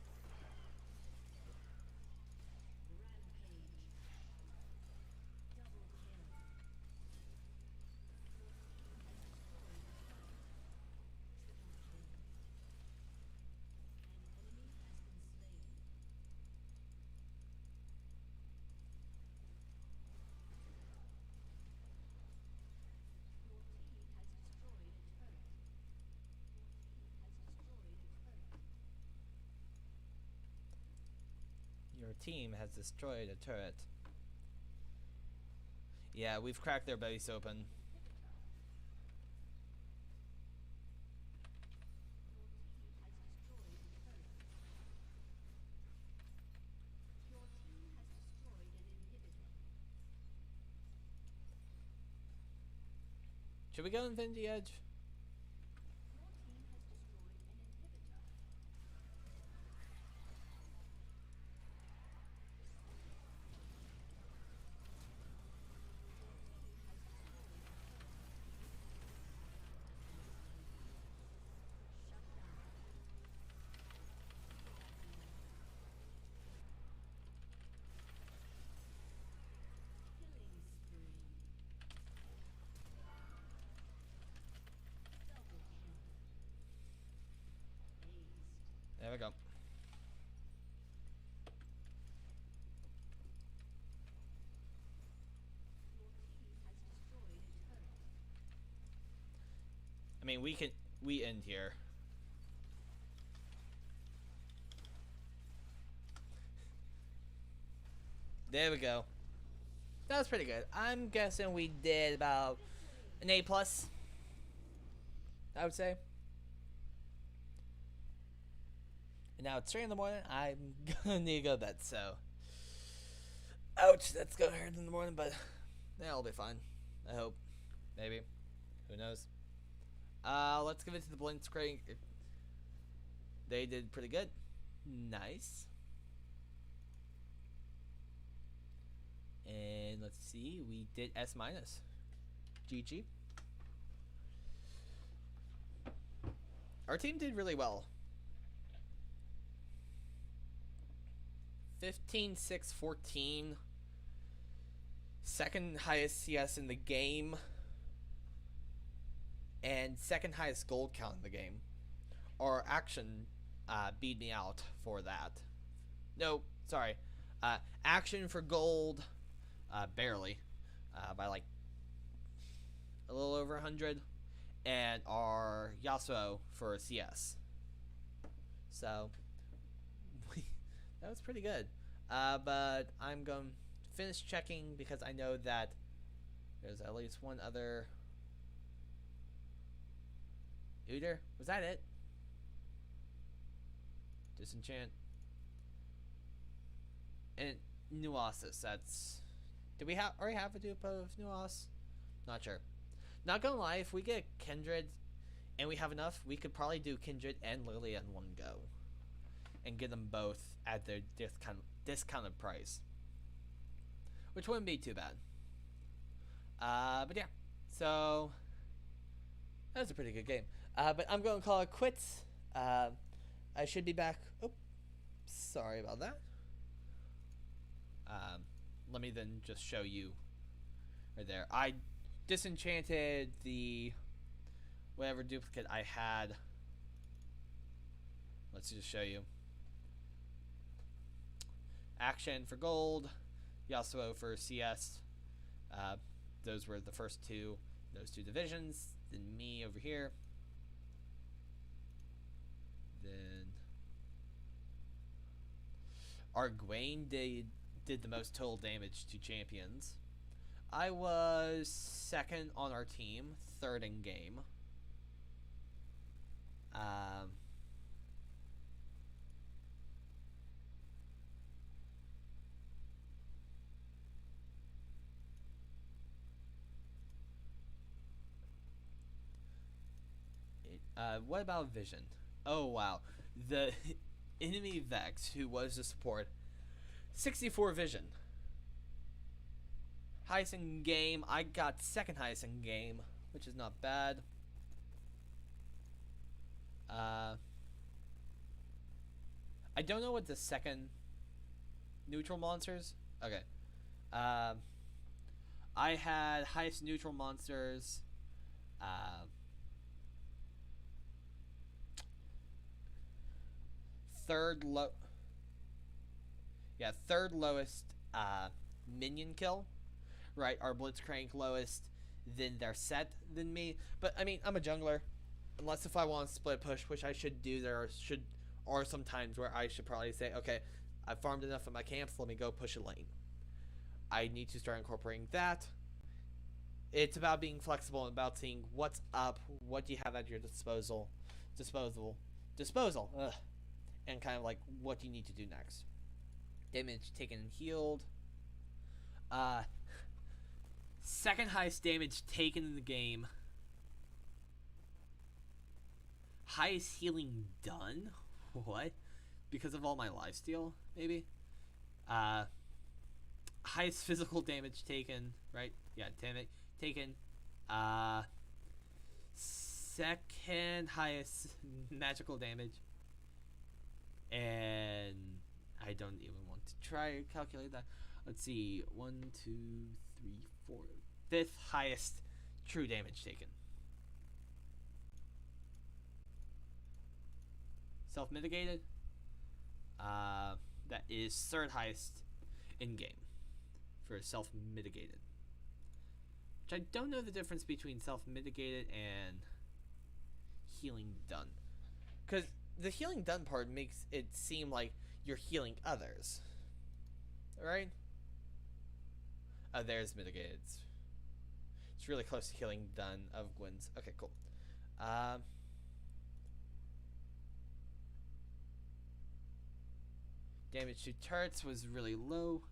Your team has destroyed a turret. Yeah, we've cracked their base open. Should we go Infinity Edge? I mean, we end here. There we go. That was pretty good. I'm guessing we did about an A plus. I would say. And now it's 3 in the morning. I'm gonna need to go to bed. So, ouch. That's gonna hurt in the morning, but that'll be fine. I hope. Maybe. Who knows? Let's give it to the Blitzcrank. They did pretty good. Nice. And let's see, we did S minus. GG. Our team did really well. 15-6-14. Second highest CS in the game. And second highest gold count in the game. Our action beat me out for that. No, sorry. Action for gold, barely, by like a little over 100. And our Yasuo for CS. So, that was pretty good. But I'm going to finish checking because I know that there's at least one other... Udyr? Was that it? Disenchant. And Nuasis, that's... Did we already have a dupe of Nuas? Not sure. Not gonna lie, if we get Kindred and we have enough, we could probably do Kindred and Lily in one go. And get them both at their discounted price. Which wouldn't be too bad. But yeah. So, that was a pretty good game. But I'm going to call it quits. I should be back. Oh, sorry about that. Let me then just show you right there. I disenchanted the whatever duplicate I had. Let's just show you. Action for gold, Yasuo for CS. Those were the first two, those two divisions. Then me over here. Then our Gwen did the most total damage to champions. I was second on our team, third in game. What about Vision? Oh wow, the enemy Vex, who was the support, 64 Vision. Highest in game. I got second highest in game, which is not bad. I don't know what the second neutral monsters. Okay. I had highest neutral monsters. Third lowest minion kill. Right, our Blitzcrank lowest, then their set, than me. But I mean, I'm a jungler. Unless if I want to split push, which I should do, there are some times where I should probably say, okay, I've farmed enough in my camps, let me go push a lane. I need to start incorporating that. It's about being flexible and about seeing what's up, what do you have at your disposal, ugh, and kind of like what do you need to do next. Damage taken and healed. Second highest damage taken in the game. Highest healing done? What? Because of all my lifesteal, maybe? Highest physical damage taken, right? Yeah, damage taken. Second highest magical damage. And I don't even want to try to calculate that. Let's see. 1, 2, 3, 4. Fifth highest true damage taken. Self-mitigated. That is third highest in game for self-mitigated. Which I don't know the difference between self-mitigated and healing done. Because the healing done part makes it seem like you're healing others. Right? Oh, there's mitigated. It's really close to healing done of Gwen's. Okay, cool. Damage to turrets was really low.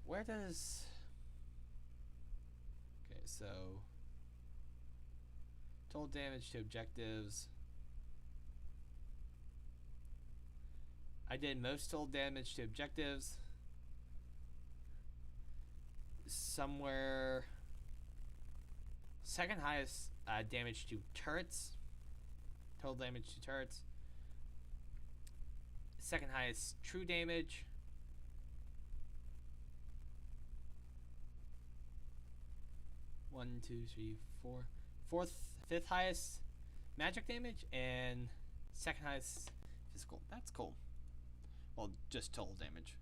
Where does... Okay, so... Total damage to objectives. I did most total damage to objectives. Somewhere... Second highest damage to turrets. Total damage to turrets. Second highest true damage. One, two, three, four. Fifth highest magic damage, and second highest physical. That's cool. Well, just total damage.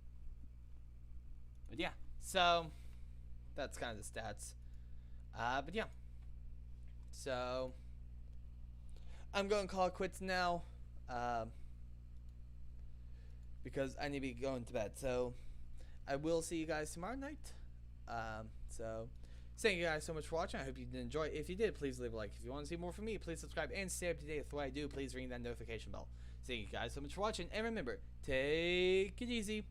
But yeah, so that's kind of the stats. But yeah. So I'm going to call it quits now. Because I need to be going to bed. So I will see you guys tomorrow night. So thank you guys so much for watching. I hope you did enjoy. If you did, please leave a like. If you want to see more from me, please subscribe and stay up to date with what I do. Please ring that notification bell. Thank you guys so much for watching. And remember, take it easy.